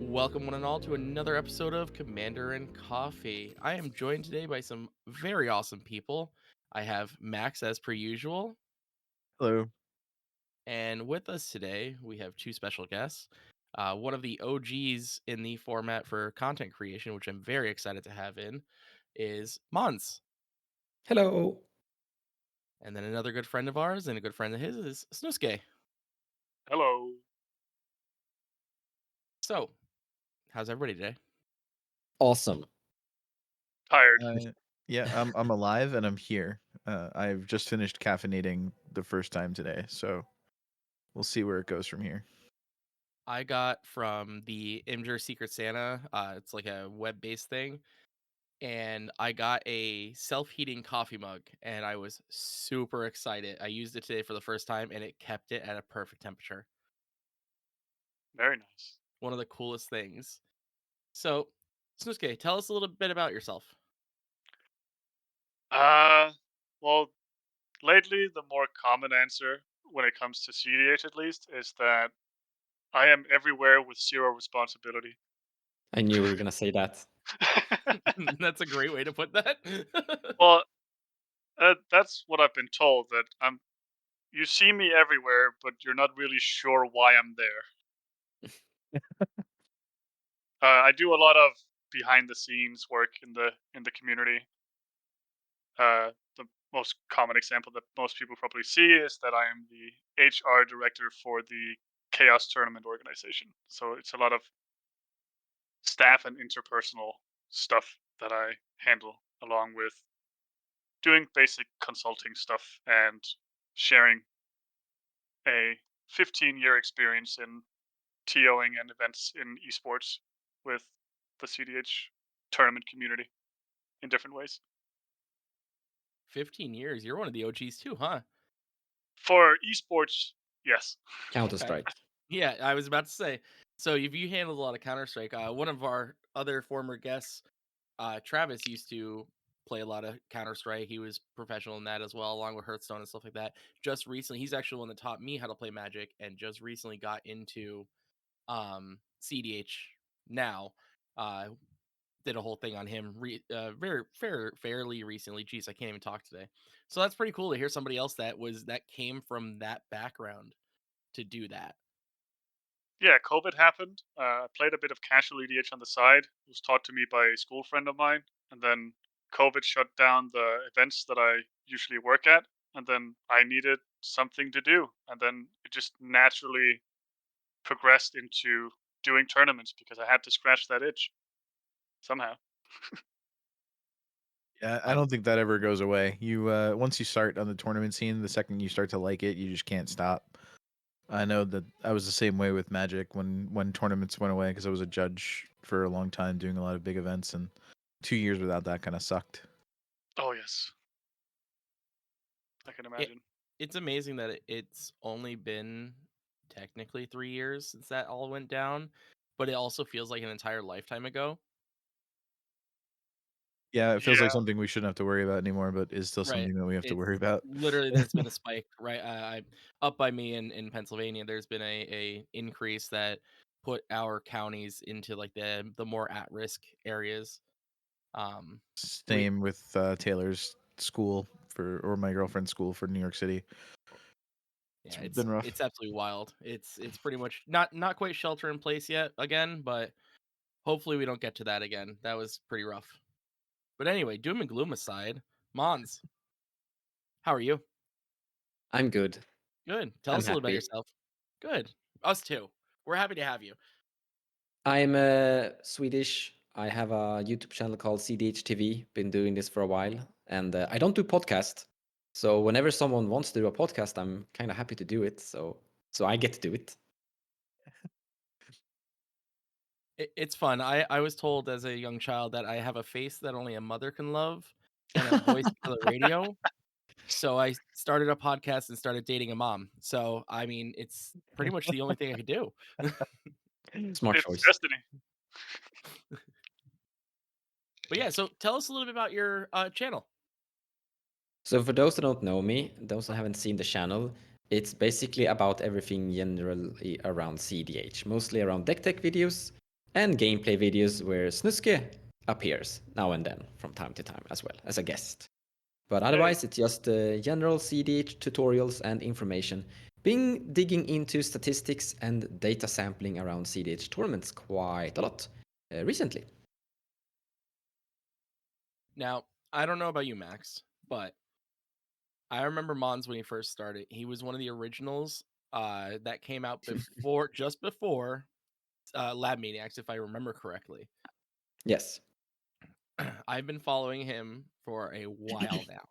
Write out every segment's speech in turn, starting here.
Welcome, one and all, to another episode of Commander and Coffee. I am joined today by some very awesome people. I have Max, as per usual, Hello. and with us today, we have two special guests. One of the OGs in the format for content creation, which I'm very excited to have in, is Mons. Hello. And then another good friend of ours and a good friend of his is Snuske. Hello. So, how's everybody today? Awesome. Tired. Yeah, I'm alive and I'm here. I've just finished caffeinating the first time today, so we'll see where it goes from here. I got from the Imgur Secret Santa. It's like a web-based thing, and I got a self-heating coffee mug, and I was super excited. I used it today for the first time, and it kept it at a perfect temperature. Very nice. One of the coolest things. So, Snuske, tell us a little bit about yourself. Uh, well, lately the more common answer when it comes to CDH at least is that I am everywhere with zero responsibility. I knew we were gonna say that. That's a great way to put that. Well, that's what I've been told that you see me everywhere, but you're not really sure why I'm there. I do a lot of behind the scenes work in the community. The most common example that most people probably see is that I am the HR director for the Chaos Tournament organization. So it's a lot of staff and interpersonal stuff that I handle, along with doing basic consulting stuff and sharing a 15-year experience in TOing and events in esports with the CDH tournament community in different ways. 15 years. You're one of the OGs too, huh? For esports, yes. Counter Okay. Strike. Yeah, I was about to say. So, if you handled a lot of Counter Strike, one of our other former guests, Travis, used to play a lot of Counter Strike. He was professional in that as well, along with Hearthstone and stuff like that. Just recently, he's actually the one that taught me how to play Magic, and just recently got into CDH. Now, uh, did a whole thing on him fairly recently. Jeez, I can't even talk today. So that's pretty cool to hear somebody else that came from that background to do that. Yeah, COVID happened. I played a bit of casual EDH on the side. It was taught to me by a school friend of mine. And then COVID shut down the events that I usually work at. And then I needed something to do. And then it just naturally progressed into doing tournaments because I had to scratch that itch somehow. Yeah, I I'm don't think that ever goes away. You once you start on the tournament scene, the second you start to like it, you just can't stop. I know that I was the same way with Magic when tournaments went away because I was a judge for a long time doing a lot of big events, and 2 years without that kind of sucked. Oh, yes. I can it, imagine. it's amazing that it's only been technically 3 years since that all went down, but it also feels like an entire lifetime ago. Yeah, it feels like Yeah. something we shouldn't have to worry about anymore, but is still Right. something that we have to It's worry about. literally there's been a spike, right? Up by me in Pennsylvania, there's been a increase that put our counties into like the more at risk areas. Um, we Same with Taylor's school or my girlfriend's school for New York City. It's Yeah, been rough. it's absolutely wild. It's pretty much not quite shelter in place yet again, but hopefully we don't get to that again. That was pretty rough. But anyway, doom and gloom aside, Mons, how are you? I'm good. Good. Tell I'm us a little about happy. yourself. Good. Us too. We're happy to have you. I'm Swedish. I have a YouTube channel called CedhTV. Been doing this for a while, and I don't do podcast. So whenever someone wants to do a podcast, I'm kind of happy to do it. So I get to do it. It's fun. I was told as a young child that I have a face that only a mother can love and a voice for the radio. So I started a podcast and started dating a mom. So I mean, it's pretty much the only thing I could do. Smart It's choice. destiny. But yeah, so tell us a little bit about your channel. So for those that don't know me, those that haven't seen the channel, it's basically about everything generally around CDH, mostly around deck tech videos, and gameplay videos where Snuske appears now and then from time to time as well as a guest. But otherwise, it's just general CDH tutorials and information, digging into statistics and data sampling around CDH tournaments quite a lot recently. Now, I don't know about you, Max, but I remember Mons when he first started. He was one of the originals that came out just before Lab Maniacs, if I remember correctly. Yes. I've been following him for a while now.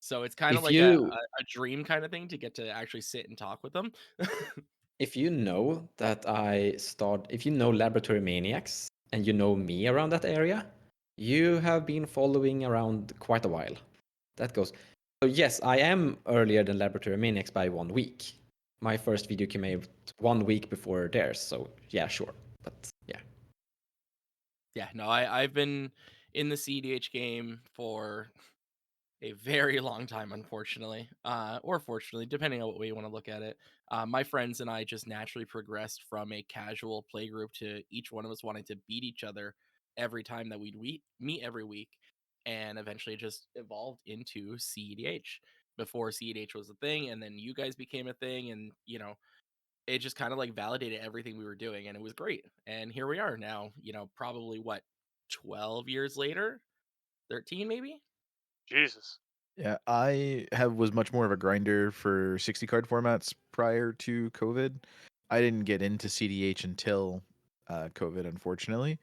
So it's kind of If like a you dream kind of thing to get to actually sit and talk with them. if you know that if you know Laboratory Maniacs and you know me around that area, you have been following around quite a while. That goes. So yes, I am earlier than Laboratory Maniacs by 1 week. My first video came out 1 week before theirs, so yeah, sure. But yeah. Yeah, no, I've been in the CDH game for a very long time, unfortunately, or fortunately, depending on what way you want to look at it. My friends and I just naturally progressed from a casual play group to each one of us wanting to beat each other every time that we'd meet every week, and eventually it just evolved into CEDH before CEDH was a thing, and then you guys became a thing, and it just kind of like validated everything we were doing, and it was great. And here we are now, probably what, 12 years later, 13 maybe. Jesus. Yeah, I was much more of a grinder for 60 card formats prior to COVID. I didn't get into CDH until COVID, unfortunately.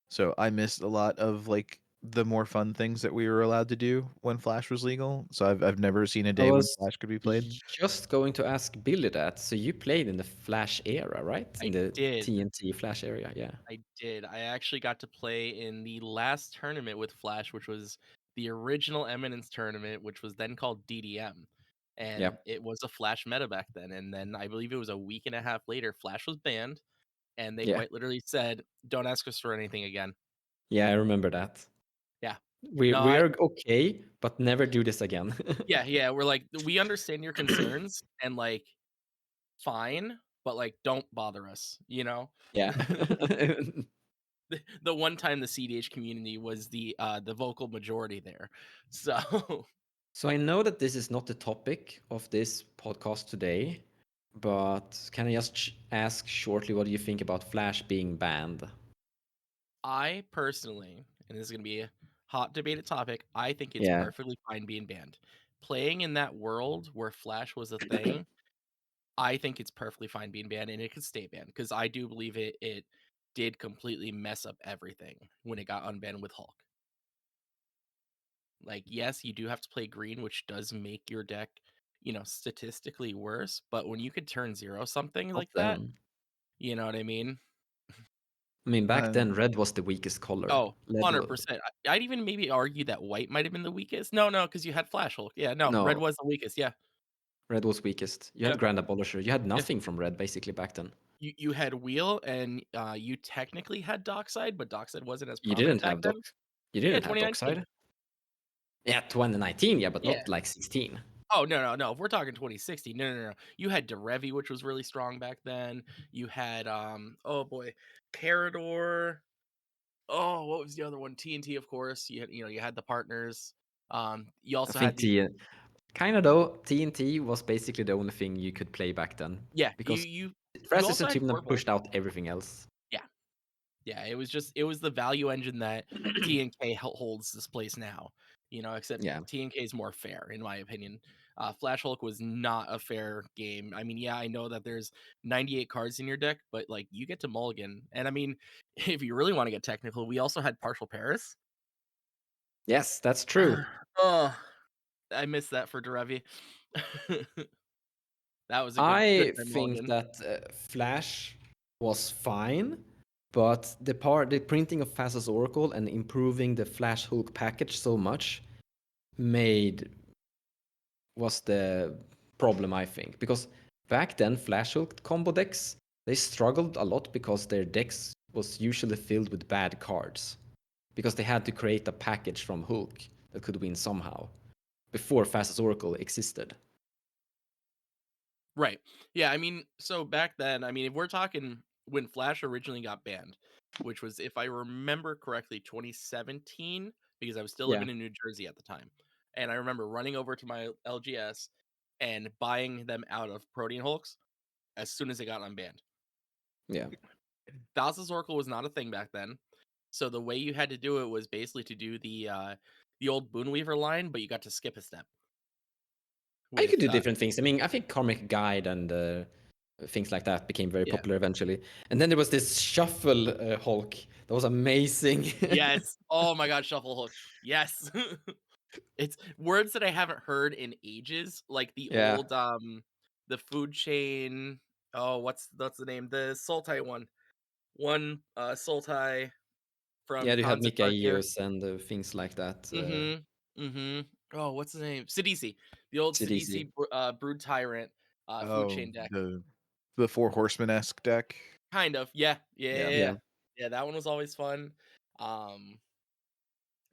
So I missed a lot of like the more fun things that we were allowed to do when Flash was legal. So I've never seen a I day when was Flash could be played. just going to ask Billy that. So you played in the Flash era, right? In I the did. TNT Flash area, yeah. I did. I actually got to play in the last tournament with Flash, which was the original Eminence tournament, which was then called DDM. Yeah. And it was a Flash meta back then. And then I believe it was a week and a half later, Flash was banned. And they Yeah. quite literally said, don't ask us for anything again. Yeah, I remember that. Yeah. We No, we are okay, but never do this again. yeah. We're like, we understand your concerns and like, fine, but like, don't bother us, Yeah. the one time the CDH community was the vocal majority there. So So I know that this is not the topic of this podcast today, but can I just ask shortly what do you think about Flash being banned? I personally, and this is going to be a hot debated topic, I think it's Yeah. perfectly fine being banned. Playing in that world where Flash was a thing, I think it's perfectly fine being banned, and it could stay banned because I do believe it did completely mess up everything when it got unbanned with Hulk. Like, yes, you do have to play green, which does make your deck, statistically worse. But when you could turn 0 something Not like that, then. you know what I mean? I mean, back then, Um, red was the weakest color. Oh, 100%. I'd even maybe argue that white might have been the weakest. No, because you had Flash Hulk. Yeah, no, red No, was the weakest. Yeah, red was weakest. You yeah, had Grand Abolisher. You had yeah. nothing from red basically back then. You had Wheel, and you technically had Dockside, but Dockside wasn't as You prominent didn't back have then. You Yeah, didn't have 2019. Dockside. Yeah, 2019, yeah, but Yeah. not like 16. Oh, no. If we're talking 2060, no. You had Derevi, which was really strong back then. You had oh boy, Parador. Oh, what was the other one? TNT, of course. You had the partners. You I also think had the kind of though, TNT was basically the only thing you could play back then. yeah. Because You Francis also and had Tubman Corvold. pushed out everything else. Yeah. It was the value engine that TNK holds this place now. Except Yeah. TNK is more fair, in my opinion. Flash Hulk was not a fair game. I mean, yeah, I know that there's 98 cards in your deck, but like you get to mulligan. And I mean, if you really want to get technical, we also had partial Paris. Yes, that's true. Oh, I missed that for Derevi. That was a good I time think mulligan. that Flash was fine, but the printing of Fastest Oracle and improving the Flash Hulk package so much was the problem, I think, because back then Flash Hulk combo decks, they struggled a lot because their decks was usually filled with bad cards because they had to create a package from Hulk that could win somehow before Fastest Oracle existed. Right. Yeah, I mean, so back then, I mean, if we're talking when Flash originally got banned, which was, if I remember correctly, 2017, because I was still Yeah. living in New Jersey at the time. And I remember running over to my LGS and buying them out of Protean Hulks as soon as they got unbanned. Yeah. Thassa's Oracle was not a thing back then. So the way you had to do it was basically to do the old Boonweaver line, but you got to skip a step. You could With do different things. I mean, I think Karmic Guide and things like that became very Yeah. popular eventually. And then there was this Shuffle Hulk that was amazing. Yes. Oh my god, Shuffle Hook. Yes. It's words that I haven't heard in ages, like the Yeah. old the food chain. Oh, what's the name? The Sultai one. Sultai Yeah, from you had Khans of Tarkir. Mikaeus and things like that. Mm-hmm. Mm-hmm. Oh, what's the name? Sidisi. The old CDC. Sidisi Brood Tyrant food Oh, chain deck. the Four Horsemen-esque deck. Kind of. Yeah. Yeah. Yeah. Yeah. Yeah. Yeah. Yeah, that one was always fun. Um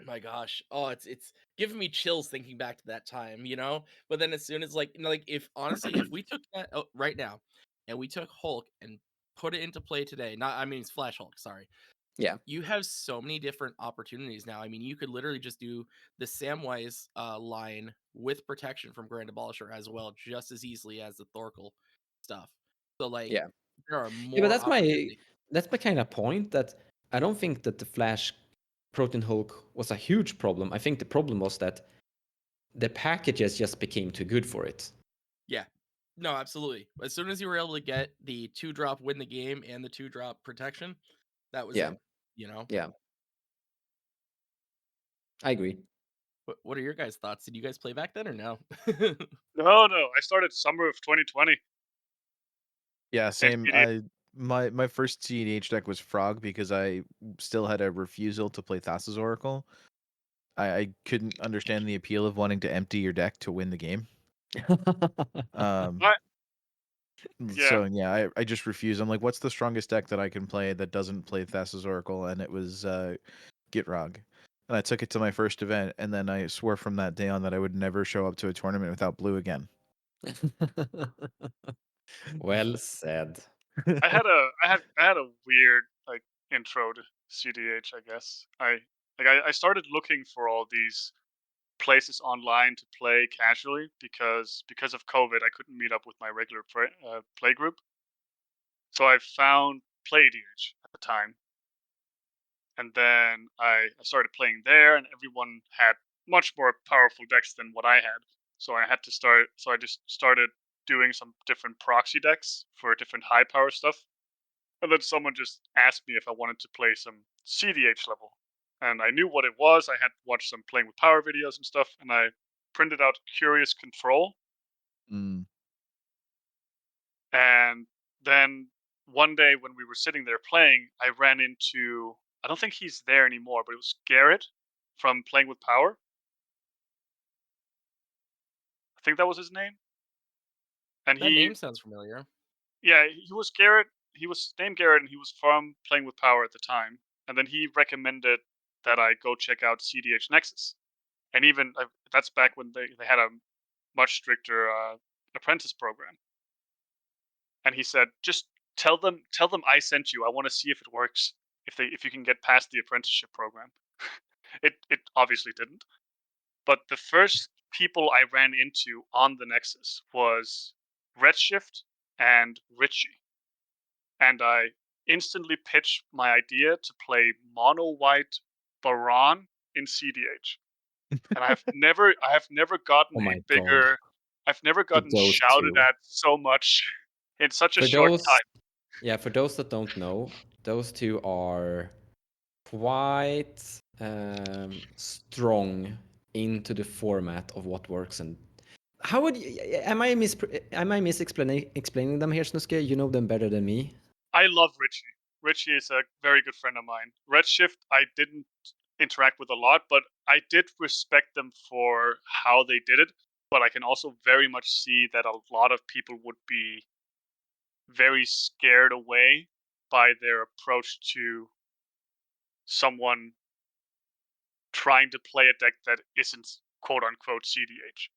My gosh. Oh, it's giving me chills thinking back to that time, you know? But then as soon as like, like if honestly, if we took that right now and we took Hulk and put it into play today, not I mean it's Flash Hulk, sorry. Yeah. You have so many different opportunities now. I mean, you could literally just do the Samwise line with protection from Grand Abolisher as well, just as easily as the Thorkel stuff. So like Yeah. there are Yeah, but more opportunities. that's my kind of point, that I don't think that the Flash Protein Hulk was a huge problem. I think the problem was that the packages just became too good for it. Yeah. No, absolutely. As soon as you were able to get the 2-drop win the game and the 2-drop protection, that was Yeah. it, you know? Yeah. I agree. What are your guys' thoughts? Did you guys play back then or no? No, no. I started summer of 2020. Yeah, And same. CD My first CEDH deck was Frog because I still had a refusal to play Thassa's Oracle. I couldn't understand the appeal of wanting to empty your deck to win the game. Um, What? Yeah. so yeah, I just refused. I'm like, what's the strongest deck that I can play that doesn't play Thassa's Oracle? And it was Gitrog. And I took it to my first event, and then I swore from that day on that I would never show up to a tournament without blue again. Well said. I had a weird like intro to CDH, I guess. I started looking for all these places online to play casually because of COVID, I couldn't meet up with my regular play group. So I found PlayDH at the time, and then I started playing there, and everyone had much more powerful decks than what I had. So I had to start. So I just started doing some different proxy decks for different high power stuff. And then someone just asked me if I wanted to play some CDH level. And I knew what it was. I had watched some playing with power videos and stuff, and I printed out Curious Control. Mm. And then one day when we were sitting there playing, I ran into, I don't think he's there anymore, but it was Garrett from Playing with Power. I think that was his name. And That name sounds familiar. yeah, he was Garrett. He was named Garrett, and he was from Playing with Power at the time. And then he recommended that I go check out CDH Nexus. And even that's back when they had a much stricter apprentice program. And he said, just tell them I sent you. I want to see if it works. If you can get past the apprenticeship program. It obviously didn't. But the first people I ran into on the Nexus was Redshift and Richie. And I instantly pitched my idea to play mono white Baron in CDH. And I have never gotten Oh a my god. bigger I've never For gotten those shouted two. at so much in such a For short those, time. yeah, for those that don't know, those two are quite strong into the format of what works. And how would you, am I explaining them here, Snuske? You know them better than me. I love Richie. Richie is a very good friend of mine. Redshift I didn't interact with a lot, but I did respect them for how they did it. But I can also very much see that a lot of people would be very scared away by their approach to someone trying to play a deck that isn't quote unquote CDH.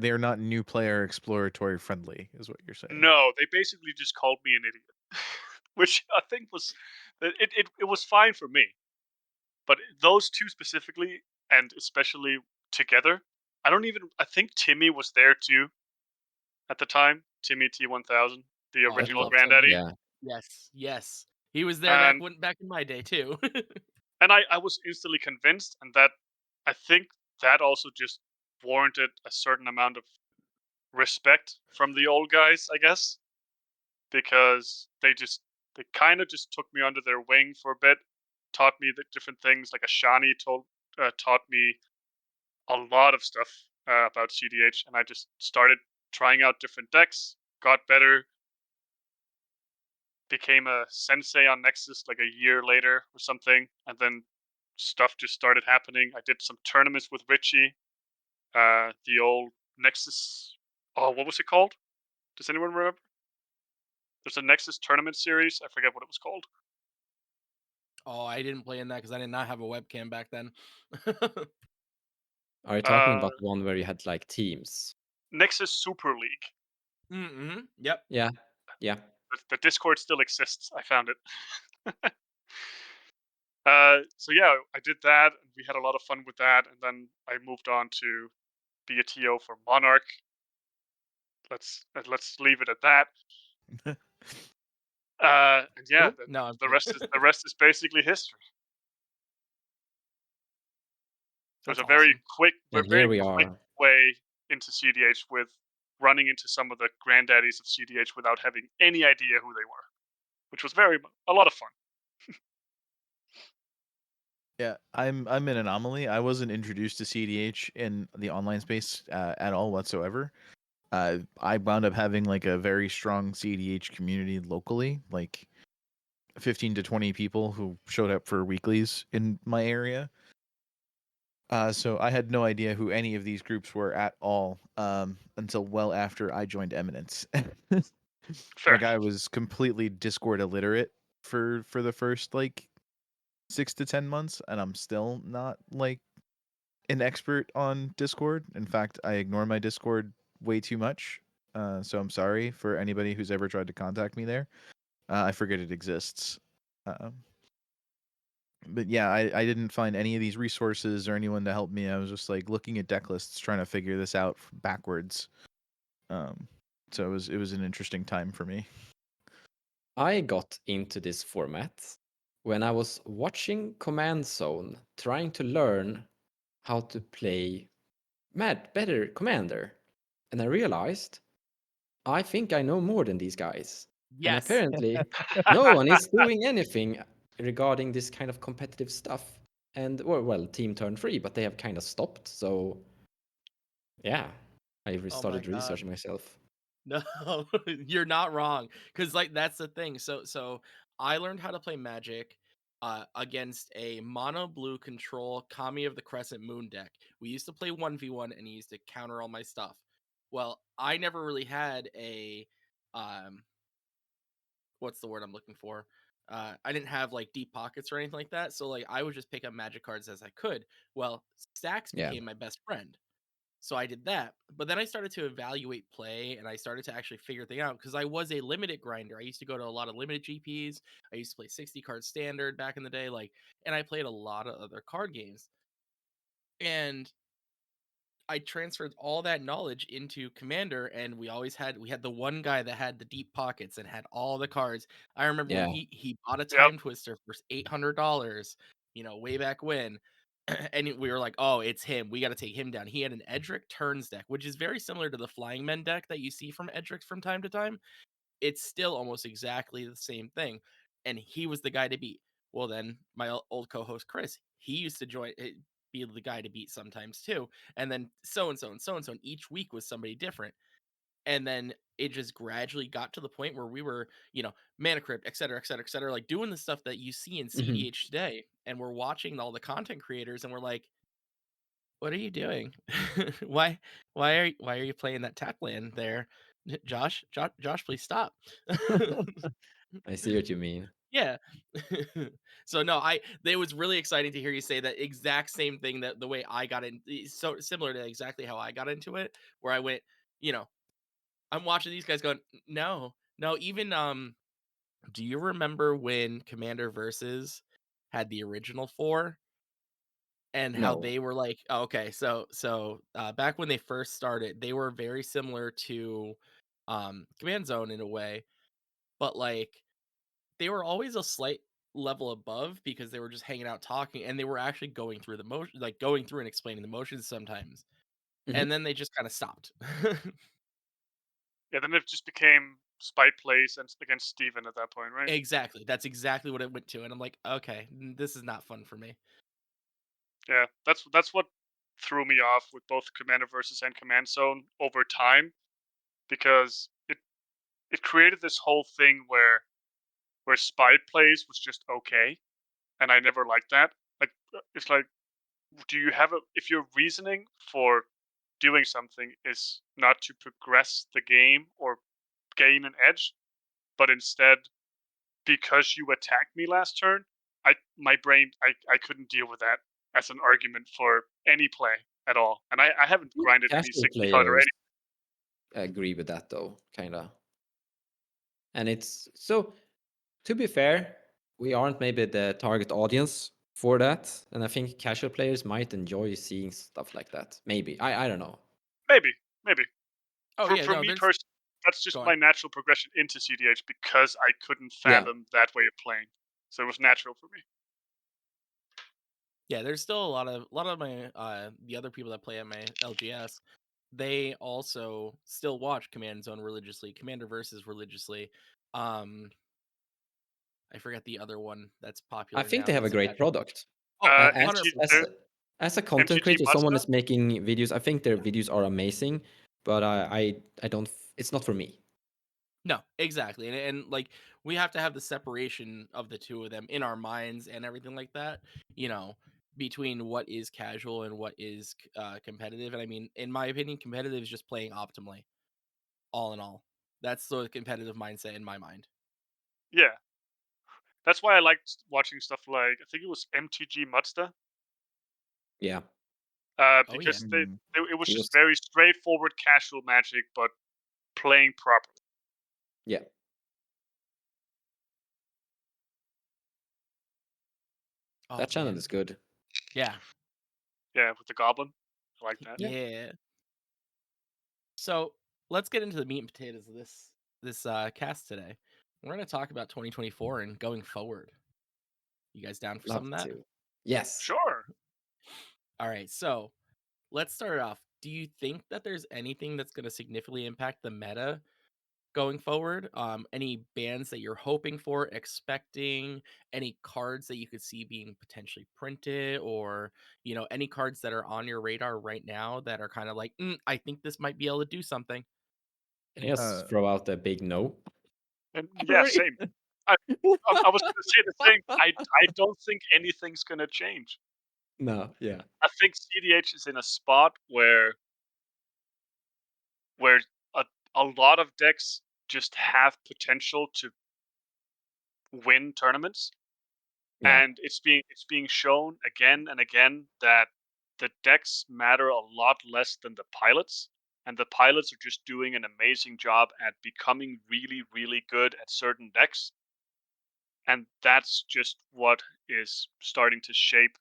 They're not new player exploratory friendly, is what you're saying. No, they basically just called me an idiot. which I think was it was fine for me. But those two specifically, and especially together, I think Timmy was there too at the time. Timmy T1000, the Oh, I That original was, love Timmy. granddaddy, yeah. Yes, yes. He was there and back in my day too. I was instantly convinced, and that I think that also just warranted a certain amount of respect from the old guys, I guess, because they kind of just took me under their wing for a bit, taught me the different things. Like Ashani taught me a lot of stuff about CDH, and I just started trying out different decks, got better, became a sensei on Nexus like a year later or something, and then stuff just started happening. I did some tournaments with Richie, the old Nexus. Oh, what was it called? Does anyone remember? There's a Nexus tournament series. I forget what it was called. Oh, I didn't play in that because I did not have a webcam back then. Are you talking Uh, about the one where you had like teams? Nexus Super League. Mm-hmm. Yep. Yeah, yeah. The Discord still exists. I found it. So yeah, I did that, and we had a lot of fun with that. And then I moved on to be a TO for Monarch. Let's leave it at that. And yeah, Who? No, I'm the kidding. the rest is basically history. It was That's a very awesome. And here very we quick are. way into CDH with running into some of the granddaddies of CDH without having any idea who they were, which was a lot of fun. Yeah, I'm an anomaly. I wasn't introduced to CDH in the online space at all whatsoever. I wound up having like a very strong CDH community locally, like 15 to 20 people who showed up for weeklies in my area. So I had no idea who any of these groups were at all until well after I joined Eminence. Fair. Like I was completely Discord illiterate for the first like 6 to 10 months, and I'm still not like an expert on Discord. In fact, I ignore my Discord way too much. So I'm sorry for anybody who's ever tried to contact me there. I forget it exists. Um, but yeah, I didn't find any of these resources or anyone to help me. I was just like looking at deck lists, trying to figure this out backwards. Um, so it was an interesting time for me. I got into this format when I was watching Command Zone, trying to learn how to play better Commander. And I realized I think I know more than these guys. And Yes. apparently, no one is doing anything regarding this kind of competitive stuff. And, well, Team Turn 3, but they have kind of stopped. So, yeah, I Oh my started god. researching myself. No, you're not wrong. Cause like that's the thing. So I learned how to play Magic against a mono blue control Kami of the Crescent Moon deck. We used to play 1v1 and he used to counter all my stuff. Well, I never really had a um what's the word I'm looking for? I didn't have like deep pockets or anything like that. So like I would just pick up Magic cards as I could. Well, stacks Yeah. became my best friend. So I did that. But then I started to evaluate play and I started to actually figure things out because I was a limited grinder. I used to go to a lot of limited GPs. I used to play 60 card standard back in the day, like, and I played a lot of other card games. And I transferred all that knowledge into Commander, and we had the one guy that had the deep pockets and had all the cards. I remember when Yeah. he bought a Yep. time twister for $800, way back when, and we were like, oh, it's him. We got to take him down. He had an Edric Turns deck, which is very similar to the Flying Men deck that you see from Edric from time to time. It's still almost exactly the same thing, and he was the guy to beat. Well, then my old co-host Chris, he used to be the guy to beat sometimes too, and then so and so and so and so. And each week was somebody different, and then it just gradually got to the point where we were, Mana Crypt, et cetera, et cetera, et cetera, like doing the stuff that you see in Mhm. CDH today, and we're watching all the content creators, and we're like, what are you doing? why why are you playing that tap land there? Josh, please stop. I see what you mean. Yeah. So no, it was really exciting to hear you say that exact same thing, that the way I got in, so similar to exactly how I got into it, where I went, I'm watching these guys going, no, no, even Do you remember when Commander Versus had the original 4 and how No. they were like okay, back when they first started, they were very similar to Command Zone in a way, but like they were always a slight level above because they were just hanging out talking and they were actually going through the motion like going through and explaining the motions sometimes. Mhm. And then they just kind of stopped. Yeah, then it just became spy plays and against Steven at that point, right? Exactly. That's exactly what it went to. And I'm like, okay, this is not fun for me. Yeah, that's what threw me off with both Commander Versus and Command Zone over time because it created this whole thing where spy plays was just okay, and I never liked that. Like it's like, do you have a if your reasoning for doing something is not to progress the game or gain an edge, but instead because you attacked me last turn, my brain I couldn't deal with that as an argument for any play at all. And I haven't think grinded any casual 60 card or players any. agree with that though, kinda. And it's so, to be fair, we aren't maybe the target audience for that, and I think casual players might enjoy seeing stuff like that. Maybe. I don't know. Maybe, maybe. Oh For yeah, for no, me there's personally, that's go just on. my natural progression into CDH because I couldn't Yeah. fathom that way of playing. So it was natural for me. Yeah, there's still a lot of my the other people that play at my LGS, they also still watch Command Zone religiously, Commander Versus religiously. Um I forget the other one that's I popular think now they have a that's great casual. product. Oh, Uh, as 100%. as a, as a content MTG creator, someone Mazda. is making videos. I think their videos are amazing, but I don't. It's not for me. No, exactly. And like we have to have the separation of the two of them in our minds and everything like that, you know, between what is casual and what is competitive. And I mean, in my opinion, competitive is just playing optimally, all in all. That's the competitive mindset in my mind. Yeah, that's why I liked watching stuff like I think it was MTG Mazda. Yeah, Oh yeah. Because Mm. it was he just was. very straightforward casual Magic, but playing properly. Yeah, Oh that channel man. is good. Yeah. Yeah, with the Goblin, I like that. Yeah, Yeah. So let's get into the meat and potatoes of this cast today. We're gonna talk about 2024 and going forward. You guys down for some love of that? to. Yes. Sure. All right, so let's start off. Do you think that there's anything that's going to significantly impact the meta going forward? Any bands that you're hoping for, expecting, any cards that you could see being potentially printed, or any cards that are on your radar right now that are kind of like, I think this might be able to do something. Can you just throw out a big no? And yeah, Right. same. I I was gonna say the same. I don't think anything's gonna change. No, yeah. I think CDH is in a spot where a a lot of decks just have potential to win tournaments, Yeah. and it's being shown again and again that the decks matter a lot less than the pilots, and the pilots are just doing an amazing job at becoming really, really good at certain decks, and that's just what is starting to shape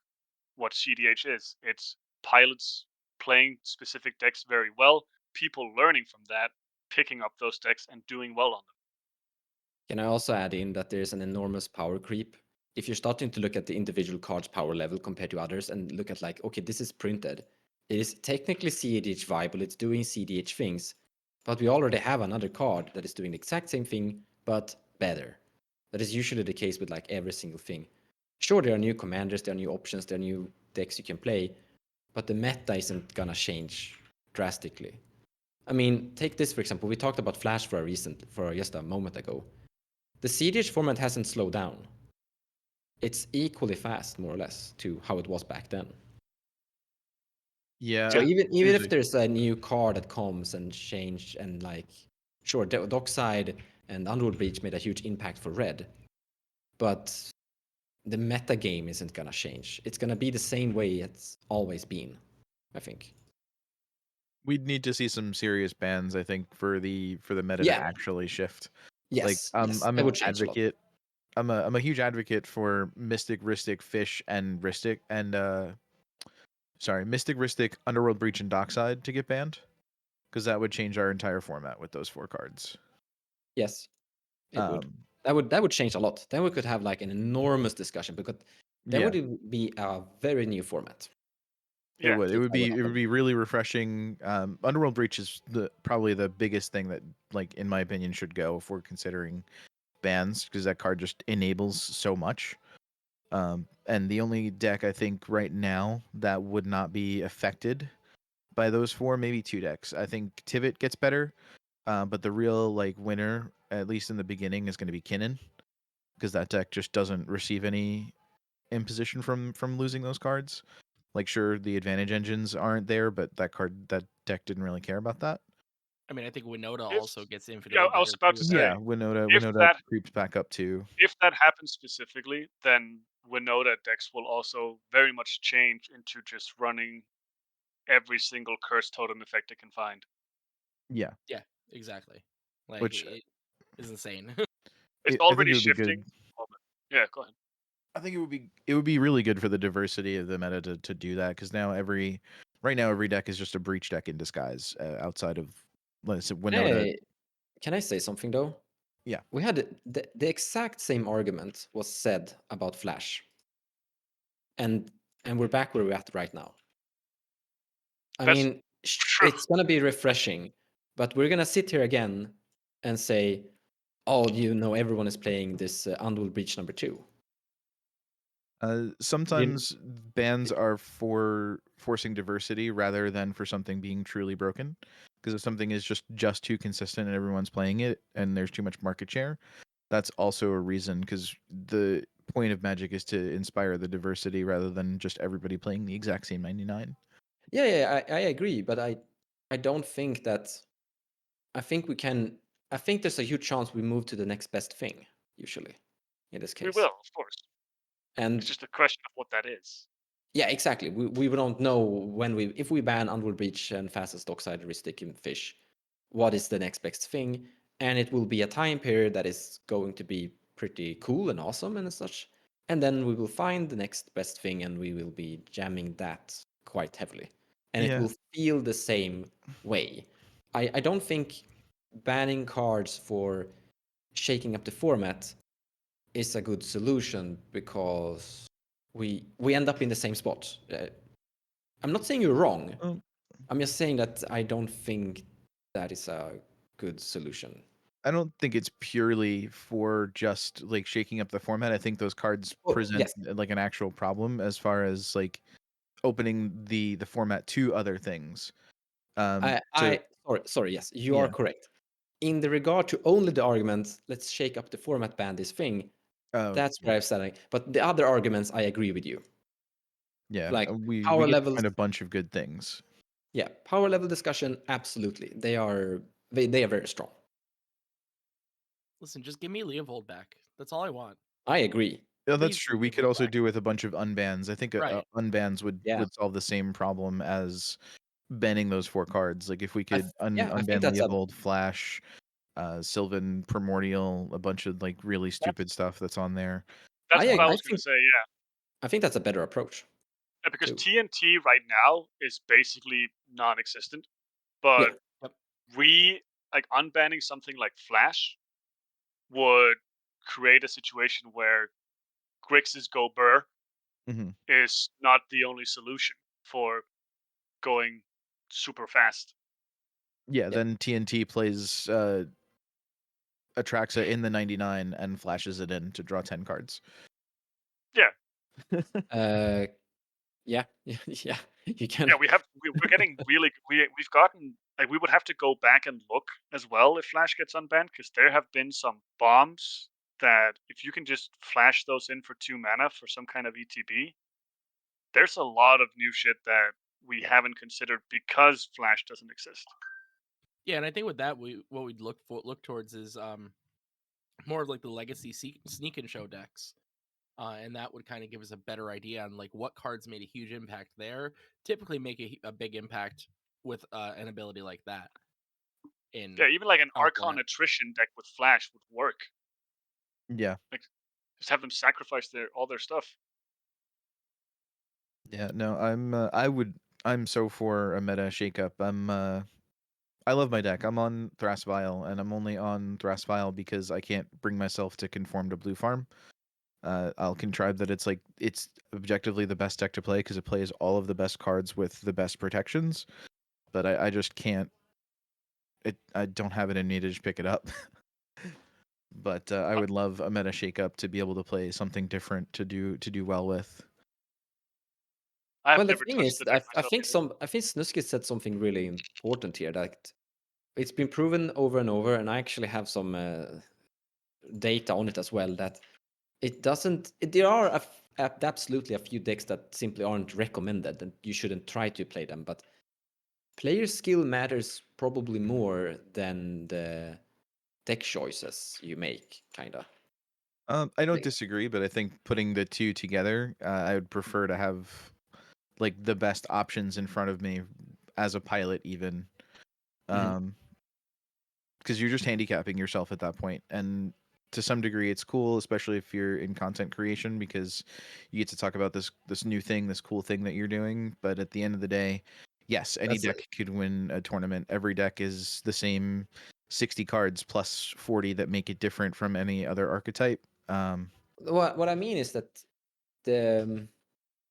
what CDH is. It's pilots playing specific decks very well, people learning from that, picking up those decks and doing well on them. Can I also add in that there's an enormous power creep? If you're starting to look at the individual card's power level compared to others and look at like, okay, this is printed. It is technically CEDH viable, it's doing CDH things, but we already have another card that is doing the exact same thing, but better. That is usually the case with like every single thing. Sure, there are new commanders, there are new options, there are new decks you can play, but the meta isn't gonna change drastically. I mean, take this for example. We talked about Flash for just a moment ago. The CDH format hasn't slowed down. It's equally fast, more or less, to how it was back then. Yeah, So Yeah. even there's if there's a new card that comes and change and like, sure, Dockside and Underworld Breach made a huge impact for Red, but the meta game isn't gonna change. It's gonna be the same way it's always been, I think. we'd need to see some serious bans, I think, for the meta to Yeah, actually shift. Like Yes, yes, I'm that an would change a lot. advocate. I'm a huge advocate for Mystic, Ristic, Fish, and Ristic, and Mystic, Ristic, Underworld Breach, and Dockside to get banned, because that would change our entire format with those 4 cards. Yes, it would. Um, That would change a lot. Then we could have like an enormous discussion because that yeah, would be a very new format. it Yeah. would. It If would that would be. It would happen. be really refreshing. Underworld Breach is probably the biggest thing that, like, in my opinion, should go if we're considering bans, because that card just enables so much. And the only deck I think right now that would not be affected by those 4, maybe 2 decks. I think Tivit gets better, but the real like winner, at least in the beginning, is going to be Kinnan, because that deck just doesn't receive any imposition from losing those cards. Like, sure, the advantage engines aren't there, but that deck didn't really care about that. I mean, I think Winota If also gets yeah, infinitely I was better about to too. Yeah, say if Winota that creeps back up too. if that happens specifically, then Winota decks will also very much change into just running every single curse totem effect it can find. Yeah, Yeah, exactly. Like which it is insane. It's I think already it would be shifting. good. Yeah, go ahead. I think it would be really good for the diversity of the meta to do that, because now right now every deck is just a breach deck in disguise, outside of, let's say, Winota. Hey, can I say something though? Yeah. We had the exact same argument was said about Flash, and we're back where we're at right now. I That's mean, true. it's gonna be refreshing, but we're gonna sit here again and say, "Oh, everyone is playing this Undual Breach number 2." You, Sometimes bans are for forcing diversity rather than for something being truly broken. Because if something is just too consistent and everyone's playing it and there's too much market share, that's also a reason. Because the point of Magic is to inspire the diversity rather than just everybody playing the exact same 99. yeah, I agree, but I don't think that. I think we can. I think there's a huge chance we move to the next best thing. Usually, in this We case, will, of course. It's and just a question of what that is. yeah, exactly. We don't know when if we ban Unwood Breach and fastest dockside heuristic in fish, what is the next best thing? And it will be a time period that is going to be pretty cool and awesome and such. And then we will find the next best thing and we will be jamming that quite heavily. And it Yeah. will feel the same way. I don't think banning cards for shaking up the format is a good solution because we end up in the same spot. I'm not saying you're wrong. Um, I'm just saying that I don't think that is a good solution. I don't think it's purely for just like shaking up the format. I think those cards present Yes, like an actual problem as far as like opening the format to other things. So sorry. Yes, you are yeah. correct. In the regard to only the argument, let's shake up the format, ban this thing. Oh That's yeah. where I'm standing. But the other arguments, I agree with you. Yeah. Like We power get to levels, find a bunch of good things. yeah, power level discussion, absolutely. They are very strong. Listen, just give me Leopold back. That's all I want. I agree. Yeah, that's Please true. give We me could Leopold also back. do with a bunch of unbans. I think Right. unbans would Yeah, solve the same problem as banning those 4 cards. Like, if we could I think unban that's a Leopold, Flash, Sylvan, Primordial, a bunch of like really That's stupid stuff that's on there. that's what I I was gonna think say. Yeah, that's a better approach because too. TNT right now is basically non-existent. But Yeah, Yep. like unbanning something like Flash would create a situation where Grixis Go Burr Hmm. is not the only solution for going super fast. Yeah, yeah. then TNT plays Atraxa in the 99 and flashes it in to draw 10 cards. Yeah, Uh, yeah, yeah. You can. yeah, we're getting really we've gotten like we would have to go back and look as well if Flash gets unbanned because there have been some bombs that if you can just flash those in for 2 mana for some kind of ETB, there's a lot of new shit that we haven't considered because Flash doesn't exist. Yeah, and I think with that, what we'd look towards is more of like the legacy sneak and show decks, and that would kind of give us a better idea on like what cards made a huge impact there. Typically, make a big impact with an ability like that. in Yeah, even like an our Archon format. attrition deck with Flash would work. Yeah. Like, just have them sacrifice all their stuff. Yeah, no, I'm so for a meta shakeup. I love my deck. I'm on Thrasvile, and I'm only on Thrasvile because I can't bring myself to conform to Blue Farm. I'll contrive that it's objectively the best deck to play because it plays all of the best cards with the best protections, but I just can't. I don't have it in me to just pick it up. But I Uh, would love a meta shakeup to be able to play something different to do well with. I have Well, the never thing touched is, the deck myself either. I think Snuske said something really important here, that it's been proven over and over, and I actually have some data on it as well, that it doesn't. There are absolutely a few decks that simply aren't recommended, and you shouldn't try to play them. But player skill matters probably more than the deck choices you make, kinda. I don't Like, disagree, but I think putting the two together, I would prefer to have like the best options in front of me as a pilot, even. mhm. Because you're just handicapping yourself at that point, and to some degree, it's cool, especially if you're in content creation, because you get to talk about this new thing, this cool thing that you're doing. But at the end of the day, yes, any That's deck could win a tournament. Every deck is the same 60 cards plus 40 that make it different from any other archetype. what I mean is that the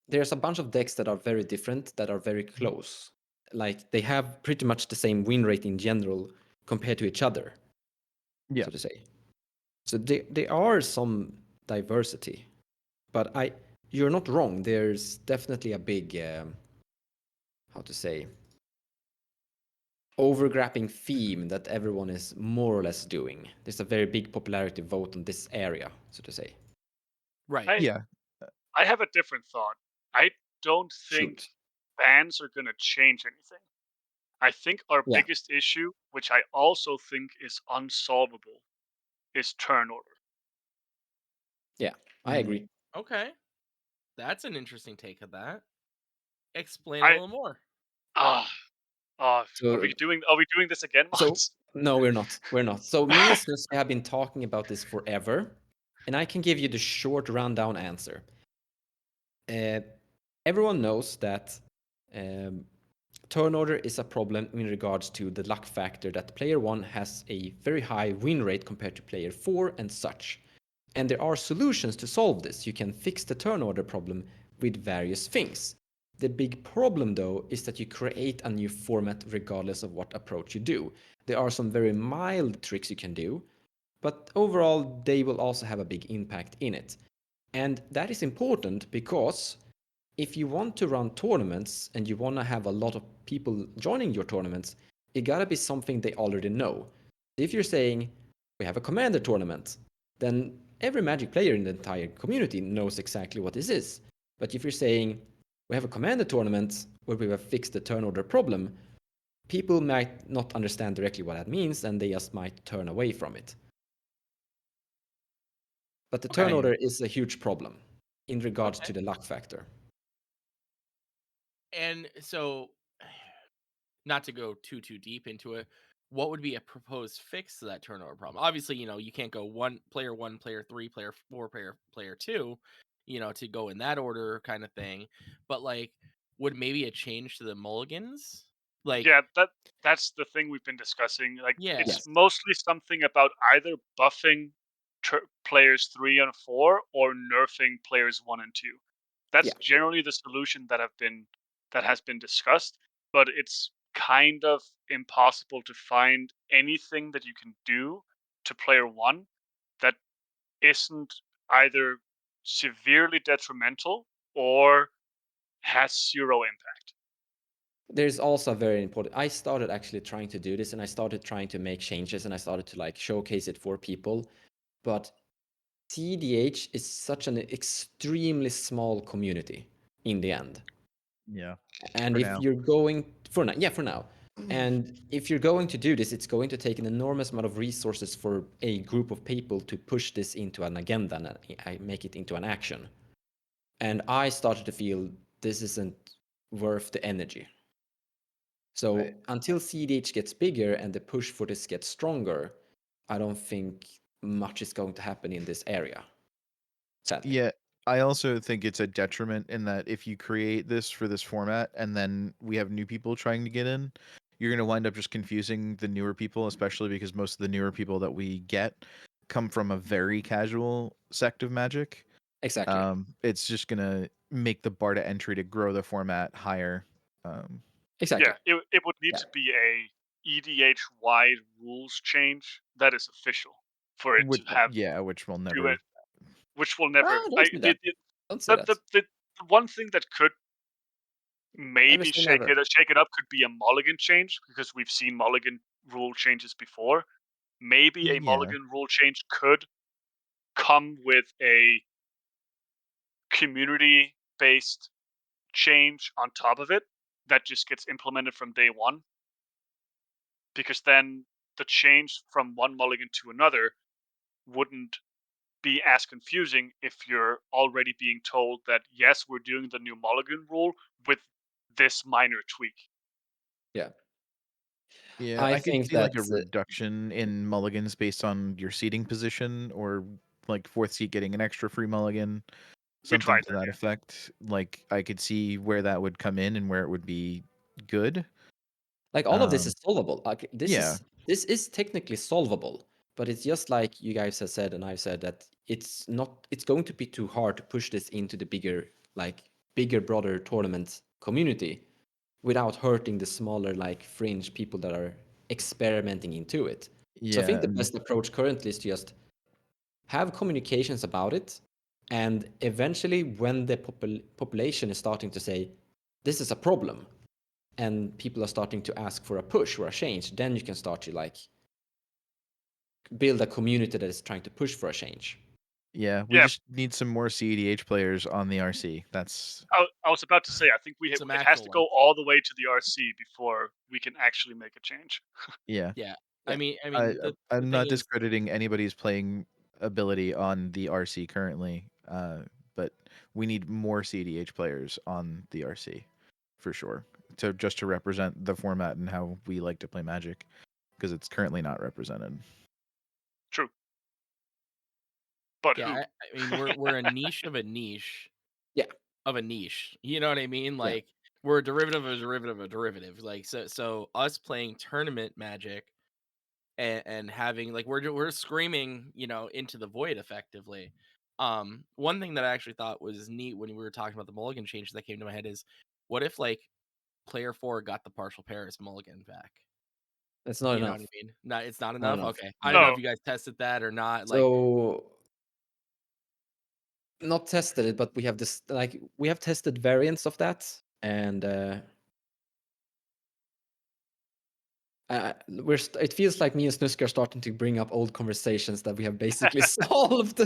there's a bunch of decks that are very different, that are very close. Like they have pretty much the same win rate in general compared to each other, Yeah. so to say. So there are some diversity, but you're not wrong. There's definitely a big how to say, overgrapping theme that everyone is more or less doing. There's a very big popularity vote on this area, so to say. Right. I Yeah. I have a different thought. I don't think Shoot. bans are gonna change anything. I think our Yeah, biggest issue, which I also think is unsolvable, is turn order. yeah, I Mm. agree. Okay. That's an interesting take of that. Explain a I little more. ah So are we doing this again, So Mons? no, we're not. We're not. So me and Snuske have been talking about this forever, and I can give you the short rundown answer. Uh, Everyone knows that um, turn order is a problem in regards to the luck factor, that player 1 has a very high win rate compared to player 4 and such. And there are solutions to solve this. You can fix the turn order problem with various things. The big problem, though, is that you create a new format regardless of what approach you do. There are some very mild tricks you can do, but overall, they will also have a big impact in it. And that is important because if you want to run tournaments and you want to have a lot of people joining your tournaments, it gotta be something they already know. If you're saying, we have a commander tournament, then every Magic player in the entire community knows exactly what this is. But if you're saying, we have a commander tournament where we have fixed the turn order problem, people might not understand directly what that means and they just might turn away from it. But the turn Okay. order is a huge problem in regards to Okay. the luck factor. And so, not to go too deep into it, what would be a proposed fix to that turnover problem? Obviously, you can't go one, player three, player four, player two, to go in that order kind of thing. But like, would maybe a change to the mulligans? Like, Yeah, that's the thing we've been discussing. Like, yeah, it's Yes. mostly something about either buffing players 3 and 4 or nerfing players 1 and 2. That's Yeah. generally the solution that has been discussed, but it's kind of impossible to find anything that you can do to player 1 that isn't either severely detrimental or has zero impact. There's also a very important. I started actually trying to do this, and I started trying to make changes, and I started to like showcase it for people. But CDH is such an extremely small community in the end. Yeah. And For if now. you're going for now, yeah, for now. And if you're going to do this, it's going to take an enormous amount of resources for a group of people to push this into an agenda and make it into an action. And I started to feel this isn't worth the energy. So until CEDH gets bigger and the push for this gets stronger, I don't think much is going to happen in this area. Sadly. Yeah, I also think it's a detriment in that if you create this for this format and then we have new people trying to get in, you're going to wind up just confusing the newer people, especially because most of the newer people that we get come from a very casual sect of Magic. Exactly. It's just going to make the bar to entry to grow the format higher. Exactly. Yeah, it would need Yeah. to be a EDH wide rules change that is official for it to have Which will do never. it, which will never. Don't say that. Don't say that. The one thing that could Never maybe say never. shake it up could be a mulligan change, because we've seen mulligan rule changes before. Maybe a Yeah, mulligan rule change could come with a community based change on top of it that just gets implemented from day one, because then the change from one mulligan to another wouldn't be as confusing if you're already being told that yes, we're doing the new mulligan rule with this minor tweak. Yeah. yeah. I I could think see like that a reduction in mulligans based on your seating position, or like fourth seat getting an extra free mulligan. We Something tried to that, that yeah. effect. Like, I could see where that would come in and where it would be good. like all of this is Um, solvable. Like yeah, this is technically solvable, but it's just like you guys have said and I've said that it's not. It's going to be too hard to push this into the bigger, broader tournament community without hurting the smaller, like fringe people that are experimenting into it. So I yeah, think the and best approach currently is to just have communications about it, and eventually, when the population is starting to say this is a problem, and people are starting to ask for a push or a change, then you can start to like build a community that is trying to push for a change. yeah, we Yeah, just need some more CEDH players on the RC. That's I was about to say, I think Some it has actual to ones. go all the way to the RC before we can actually make a change. yeah. Yeah. Yeah. The I'm thing not is, discrediting anybody's playing ability on the RC currently, but we need more CEDH players on the RC for sure to represent the format and how we like to play Magic, because it's currently not represented. True, but yeah, who? we're a niche of a niche Yeah. of a niche. You know what I mean? Yeah. Like we're a derivative of a derivative of a derivative. Like so us playing tournament Magic and having like we're screaming, into the void effectively. One thing that I actually thought was neat when we were talking about the mulligan change that came to my head is, what if like player 4 got the partial Paris mulligan back? That's not You know what enough. I mean? Not It's not Not enough. enough. Okay, I don't know No. if No, you guys tested that or not. Like, So not tested it, but we have this like we have tested variants of that, and it feels like me and Snuske are starting to bring up old conversations that we have basically solved.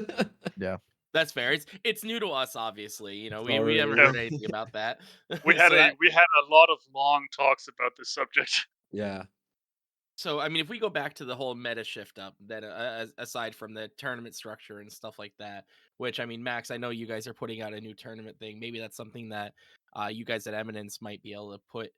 Yeah. that's fair. It's new to us, obviously. We haven't Sorry. yeah, heard anything about that. we so had that a lot of long talks about this subject. Yeah. so I mean, if we go back to the whole meta shift up, then aside from the tournament structure and stuff like that, which I mean, Max, I know you guys are putting out a new tournament thing. Maybe that's something that you guys at Eminence might be able to put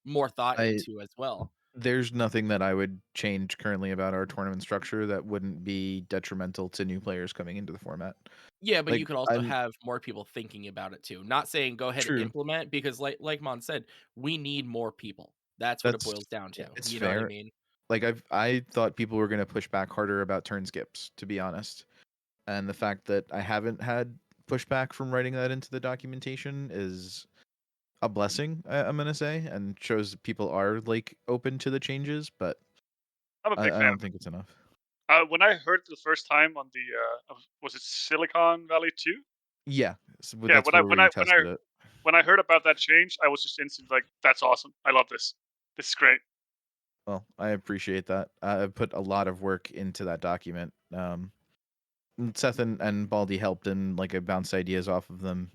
more thought I into as well. There's nothing that I would change currently about our tournament structure that wouldn't be detrimental to new players coming into the format. Yeah, but Like, you could also I'm have more people thinking about it too. Not saying go ahead and true. implement, because like Mon said, we need more people. That's what it That's boils down to. Yeah. it's You know what I fair. mean? Like, I thought people were going to push back harder about turn skips, to be honest. And the fact that I haven't had pushback from writing that into the documentation is a blessing, I'm going to say, and shows that people are like open to the changes, but I'm a big I fan don't of it. think it's enough. When I heard it the first time on the was it Silicon Valley 2? Yeah, Yeah, that's where we tested it. when I heard about that change, I was just instantly like, "That's awesome! I love this. This is great." Well, I appreciate that. I put a lot of work into that document. And Seth and Baldy helped, and like I bounced ideas off of them.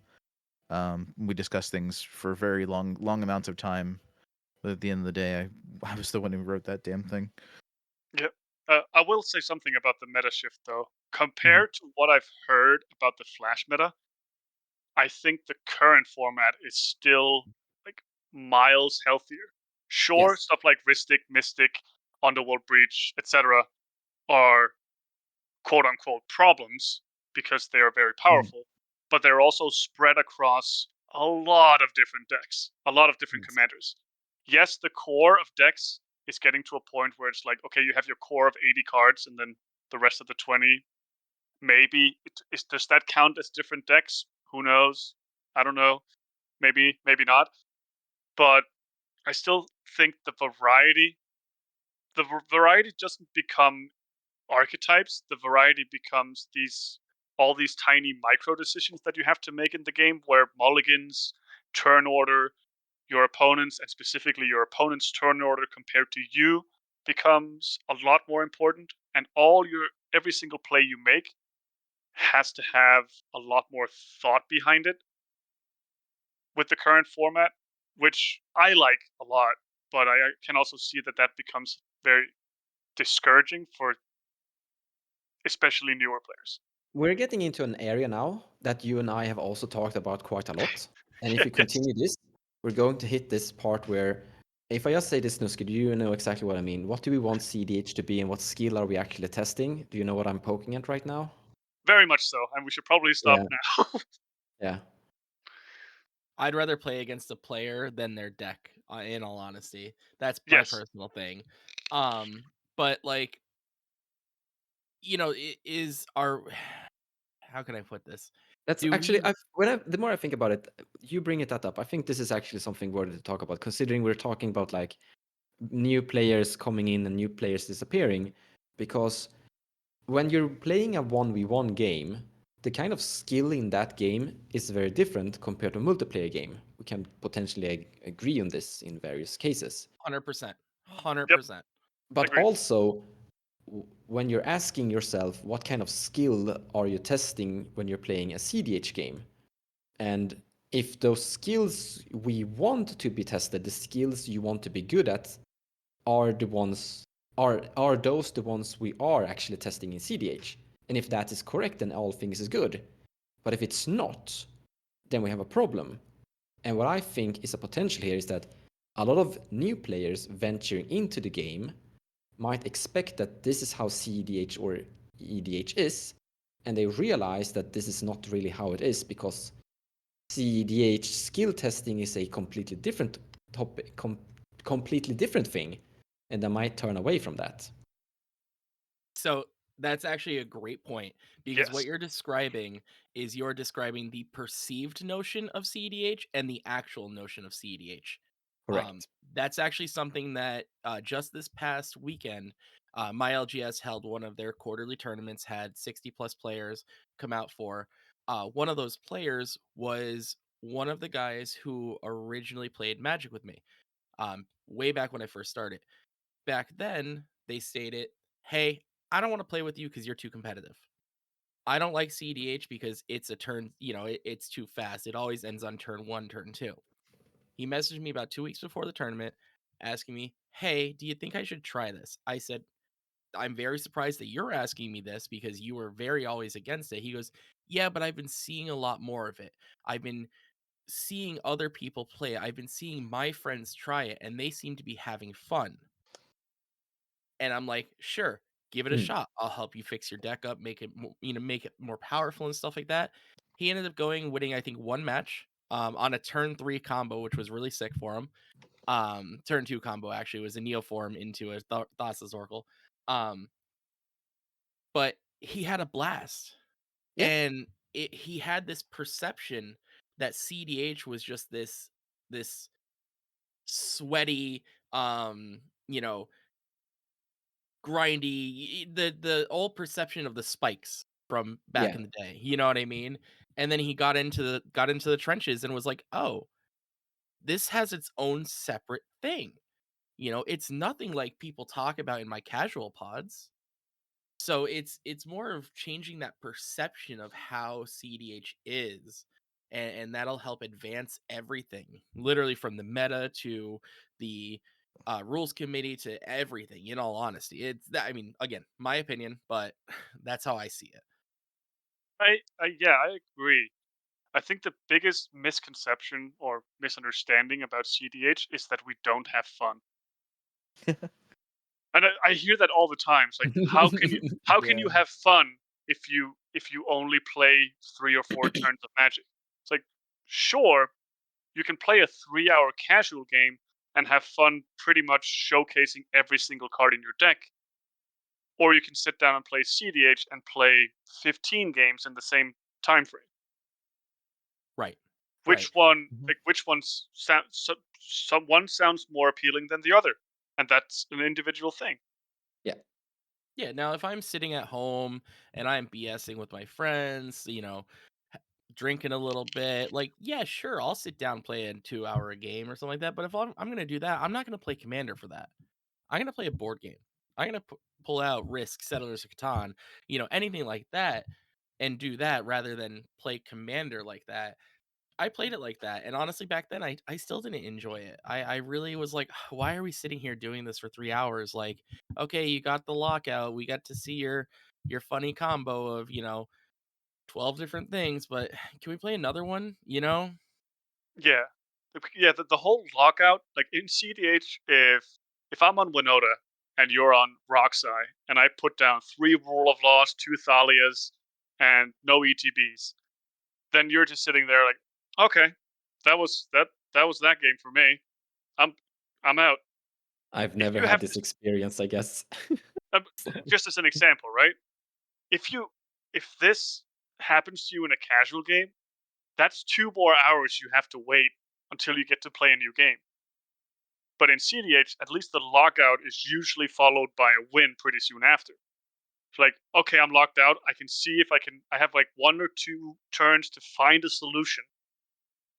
We discussed things for very long amounts of time. But at the end of the day, I was the one who wrote that damn thing. Yeah. I will say something about the meta shift though. Mhm. Compared to what I've heard about the Flash meta, I think the current format is still like miles healthier. Sure, Yes. stuff like Ristic, Mystic, Underworld Breach, etc. are quote unquote problems because they are very Mhm. powerful, but they're also spread across a lot of different decks, a lot of different Yes. commanders. Yes, the core of decks is getting to a point where it's like, okay, you have your core of 80 cards, and then the rest of the 20, maybe does that count as different decks? Who knows? I don't know. Maybe not. But I still think the variety doesn't become archetypes. The variety becomes all these tiny micro decisions that you have to make in the game, where mulligans, turn order, your opponents, and specifically your opponent's turn order compared to you, becomes a lot more important. And every single play you make has to have a lot more thought behind it with the current format, which I like a lot. But I can also see that becomes very discouraging for especially newer players. We're getting into an area now that you and I have also talked about quite a lot. And if we Yes, continue this, we're going to hit this part where, if I just say this, Snuske, do you know exactly what I mean? What do we want CDH to be and what skill are we actually testing? Do you know what I'm poking at right now? very much so. And we should probably stop Yeah. now. Yeah. I'd rather play against a player than their deck, in all honesty. That's my Yes. personal thing. Um, but like, it is our how can I put this? That's Do actually, we the more I think about it, you bring it that up. I think this is actually something worthy to talk about, considering we're talking about like new players coming in and new players disappearing. Because when you're playing a 1v1 game, the kind of skill in that game is very different compared to a multiplayer game. We can potentially agree on this in various cases. 100%. Yep. 100%. But Agreed. also, when you're asking yourself what kind of skill are you testing when you're playing a CDH game, and if those skills we want to be tested, the skills you want to be good at, are the ones are those the ones we are actually testing in CDH? And if that is correct, then all things is good. But if it's not, then we have a problem. And what I think is a potential here is that a lot of new players venturing into the game might expect that this is how CDH or EDH is, and they realize that this is not really how it is, because CDH skill testing is a completely different topic, completely different thing, and they might turn away from that. So that's actually a great point because what Yes. you're describing is you're describing the perceived notion of CEDH and the actual notion of CEDH. Um, Correct. that's actually something that just this past weekend, my LGS held one of their quarterly tournaments, had 60 plus players come out for. One of those players was one of the guys who originally played Magic with me, way back when I first started. Back then, they stated, "Hey, I don't want to play with you because you're too competitive. I don't like CDH because it's a turn, it's too fast. It always ends on turn one, turn two." He messaged me about 2 weeks before the tournament asking me, "Hey, do you think I should try this?" I said, "I'm very surprised that you're asking me this because you were very always against it." He goes, "Yeah, but I've been seeing a lot more of it. I've been seeing other people play it. I've been seeing my friends try it and they seem to be having fun." And I'm like, "Sure, give it a Mm. shot. I'll help you fix your deck up, make it more powerful and stuff like that." He ended up winning, I think, one match on a turn 3 combo, which was really sick for him. Turn 2 combo actually was a Neoform into a Thassa's Oracle. Um, but he had a blast. Yeah. And he had this perception that CDH was just this sweaty, um, you know, grindy, the old perception of the spikes from back Yeah. in the day, you know what I mean? And then he got into the trenches and was like, "Oh, this has its own separate thing. It's nothing like people talk about in my casual pods." So it's more of changing that perception of how CDH is, and that'll help advance everything, literally from the meta to the rules committee to everything. In all honesty, it's that. I mean, again, my opinion, but that's how I see it. Yeah, I agree. I think the biggest misconception or misunderstanding about CDH is that we don't have fun. And I hear that all the time. It's like, how can you Yeah. have fun if you only play 3 or 4 turns of Magic? It's like, sure, you can play a 3-hour casual game and have fun pretty much showcasing every single card in your deck, or you can sit down and play CDH and play 15 games in the same time frame. Right. Which Right. one, Mhm. like which one one sounds more appealing than the other, and that's an individual thing. Yeah. Yeah, now if I'm sitting at home and I'm BSing with my friends, drinking a little bit, like, yeah, sure, I'll sit down, play a 2 hour game or something like that. But if I'm gonna do that, I'm not gonna play Commander for that. I'm gonna play a board game. I'm gonna pull out Risk, Settlers of Catan, anything like that, and do that rather than play Commander like that. I played it like that, and honestly, back then, I still didn't enjoy it. I really was like, "Why are we sitting here doing this for 3 hours?" Like, okay, you got the lockout. We got to see your funny combo of 12 different things, but can we play another one? Yeah, yeah. The whole lockout, like in CDH, if I'm on Winota and you're on Roxai, and I put down 3 Rule of Laws, 2 Thalias, and no ETBs, then you're just sitting there like, okay, that was that game for me. I'm I'm out. I've If never you had have this this, experience, I guess. just as an example, right? If you if this happens to you in a casual game, that's 2 more hours you have to wait until you get to play a new game. But in CDH, at least the lockout is usually followed by a win pretty soon after. It's like, okay, I'm locked out. I can see if I have like 1 or 2 turns to find a solution,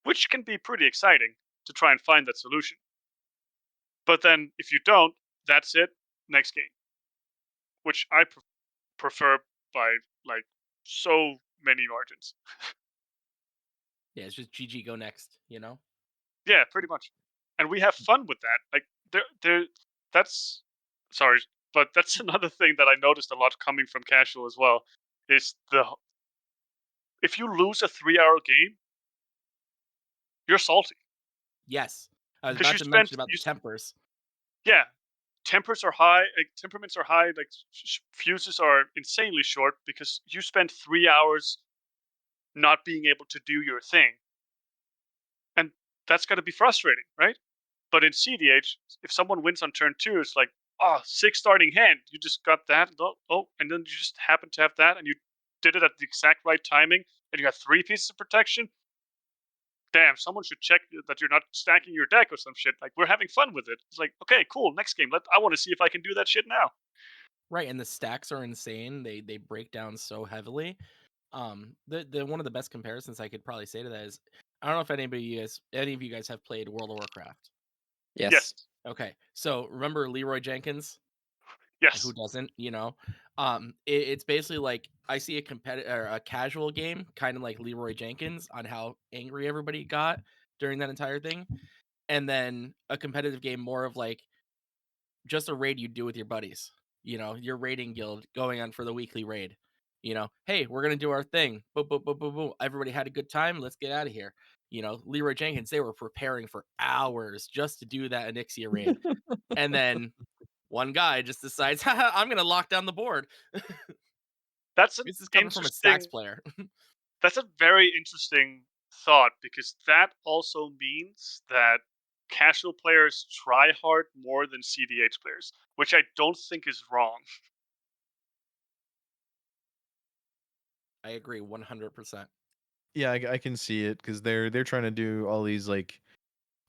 which can be pretty exciting to try and find that solution. But then if you don't, that's it. Next game, which I prefer by like so many margins. Yeah, it's just GG, go next. Yeah, pretty much. And we have fun with that. Like there that's sorry, but that's another thing that I noticed a lot coming from casual as well is if you lose a 3-hour game, you're salty Yes. I was because about you to spent mention about the tempers. yeah, tempers are high, like temperaments are high, like fuses are insanely short because you spent 3 hours not being able to do your thing. And that's got to be frustrating, right? But in CDH, if someone wins on turn 2, it's like, oh, 6 starting hand. You just got that. And then you just happen to have that, and you did it at the exact right timing, and you got 3 pieces of protection. Damn, someone should check that you're not stacking your deck or some shit. Like, we're having fun with it. It's like, okay, cool. Next game. I want to see if I can do that shit now. Right, and the stacks are insane. They break down so heavily. The one of the best comparisons I could probably say to that is, I don't know if any of you guys have played World of Warcraft. Yes. Yes. Okay, so remember Leroy Jenkins? Who Yes. doesn't? It's basically like I see a competitor, a casual game, kind of like Leroy Jenkins, on how angry everybody got during that entire thing, and then a competitive game more of like just a raid you do with your buddies. Your raiding guild going on for the weekly raid. Hey, we're gonna do our thing. Boom, boom, boom, boom, boom. Everybody had a good time. Let's get out of here. Leroy Jenkins, they were preparing for hours just to do that Anixia raid, and then one guy just decides, haha, I'm gonna lock down the board. That's an This is coming from a stacks interesting, player. that's a very interesting thought because that also means that casual players try hard more than CDH players, which I don't think is wrong. I agree 100%. Yeah, I can see it because they're trying to do all these like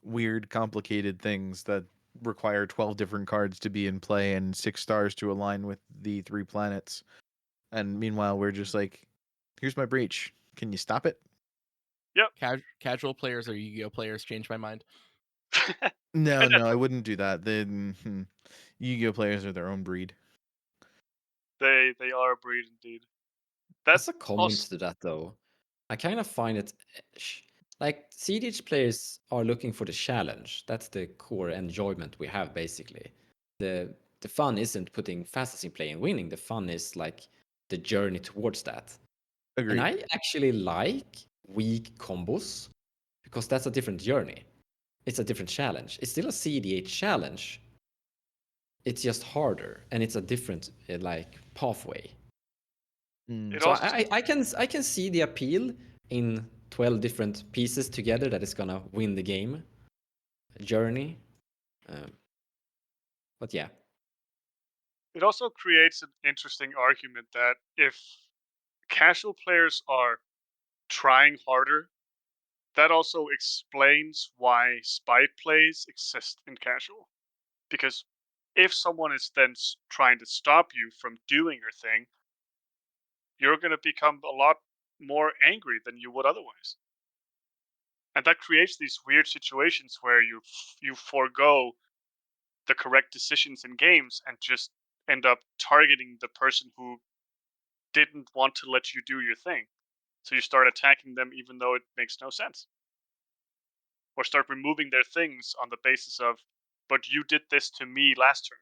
weird, complicated things that require 12 different cards to be in play and 6 stars to align with the 3 planets. And meanwhile, we're just like, here's my breach. Can you stop it? Casual players or Yu-Gi-Oh players change my mind. No, And no, that's I wouldn't do that. Yu-Gi-Oh players are their own breed. they are a breed indeed. That As a comment also to that, though, I kind of find it like CDH players are looking for the challenge. That's the core enjoyment we have, basically. The fun isn't putting fastest in play and winning. The fun is like the journey towards that. And Agreed. I actually like weak combos, because that's a different journey. It's a different challenge. It's still a CDH challenge. It's just harder, and it's a different like pathway. It So also I can see the appeal in 12 different pieces together that is gonna win the game journey. But yeah, it also creates an interesting argument that if casual players are trying harder, that also explains why spy plays exist in casual. Because if someone is then trying to stop you from doing your thing, you're going to become a lot more angry than you would otherwise. And that creates these weird situations where you forego the correct decisions in games and just end up targeting the person who didn't want to let you do your thing. So you start attacking them even though it makes no sense. Or start removing their things on the basis of, but you did this to me last turn.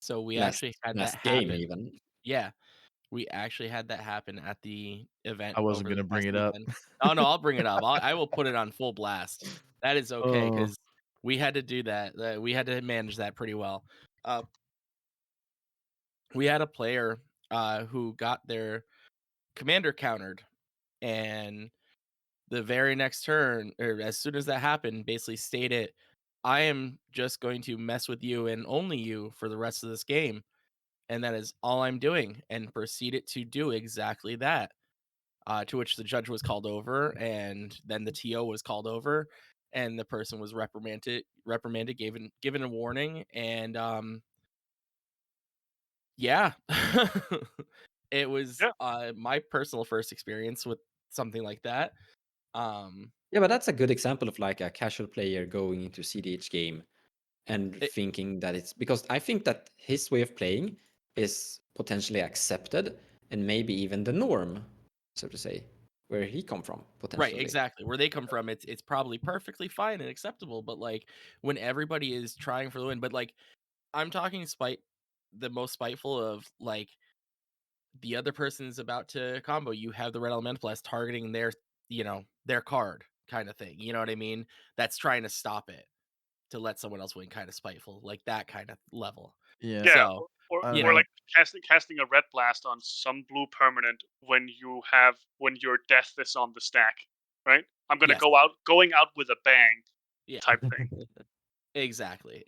So we last actually had that last game happen. even. Yeah, we actually had that happen at the event I wasn't over this gonna bring past it up. weekend. Oh, no, I'll bring it up. I will put it on full blast. That is okay Oh, because we had to do that. We had to manage that pretty well. Uh, we had a player who got their commander countered, and the very next turn, or as soon as that happened, basically stated, "I am just going to mess with you and only you for the rest of this game, and that is all I'm doing," and proceeded to do exactly that. To which the judge was called over, and then the TO was called over, and the person was reprimanded, given a warning, and yeah, it was Yeah, my personal first experience with something like that. Um, Yeah, but that's a good example of like a casual player going into CDH game and it, thinking that it's because I think that his way of playing is potentially accepted and maybe even the norm, so to say, where he come from right, potentially. exactly. Where they come from, it's probably perfectly fine and acceptable, but like when everybody is trying for the win, but like I'm talking the most spiteful of like the other person is about to combo, you have the red elemental blast targeting their card kind of thing. You know what I mean? That's trying to stop it to let someone else win, kind of spiteful, like that kind of level. yeah. yeah, So, or, I you don't or know, know. like casting a red blast on some blue permanent when your death is on the stack, right? I'm gonna yes. going out with a bang Yeah, type thing. exactly.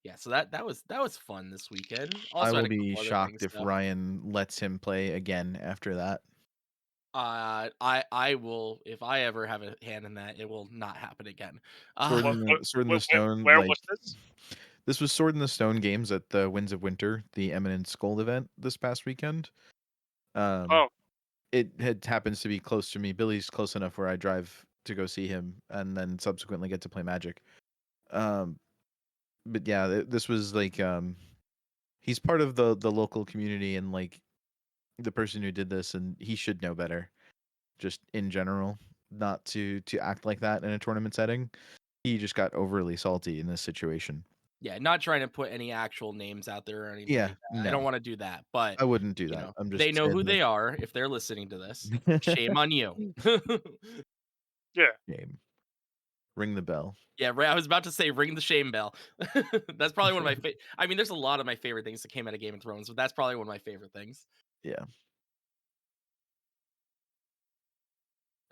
Yeah, so that was fun this weekend. I Also had will a be couple other shocked things if though. Ryan lets him play again after that. I will, if I ever have a hand in that, it will not happen again. Sword Uh, in the Sword in the Stone, Where like was this? this was Sword in the Stone games at the Winds of Winter, the Eminence Gold event this past weekend. Um, Oh, it had happens to be close to me. Billy's close enough where I drive to go see him, and then subsequently get to play Magic. Um, but yeah, this was like he's part of the local community, and like the person who did this, and he should know better, just in general, not to act like that in a tournament setting. He just got overly salty in this situation. yeah, not trying to put any actual names out there or anything Yeah, like that. I don't no, want to do that, but I wouldn't do that. I'm they just know saying, who like, they are if they're listening to this. Shame on you. yeah. game. Ring the bell. Yeah, right. I was about to say ring the shame bell. That's probably one of my I mean, there's a lot of my favorite things that came out of Game of Thrones, but that's probably one of my favorite things. Yeah.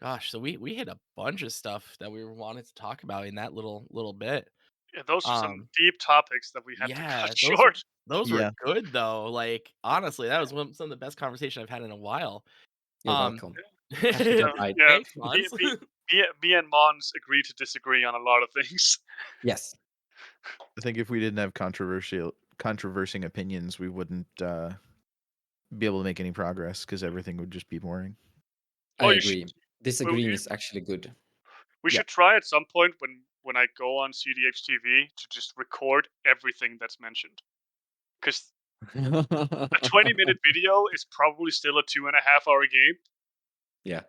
Gosh, so we hit a bunch of stuff that we wanted to talk about in that little bit. Yeah, those are some Um, deep topics that we had to cut yeah, short. those were Yeah. good though. Like honestly, that was some of the best conversation I've had in a while. You're Um, welcome. Happy to Yeah, oblige. yeah. thanks, Mons. Me and Mons agree to disagree on a lot of things. Yes, I think if we didn't have controversing opinions, we wouldn't be able to make any progress because everything would just be boring. I Oh, you should. agree. We, Disagreeing is actually good. we Yeah. should try at some point when I go on CDHTV to just record everything that's mentioned. Because a 20-minute video is probably still a 2.5-hour game. Yeah.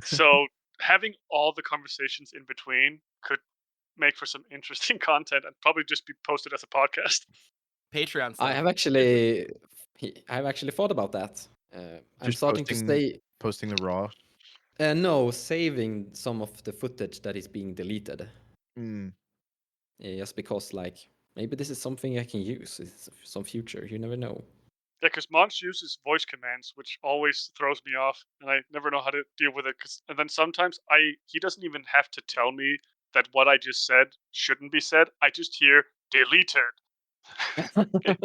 So having all the conversations in between could make for some interesting content and probably just be posted as a podcast. Patreon I stuff. have actually I have actually thought about that. I'm Just starting to stay. posting the raw. No, saving some of the footage that is being deleted. Mm. Just because, like, maybe this is something I can use in some future. You never know. Yeah, because Mons uses voice commands, which always throws me off, and I never know how to deal with it. And then sometimes he doesn't even have to tell me that what I just said shouldn't be said. I just hear deleted. Okay.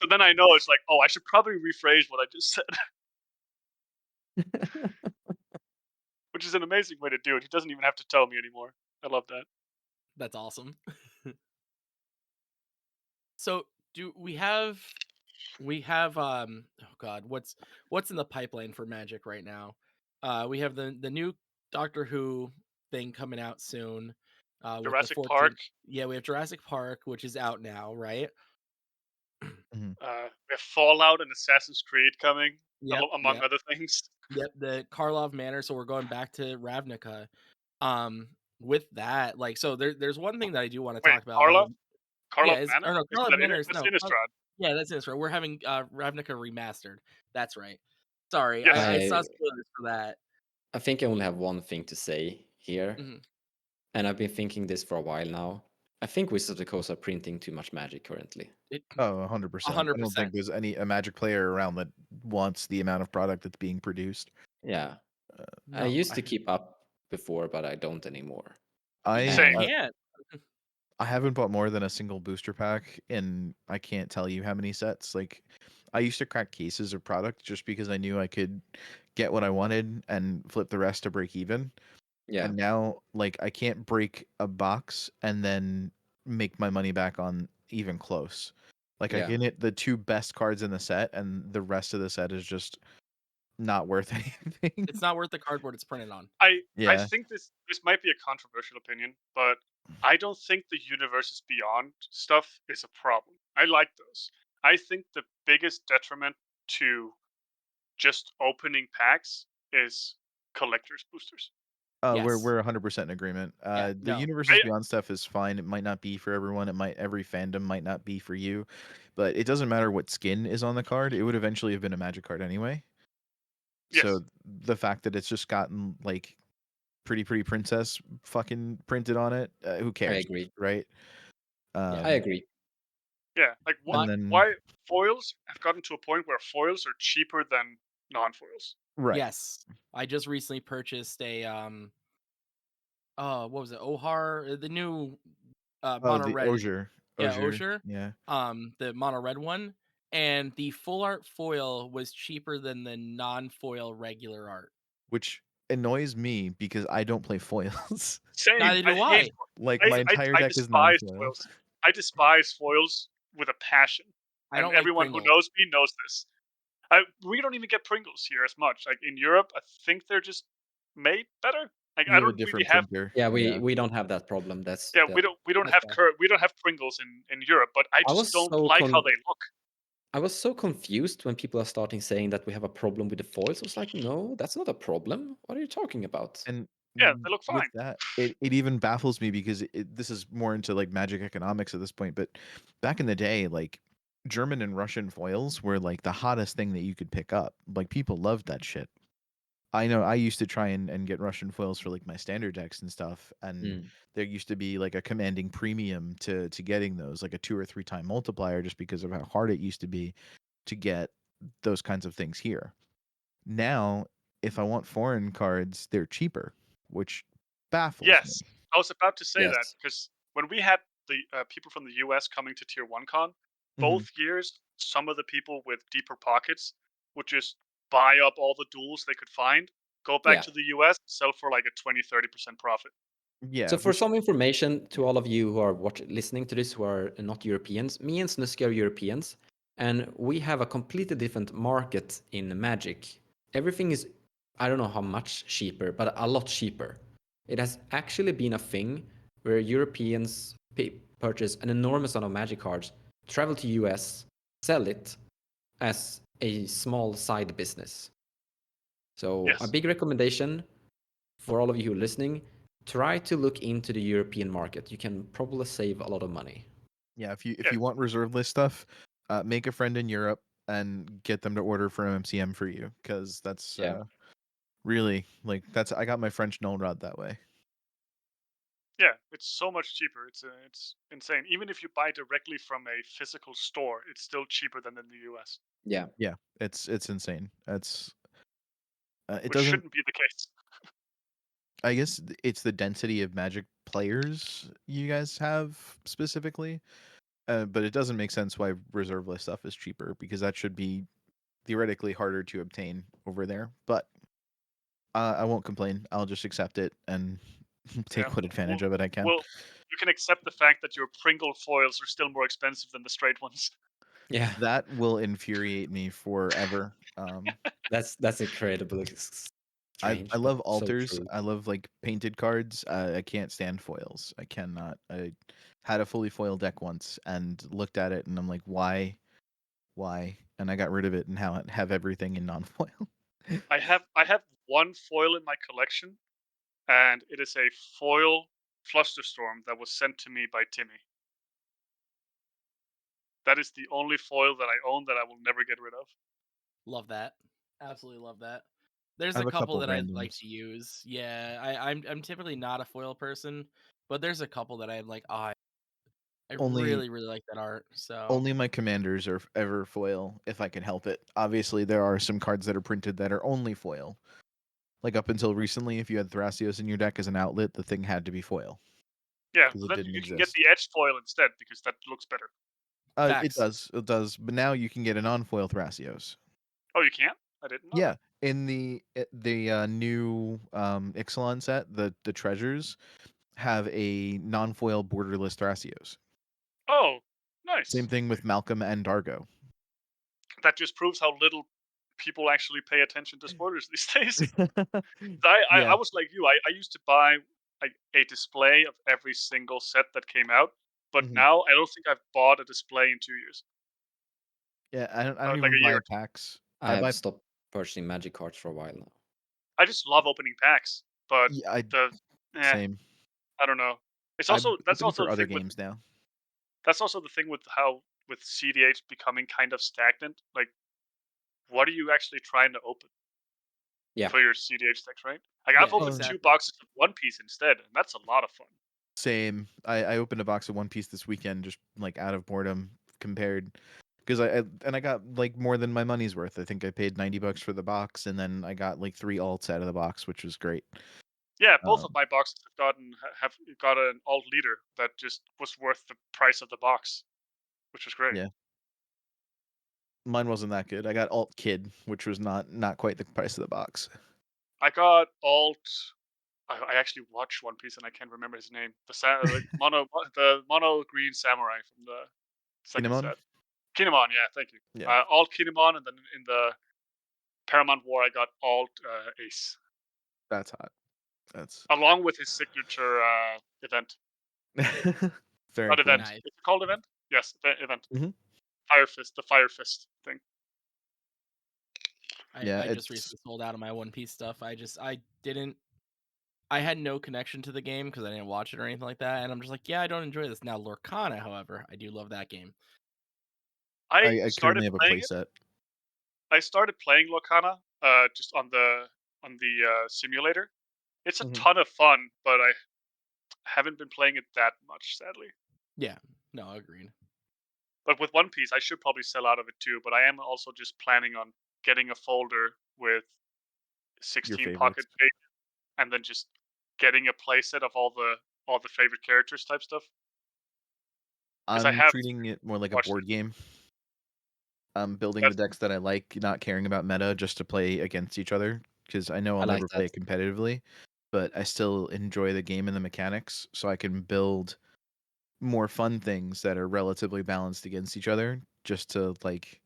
So then I know it's like, oh, I should probably rephrase what I just said, which is an amazing way to do it. He doesn't even have to tell me anymore. I love that. That's awesome. So do we have oh god, what's in the pipeline for Magic right now? We have the new Doctor Who thing coming out soon. With the Jurassic Park. 14th. Yeah, we have Jurassic Park, which is out now, right? Mhm. We have Fallout and Assassin's Creed coming, Yep, among yep, other things. yep. The Karlov Manor, so we're going back to Ravnica. Um, with that, like, so there's one thing that I do want to Wait, talk about. Karlov? Yeah, Karlov is Manor? or no, Isn't Karlov that Manor is that's no. Innistrad? Yeah, that's it. Right. We're having Ravnica remastered. That's right. Sorry, Yes. I saw I spoilers for that. I think I only have one thing to say here, Mhm. and I've been thinking this for a while now. I think Wizards of the Coast are printing too much Magic currently. Oh, 100%. I don't think 100%. there's a Magic player around that wants the amount of product that's being produced. Yeah, I No, used to keep up before, but I don't anymore. you Same. And can't. I haven't bought more than a single booster pack, and I can't tell you how many sets. Like, I used to crack cases of product just because I knew I could get what I wanted and flip the rest to break even. yeah, And now, like, I can't break a box and then make my money back on even close. Like, I yeah, can hit the two best cards in the set, and the rest of the set is just not worth anything. It's not worth the cardboard it's printed on. I Yeah. think this might be a controversial opinion, but I don't think the universes beyond stuff is a problem. I like those. I think the biggest detriment to just opening packs is collectors boosters. We're Yes. 100% in agreement. Yeah. The No. Universes I Beyond stuff is fine. It might not be for everyone. Every fandom might not be for you, but it doesn't matter what skin is on the card. It would eventually have been a Magic card anyway. yes. So the fact that it's just gotten like pretty princess fucking printed on it, who I cares, agree. right? Yeah. I agree. Yeah. Like what My And then why foils have gotten to a point where foils are cheaper than non-foils. right, yes. I just recently purchased a what was it? Ohar, the new mono the red. Yeah, Osier, Osher. yeah, The mono red one. And the full art foil was cheaper than the non-foil regular art. which annoys me because I don't play foils. Same. Neither I do hate I. Like my entire I deck is despise non-foil. foils. I despise foils with a passion, I and don't like everyone who Pringles. knows me knows this. We don't even get Pringles here as much. Like in Europe, I think they're just made better. Like I You have a don't really different have. printer. Yeah, Yeah. we don't have that problem. That's Yeah, that. Okay. we don't have Pringles in Europe, but I I just was don't so like how they look. I was so confused when people are starting saying that we have a problem with the foils. I was like, no, that's not a problem. What are you talking about? And Yeah, they look with fine. that, it even baffles me because this is more into like Magic economics at this point. But back in the day, like German and Russian foils were like the hottest thing that you could pick up. Like people loved that shit. I know I used to try and get Russian foils for like my standard decks and stuff, and Mm. there used to be like a commanding premium to getting those, like a 2 or 3 time multiplier, just because of how hard it used to be to get those kinds of things here. Now, if I want foreign cards, they're cheaper, which baffles me. Yes, I was about to say that Yes. because when we had the people from the US coming to Tier 1 Con, Mhm. both years, some of the people with deeper pockets would just buy up all the duels they could find, go back Yeah. to the US, sell for like a 20-30% profit. Yeah, So for which some information to all of you who are listening to this who are not Europeans, me and Snuske are Europeans, and we have a completely different market in Magic. Everything is, I don't know how much cheaper, but a lot cheaper. It has actually been a thing where Europeans purchase an enormous amount of Magic cards, travel to US, sell it as a small side business. So a Yes. big recommendation for all of you who are listening, try to look into the European market. You can probably save a lot of money. yeah, if you Yeah. want reserve list stuff, make a friend in Europe, and get them to order from MCM for you, because that's Yeah. really like I got my French null rod that way. Yeah, it's so much cheaper. It's insane. Even if you buy directly from a physical store, it's still cheaper than in the US, Yeah. Yeah, it's insane. That's it which doesn't. shouldn't be the case. I guess it's the density of Magic players you guys have specifically, but it doesn't make sense why reserve list stuff is cheaper, because that should be theoretically harder to obtain over there. But I won't complain. I'll just accept it and Yeah. take what advantage Well, of it I can. well, you can accept the fact that your Pringle foils are still more expensive than the straight ones. Yeah. That will infuriate me forever. That's incredibly I strange, but love so alters. true. I love like painted cards. I can't stand foils. I cannot. I had a fully foil deck once and looked at it and I'm like, why? And I got rid of it and have everything in non-foil. I have one foil in my collection, and it is a foil Flusterstorm that was sent to me by Timmy. That is the only foil that I own that I will never get rid of. Love that. Absolutely love that. There's I a have a couple couple that I'd like randoms. to use. Yeah, I'm typically not a foil person, but there's a couple that I'm like, oh, I Only really like that art. So only my commanders are ever foil if I can help it. Obviously, there are some cards that are printed that are only foil. Like up until recently, if you had Thrasios in your deck as an outlet, the thing had to be foil Yeah, because but it then didn't you can get exist. the edge foil instead because that looks better. It facts. does, it does. But now you can get a non-foil Thrasios. Oh, you can? I didn't know Yeah, that. in the new Ixalan set, the treasures have a non-foil borderless Thrasios. Oh, Same nice. thing with Malcolm and Dargo. That just proves how little people actually pay attention to spoilers these days. I Yeah. was like you. I used to buy a display of every single set that came out, but Mhm. now I don't think I've bought a display in 2 years. Yeah, I don't Like even a buy year. packs. I I have buy stopped purchasing Magic cards for a while now. I just love opening packs, but yeah, I the same. I don't know. It's I also that's open also for the other thing with games now. that's also the thing with how with CDH becoming kind of stagnant. Like, what are you actually trying to open Yeah. for your CDH decks, right? Like, I've Yeah, opened two exactly. boxes of One Piece instead, and that's a lot of fun. Same. I opened a box of One Piece this weekend just like out of boredom compared because I got like more than my money's worth. I think I paid $90 for the box and then I got like 3 alts out of the box, which was great. Yeah, both of Um, my boxes have got an alt leader that just was worth the price of the box, which was great. yeah. Mine wasn't that good. I got alt kid, which was not quite the price of the box. I got alt. I actually watched One Piece and I can't remember his name. The mono green samurai from the second Kinemon? set. Kinemon, yeah, thank you. Yeah. Alt Kinemon, and then in the Paramount War, I got alt Ace, That's hot. That's along with his signature event. very Not cool. event. Nice. Is it called event? Yes, event. Mhm. Fire Fist, the Fire Fist thing. Yeah, I just it's recently sold out of my One Piece stuff. I didn't I had no connection to the game because I didn't watch it or anything like that, and I'm just like, yeah, I don't enjoy this. Now Lorcana, however, I do love that game. I currently have a playset. I started playing Lorcana just on the simulator. It's a Mhm. ton of fun, but I haven't been playing it that much, sadly. Yeah, no, agreed. But with One Piece, I should probably sell out of it too. But I am also just planning on getting a folder with Your 16 pocket favorites. pages, and then just getting a playset of all the favorite characters type stuff. Because I I'm have treating it more like a watched board it. game. I'm building the That's decks that I like, not caring about meta just to play against each other because I know I I'll like never play that. it competitively, but I still enjoy the game and the mechanics, so I can build more fun things that are relatively balanced against each other just to like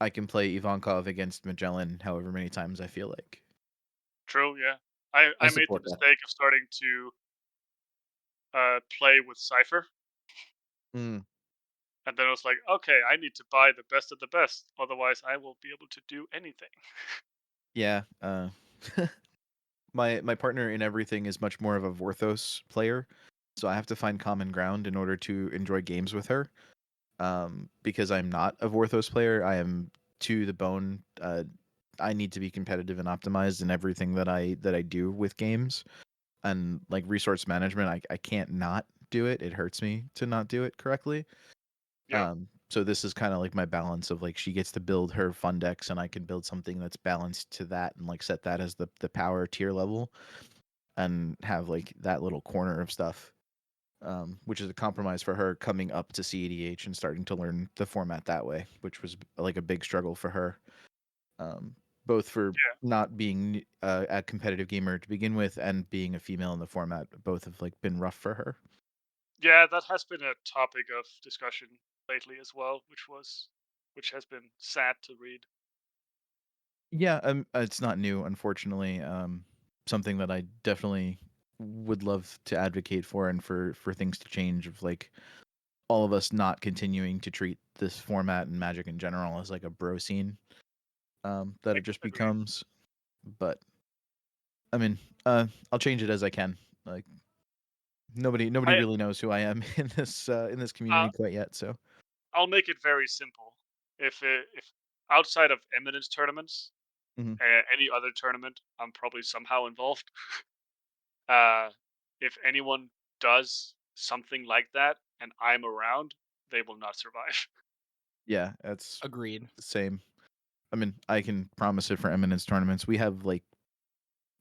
I can play Ivankov against Magellan however many times I feel like. true. Yeah, I I made the support that. mistake of starting to play with Cipher, Mm, and then I was like, okay, I need to buy the best of the best, otherwise I won't be able to do anything. yeah, my partner in everything is much more of a Vorthos player, so I have to find common ground in order to enjoy games with her. Because I'm not a Vorthos player, I am to the bone. I need to be competitive and optimized in everything that I do with games, and like resource management. I can't not do it. It hurts me to not do it correctly. Yeah. So this is kind of like my balance of like she gets to build her fun decks and I can build something that's balanced to that and like set that as the power tier level and have like that little corner of stuff. Which is a compromise for her coming up to CEDH and starting to learn the format that way, which was like a big struggle for her. Both for Yeah. not being a competitive gamer to begin with and being a female in the format, both have like been rough for her. Yeah, that has been a topic of discussion lately as well, which has been sad to read. Yeah, it's not new, unfortunately. Something that I definitely would love to advocate for and for things to change of like all of us not continuing to treat this format and Magic in general as like a bro scene that it just Agreed. becomes. But I mean, I'll change it as I can. Like nobody I really knows who I am in this uh, community quite yet. So I'll make it very simple. If outside of Eminence tournaments, mhm. any other tournament, I'm probably somehow involved. Uh, if anyone does something like that and I'm around, they will not survive. Yeah, that's Agreed. the same. I mean, I can promise it for Eminence tournaments. We have like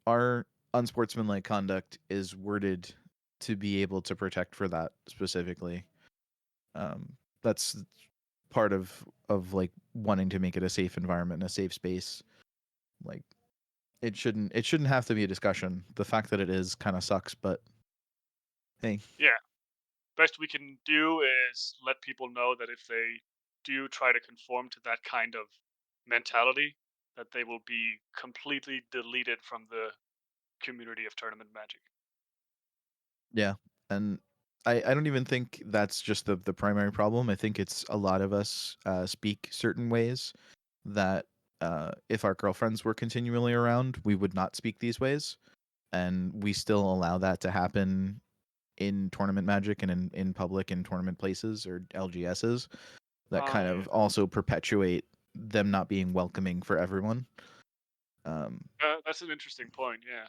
our unsportsmanlike conduct is worded to be able to protect for that specifically. That's part of like wanting to make it a safe environment, a safe space. Like it shouldn't have to be a discussion. The fact that it is kind of sucks, but hey, Yeah, best we can do is let people know that if they do try to conform to that kind of mentality, that they will be completely deleted from the community of tournament magic. yeah. And I don't even think that's just the primary problem. I think it's a lot of us speak certain ways that if our girlfriends were continually around, we would not speak these ways. And we still allow that to happen in tournament magic and in public in tournament places or LGSs that Oh kind yeah, of also perpetuate them not being welcoming for everyone. Um, that's an interesting point. Yeah,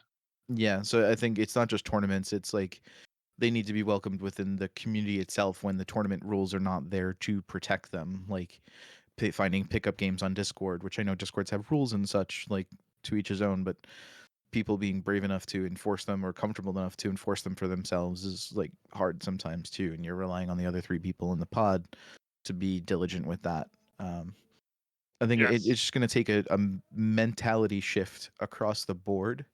yeah, so I think it's not just tournaments, it's like they need to be welcomed within the community itself when the tournament rules are not there to protect them. Like finding pickup games on Discord, which I know Discords have rules and such, like to each his own, but people being brave enough to enforce them or comfortable enough to enforce them for themselves is like hard sometimes too, and you're relying on the other three people in the pod to be diligent with that. Um, I think yes, it's just going to take a mentality shift across the board,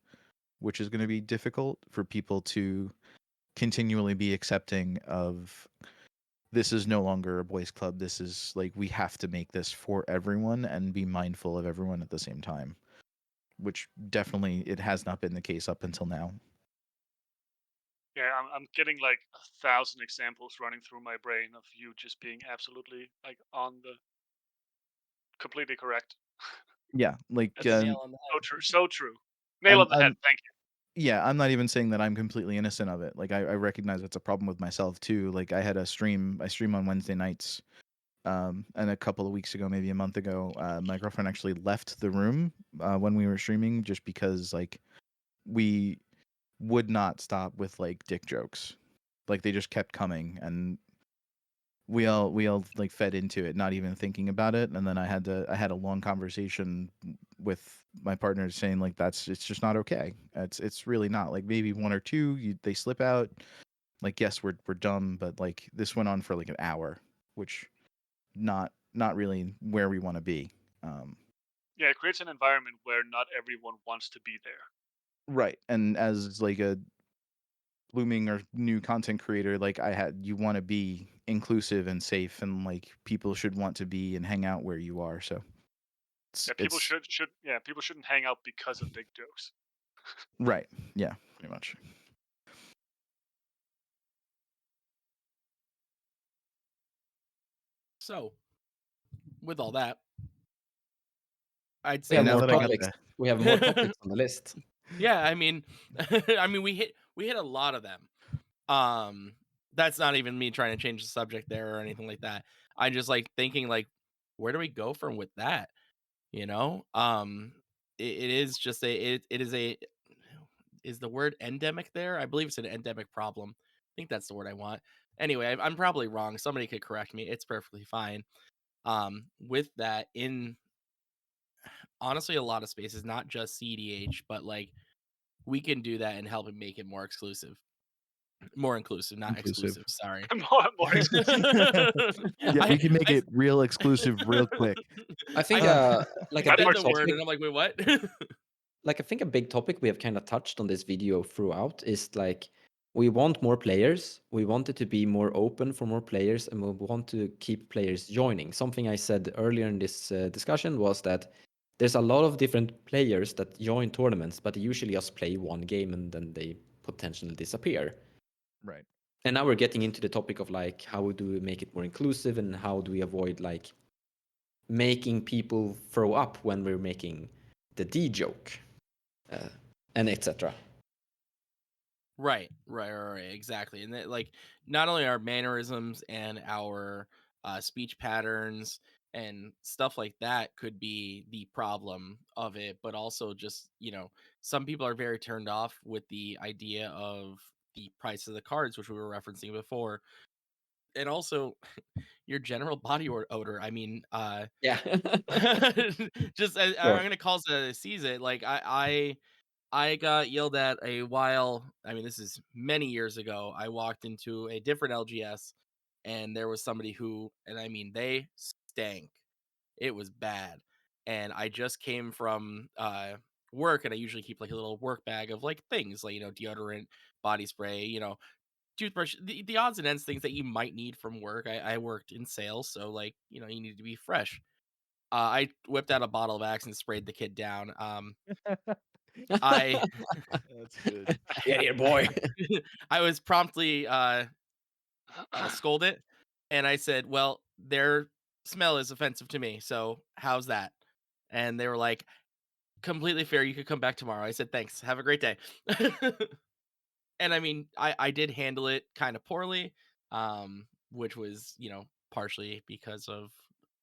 which is going to be difficult for people to continually be accepting of this is no longer a boys club. This is like we have to make this for everyone and be mindful of everyone at the same time, which definitely it has not been the case up until now. yeah. I'm getting like 1,000 examples running through my brain of you just being absolutely like on the completely correct. Yeah, like That's a nail on the So head. true, so true. Nail I'm on the head. I'm Thank you. yeah, I'm not even saying that I'm completely innocent of it. Like I recognize it's a problem with myself too. Like I stream on Wednesday nights. And a couple of weeks ago, maybe a month ago, my girlfriend actually left the room when we were streaming just because like we would not stop with like dick jokes. Like they just kept coming and we all like fed into it, not even thinking about it. And then I had a long conversation with my partner saying like it's just not okay. It's really not. Like maybe one or two they slip out. Like yes, we're dumb, but like this went on for like an hour, which not really where we want to be. Um, Yeah, it creates an environment where not everyone wants to be there. right. And as like a blooming or new content creator, like you want to be inclusive and safe, and like people should want to be and hang out where you are. So Yeah, people it's should yeah, people shouldn't hang out because of dick jokes. right. Yeah, pretty much. So, with all that, I'd We say have Now more that I got topics. the We have more topics on the list. yeah, I mean, I mean, we hit a lot of them. That's not even me trying to change the subject there or anything like that. I just like thinking like, where do we go from with that? You know, it is just it is a is the word endemic there? I believe it's an endemic problem. I think that's the word I want. Anyway, I'm probably wrong. Somebody could correct me. It's perfectly fine. With that, in honestly, a lot of spaces, not just CDH, but like we can do that and help it make it more inclusive, not Inclusive. exclusive. Sorry. More exclusive. Yeah, I, we can make I it real exclusive real quick. I think I like a I That big said part's the word, topic, and I'm like, wait, what? like I think a big topic we have kind of touched on this video throughout is like we want more players. We want it to be more open for more players, and we want to keep players joining. Something I said earlier in this discussion was that there's a lot of different players that join tournaments, but they usually just play one game and then they potentially disappear. Right. And now we're getting into the topic of like how do we make it more inclusive and how do we avoid like making people throw up when we're making the D joke, and etc. Right, exactly. And that, like, not only our mannerisms and our speech patterns and stuff like that could be the problem of it, but also just, some people are very turned off with the idea of the price of the cards, which we were referencing before. And also your general body odor. I mean, Yeah. just I'm Sure. gonna call it sees it. Like I got yelled at a while. I mean, this is many years ago. I walked into a different LGS and there was somebody who, and I mean, they stank. It was bad. And I just came from work, and I usually keep like a little work bag of like things like, deodorant, body spray, toothbrush, the odds and ends things that you might need from work. I worked in sales, so like, you need to be fresh. I whipped out a bottle of Axe and sprayed the kid down. I That's good. Get here, boy. I was promptly scolded, and I said, "Well, their smell is offensive to me, so how's that?" And they were like, "Completely fair. You could come back tomorrow." I said, "Thanks. Have a great day." And I mean, I did handle it kind of poorly, which was, partially because of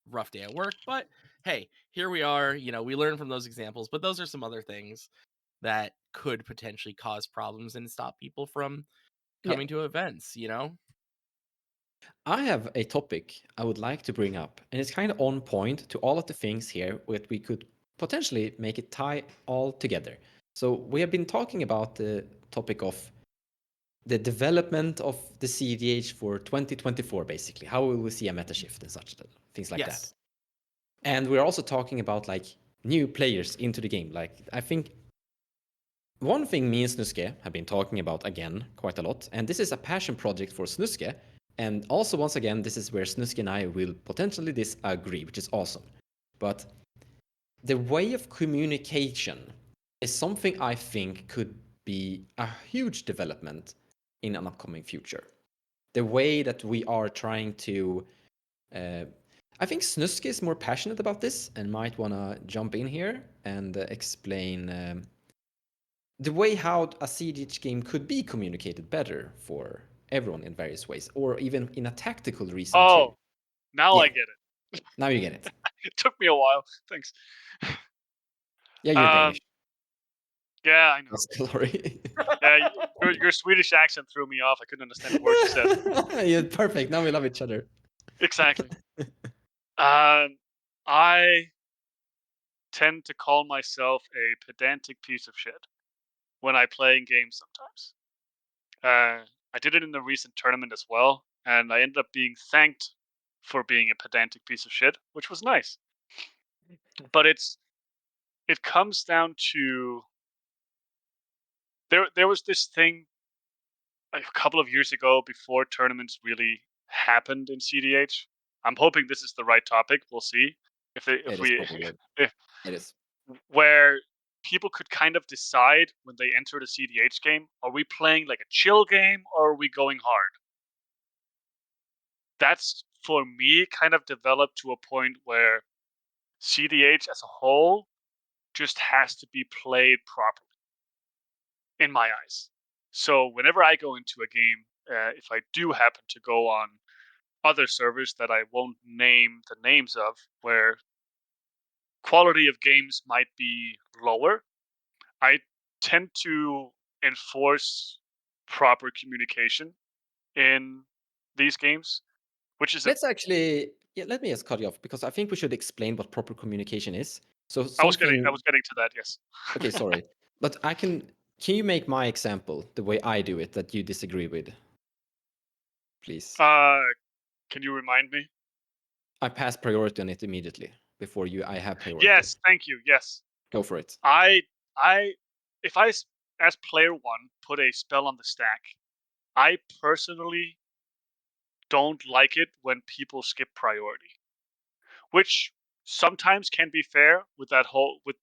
rough day at work. But hey, here we are. We learn from those examples. But those are some other things that could potentially cause problems and stop people from Yeah. coming to events. I have a topic I would like to bring up, and it's kind of on point to all of the things here that we could potentially make it tie all together. So we have been talking about the topic of the development of the CDH for 2024, basically. How will we see a meta shift and such things like that? Yes. And we're also talking about like new players into the game. Like I think one thing me and Snuske have been talking about again quite a lot, and this is a passion project for Snuske. And also, once again, this is where Snuske and I will potentially disagree, which is awesome. But the way of communication is something I think could be a huge development in an upcoming future. The way that we are trying to, I think Snuske is more passionate about this and might want to jump in here and explain the way how a CDH game could be communicated better for everyone in various ways, or even in a tactical reason too. Oh, now I Yeah. get it. Now you get it. It took me a while. Thanks. Yeah, you're Um, Danish. yeah, I know. That's glory. Yeah, your Swedish accent threw me off. I couldn't understand a word you said. Yeah, perfect. Now we love each other. Exactly. I tend to call myself a pedantic piece of shit when I play in games sometimes. I did it in the recent tournament as well, and I ended up being thanked for being a pedantic piece of shit, which was nice. But it comes down to there was this thing a couple of years ago before tournaments really happened in CDH. I'm hoping this is the right topic. We'll see if It is we probably. if It is. where people could kind of decide when they enter the CDH game, are we playing like a chill game or are we going hard? That's for me kind of developed to a point where CDH as a whole just has to be played properly in my eyes. So whenever I go into a game, if I do happen to go on other servers that I won't name the names of, where quality of games might be lower, I tend to enforce proper communication in these games, which is Let's actually, yeah, let me just cut you off because I think we should explain what proper communication is. So I was getting something, to that. Yes. okay, sorry, but can you make my example the way I do it that you disagree with, please? Can you remind me? I pass priority on it immediately before I have priority. Yes, thank you. Yes, Go for it. I if as player one put a spell on the stack, I personally don't like it when people skip priority, which sometimes can be fair with that whole with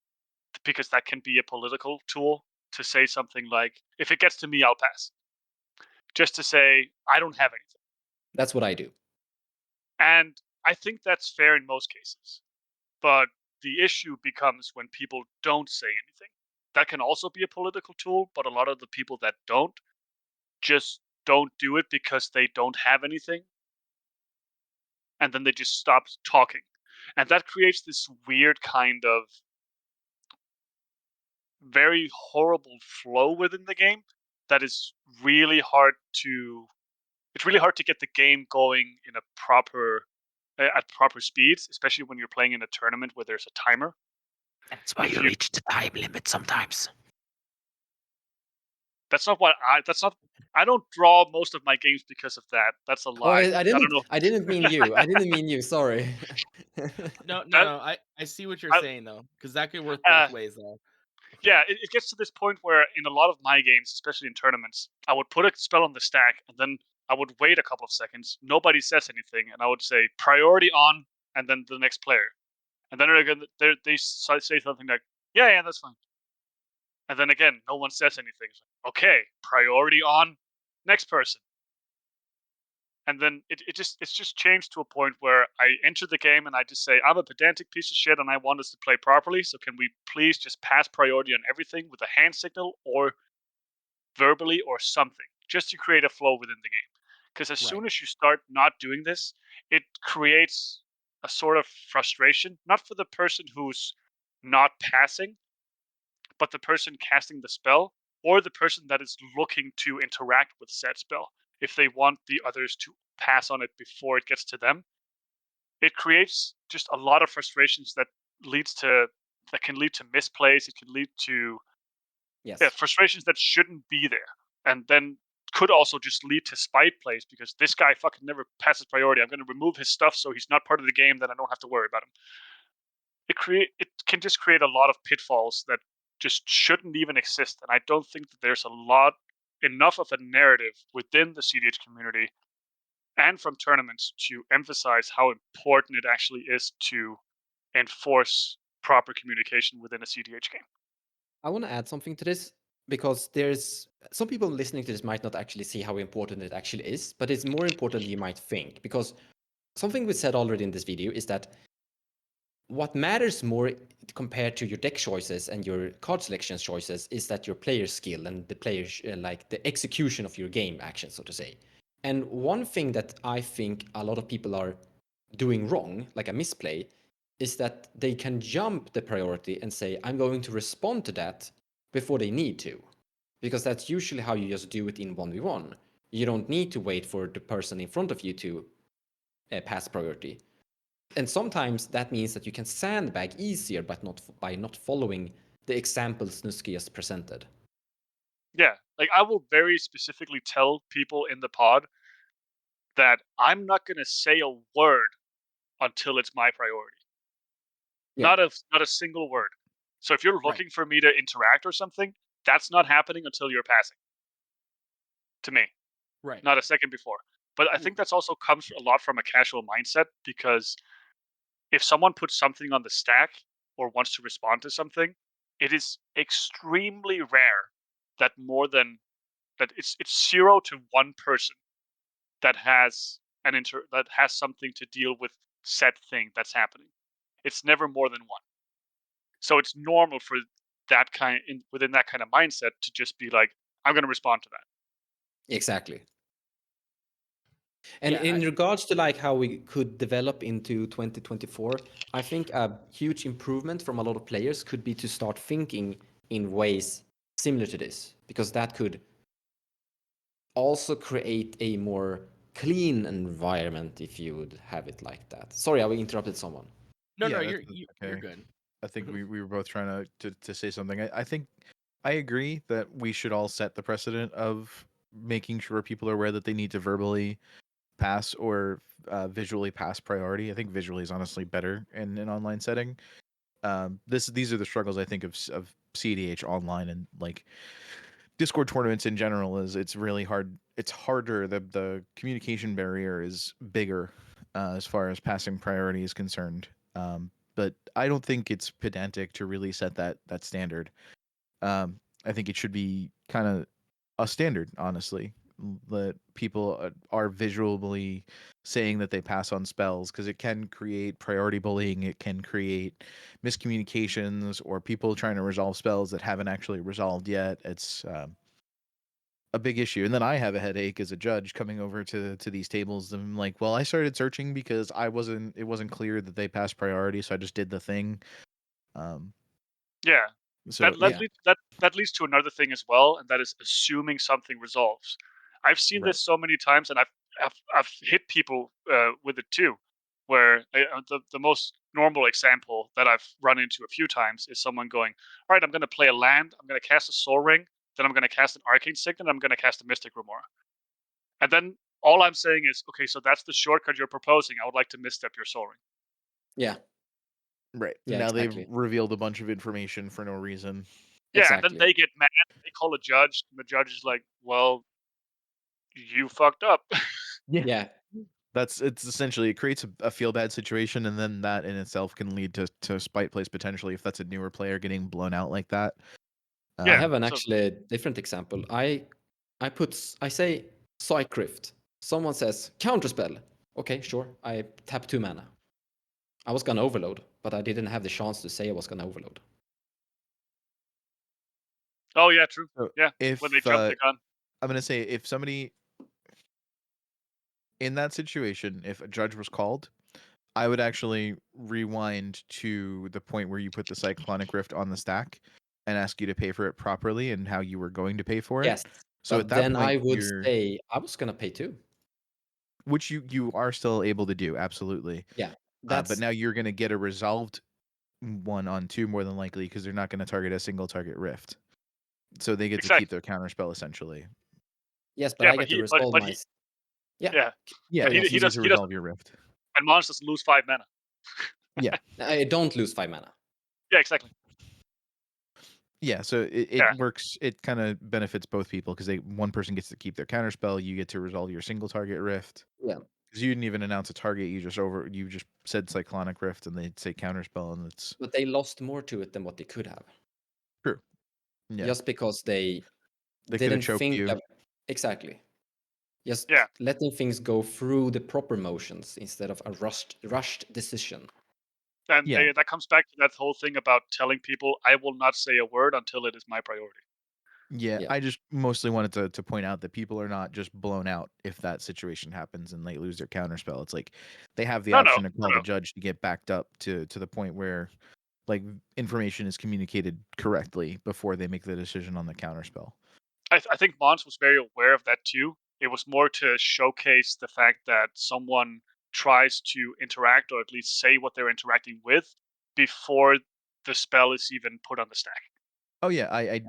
because that can be a political tool to say something like, if it gets to me, I'll pass. Just to say, I don't have anything. That's what I do. And I think that's fair in most cases. But the issue becomes when people don't say anything. That can also be a political tool, but a lot of the people that don't just don't do it because they don't have anything. And then they just stop talking. And that creates this weird kind of very horrible flow within the game that is really hard to it's really hard to get the game going in a proper at proper speeds, especially when you're playing in a tournament where there's a timer. That's why If you you reach the time limit sometimes. That's not what that's not I don't draw most of my games because of that. That's a Oh, lie. I don't know. I didn't mean you. I didn't mean you. Sorry. No, no, That no. I see what you're I, saying though, because that could work uh, both ways though. yeah, it gets to this point where in a lot of my games, especially in tournaments, I would put a spell on the stack and then I would wait a couple of seconds. Nobody says anything, and I would say priority on, and then the next player, and then they say something like, "Yeah, yeah, that's fine," and then again, no one says anything. It's like, okay, priority on, next person, and then it's just changed to a point where I enter the game and I just say, I'm a pedantic piece of shit and I want us to play properly. So can we please just pass priority on everything with a hand signal or verbally or something, just to create a flow within the game? Because as Right. soon as you start not doing this, it creates a sort of frustration, not for the person who's not passing, but the person casting the spell or the person that is looking to interact with said spell. If they want the others to pass on it before it gets to them, it creates just a lot of frustrations leads to that can lead to misplays. It can lead to Yes. frustrations that shouldn't be there, and then could also just lead to spite plays because this guy fucking never passes priority. I'm going to remove his stuff so he's not part of the game. Then I don't have to worry about him. It can just create a lot of pitfalls that just shouldn't even exist. And I don't think that there's enough of a narrative within the CDH community and from tournaments to emphasize how important it actually is to enforce proper communication within a CDH game. I want to add something to this because there's some people listening to this might not actually see how important it actually is, but it's more important than you might think. Because something we said already in this video is that what matters more compared to your deck choices and your card selection choices is that your player skill and the players like the execution of your game action, so to say. And one thing that I think a lot of people are doing wrong, like a misplay, is that they can jump the priority and say, I'm going to respond to that before they need to. Because that's usually how you just do it in 1v1. You don't need to wait for the person in front of you to pass priority. And sometimes that means that you can sandbag easier, but not by not following the examples Snuske just presented. Yeah, like I will very specifically tell people in the pod that I'm not going to say a word until it's my priority. Yeah. Not a single word. So if you're Right. looking for me to interact or something, that's not happening until you're passing. To me, Right. not a second before. But I think that's also comes a lot from a casual mindset because if someone puts something on the stack or wants to respond to something, it is extremely rare that it's 0 to 1 person that has that has something to deal with said thing that's happening. It's never more than one. So it's normal for within that kind of mindset to just be like, I'm going to respond to that. Exactly. And Yeah, in regards to like how we could develop into 2024, I think a huge improvement from a lot of players could be to start thinking in ways similar to this, because that could also create a more clean environment if you would have it like that. Sorry, I interrupted someone. no, Yeah, you're that's you're okay. good. I think Mhm. we were both trying to say something. I think I agree that we should all set the precedent of making sure people are aware that they need to verbally pass or visually pass priority. I think visually is honestly better in an online setting. These are the struggles I think of CDH online and like Discord tournaments in general. Is it's really hard. It's harder. The communication barrier is bigger as far as passing priority is concerned. But I don't think it's pedantic to really set that standard. I think it should be kind of a standard, honestly, that people are visually saying that they pass on spells because it can create priority bullying. It can create miscommunications or people trying to resolve spells that haven't actually resolved yet. It's a big issue. And then I have a headache as a judge coming over to these tables. And I'm like, well, I started searching because it wasn't clear that they passed priority, so I just did the thing. Um, Yeah, so Yeah. that leads to another thing as well, and that is assuming something resolves. I've seen right. this so many times, and I've hit people with it too. Where the most normal example that I've run into a few times is someone going, "All right, I'm going to play a land. I'm going to cast a Soul Ring. Then I'm going to cast an Arcane Signet. I'm going to cast a Mystic Remora." And then all I'm saying is, "Okay, so that's the shortcut you're proposing. I would like to misstep your Soul Ring." Yeah. Right. Yeah, Now they've exactly. revealed a bunch of information for no reason. Yeah, and then Exactly. they get mad. They call a judge, and the judge is like, "Well, you fucked up." Yeah. Yeah. It's essentially it creates a feel bad situation, and then that in itself can lead to spite plays potentially if that's a newer player getting blown out like that. I Yeah. have an So actually different example. I say Psych Rift. Someone says counterspell. Okay, sure. I tap 2 mana. I was gonna overload, but I didn't have the chance to say I was gonna overload. oh yeah, true. So Yeah, when they if jump the gun. I'm gonna say if somebody in that situation, if a judge was called, I would actually rewind to the point where you put the Cyclonic Rift on the stack and ask you to pay for it properly and how you were going to pay for it. Yes. So at But that then point, I would say I was gonna pay 2. which you are still able to do, absolutely. Yeah. But That's now you're gonna get a resolved 1 on 2 more than likely because they're not gonna target a single target rift. So they get to keep Exactly. their counterspell essentially. yes, but Yeah, I get to resolve but my he yeah. yeah, Yeah, but it's Yes. easier to he doesn't, resolve your rift. and Mons doesn't lose 5 mana. Yeah. I don't lose 5 mana. Yeah, exactly. Yeah, so it Yeah, works. It kind of benefits both people because one person gets to keep their counterspell. You get to resolve your single target rift. Yeah. Because you didn't even announce a target. You just said cyclonic rift, and they'd say counterspell, and it's But they lost more to it than what they could have. true. Yeah, Just because they they could have didn't choked think you. of exactly. yeah, Just letting things go through the proper motions instead of a rushed decision. and Yeah, that comes back to that whole thing about telling people I will not say a word until it is my priority. yeah. Yeah. I just mostly wanted to point out that people are not just blown out if that situation happens and they lose their counterspell. It's like they have the No, no, option to no, call no. the judge to get backed up to the point where like information is communicated correctly before they make the decision on the counterspell. I think Mons was very aware of that too. It was more to showcase the fact that someone tries to interact or at least say what they're interacting with before the spell is even put on the stack. Oh yeah, I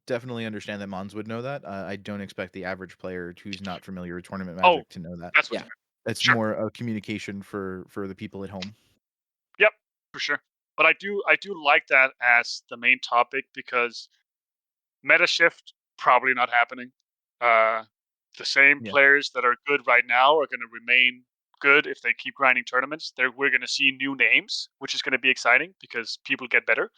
definitely understand that Mons would know that. I don't expect the average player who's not familiar with tournament Oh, magic to know that. that's what Yeah. you meant. It's Sure. more a communication for the people at home. Yep, for sure. But I do like that as the main topic because meta shift probably not happening. Uh, the same Yeah, players that are good right now are going to remain good if they keep grinding tournaments. We're going to see new names, which is going to be exciting because people get better.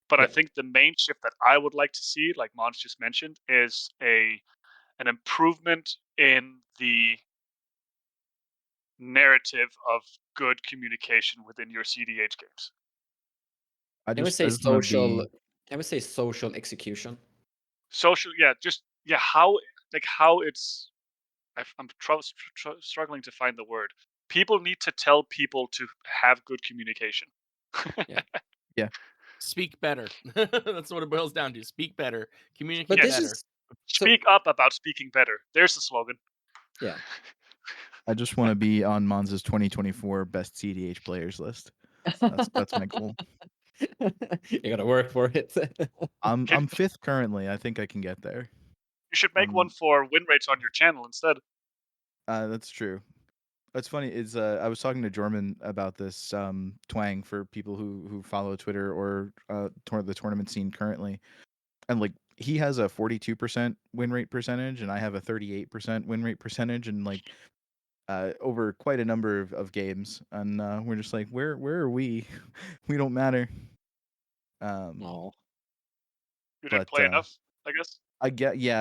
But I Yeah. think the main shift that I would like to see, like Mons just mentioned, is an improvement in the narrative of good communication within your CDH games. I just want to be I would say social execution. Social, yeah, just yeah, how like how it's I'm struggling to find the word. People need to tell people to have good communication. Yeah. Yeah, Speak better. That's what it boils down to. Speak better. But Communicate this Yes, better. is so speak up about speaking better. There's the slogan. yeah. I just want to be on Monza's 2024 best CDH players list. That's my goal. You gotta work for it. Can, I'm fifth currently. I think I can get there. you should make one for win rates on your channel instead. That's true. What's funny is I was talking to Jorman about this twang for people who follow Twitter or the tournament scene currently, and like he has a 42% win rate percentage, and I have a 38% win rate percentage, and like over quite a number of games, and we're just like, where are we? We don't matter. Oh, You didn't But play enough, I guess. I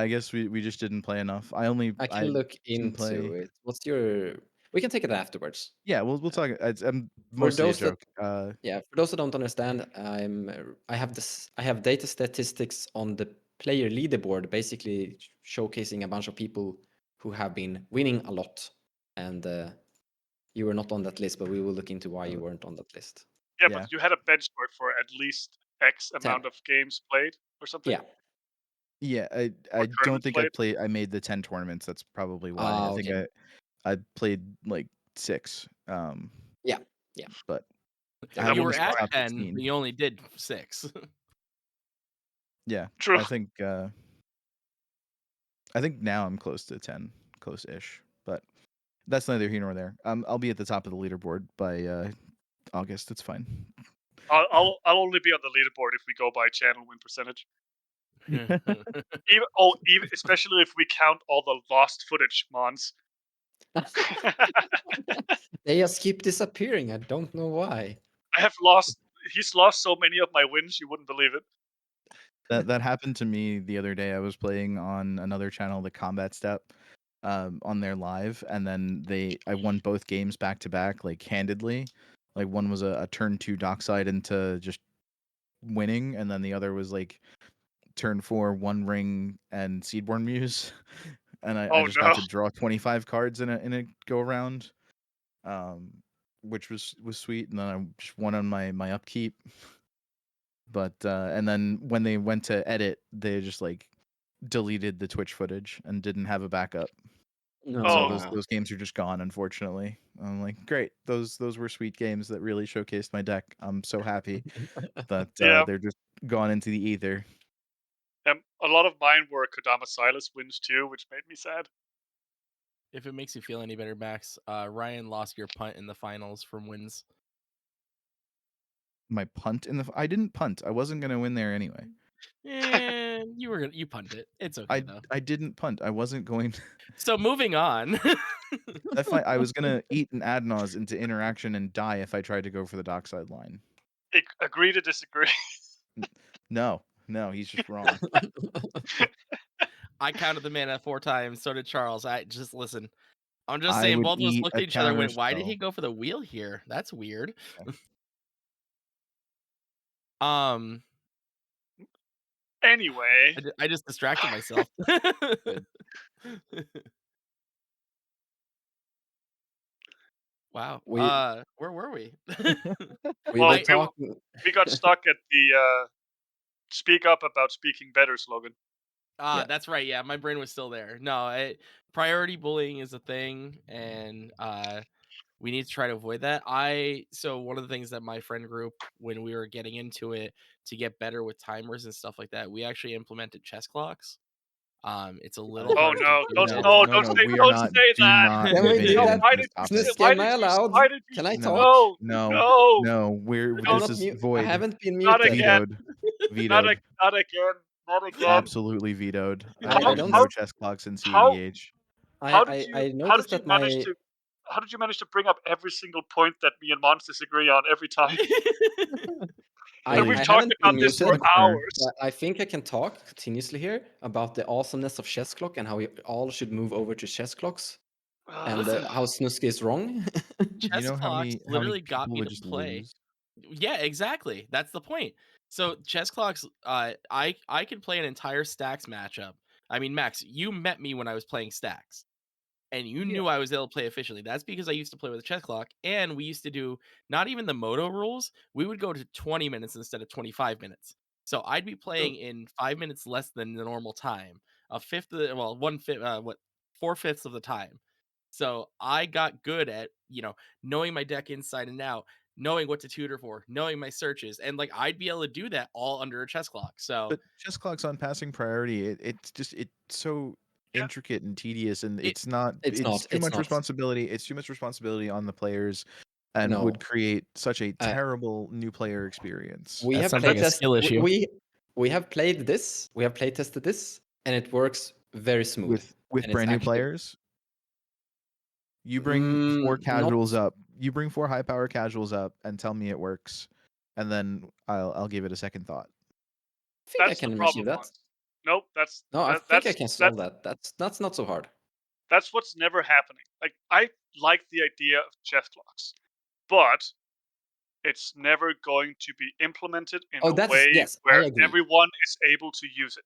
guess we just didn't play enough. I can I look didn't into play. it. What's your? We can take it afterwards. Yeah, we'll talk. It's For mostly a those that joke. Yeah, for those that don't understand, I have data statistics on the player leaderboard, basically showcasing a bunch of people who have been winning a lot, and you were not on that list, but we will look into why you weren't on that list. Yeah, Yeah. but you had a benchmark for at least X 10. amount of games played or something, Yeah. Yeah, or I don't tournaments think played. I made the 10 tournaments. That's probably why. I Ah, think okay. I played like 6. Yeah. Yeah. But I That have You would were be almost the at fine. top 10, but 16. you only did 6. Yeah. True. I think now I'm close to 10, close-ish. But that's neither here nor there. I'll be at the top of the leaderboard by August. It's fine. I'll only be on the leaderboard if we go by channel win percentage. Even especially if we count all the lost footage, Mons. They just keep disappearing. I don't know why. I have lost. He's lost so many of my wins, you wouldn't believe it. That happened to me the other day. I was playing on another channel, the Combat Step, on their live, and then I won both games back to back, like handedly. Like one was a turn 2 dockside into just winning, and then the other was like turn 4 one ring and Seedborn Muse, and I Oh just got no! to draw 25 cards in a go around, um, which was sweet, and then I just won on my upkeep. But and then when they went to edit, they just like deleted the Twitch footage and didn't have a backup. So Oh, No. those games are just gone, unfortunately. I'm like, great, those were sweet games that really showcased my deck. I'm so happy that yeah. they're just gone into the ether. A lot of mine were Kodama Silas wins too, which made me sad. If it makes you feel any better, Max, Ryan lost your punt in the finals from wins. My punt I didn't punt. I wasn't gonna win there anyway. And you punted it. It's okay though. I didn't punt. I wasn't going. So moving on. I was gonna eat an Adnaz into interaction and die if I tried to go for the dockside line. Agree to disagree. No, he's just wrong. I counted the mana 4 times. So did Charles. I just listen. I'm just I saying would both of us eat looked a at each other and counter went, "Why did he spell. go for the wheel here? That's weird." Yeah. Um, Anyway, I just distracted myself. Good. Wow. we Where were we? we well, were I talking. we got stuck at the "Speak up about speaking better" slogan. Yeah. That's right. Yeah, my brain was still there. No, priority bullying is a thing, and we need to try to avoid that. So one of the things that my friend group, when we were getting into it to get better with timers and stuff like that, we actually implemented chess clocks. It's a little Oh, Oh harder to no! do Don't it. no, don't say we are don't not. say Do that. not Can we make do it No, that? into this topic. Snuske, am I allowed? Can I talk? No, No, no, I'm This not is mute. I void. haven't been not muted. again, Vetoed. Vetoed. not again, not again. Absolutely vetoed. I There's don't. no chess clocks in How CEDH. I noticed that my how did you manage to bring up every single point that me and Mons disagree on every time? And I we've haven't talked been about this for muted, That's fair. hours. but I think I can talk continuously here about the awesomeness of chess clock and how we all should move over to chess clocks and Listen, how Snuske is wrong. You chess know clocks how many literally got people me would to just play. lose? Yeah, exactly. That's the point. So chess clocks, I could play an entire stacks matchup. I mean, Max, you met me when I was playing stacks. and you Yeah. knew I was able to play efficiently. That's because I used to play with a chess clock, and we used to do not even the moto rules. We would go to 20 minutes instead of 25 minutes. So I'd be So playing in 5 minutes less than the normal time, a fifth of the, well, one fifth, what, 4/5 of the time. So I got good at, knowing my deck inside and out, knowing what to tutor for, knowing my searches, and like I'd be able to do that all under a chess clock. So But chess clocks on passing priority, it's so Yeah. intricate and tedious, and it it's not. it's It's not. too It's much not. responsibility. It's too much responsibility on the players, and would No. create such a Uh, terrible new player experience. we that have sounds And like a that's playtest. skill issue. We have played this. We have play tested this, and it works very smooth. With And it's brand new actually players. You bring four not. casuals up. You bring four high power casuals up, and tell me it works, and then I'll give it a second thought. I think I that's the can problem achieve that. once. Nope, No, I that, think I that's can solve that's that. That's not so hard. that's what's never happening. Like I like the idea of chess clocks, but it's never going to be implemented in Oh, a that's way yes, I where agree. everyone is able to use it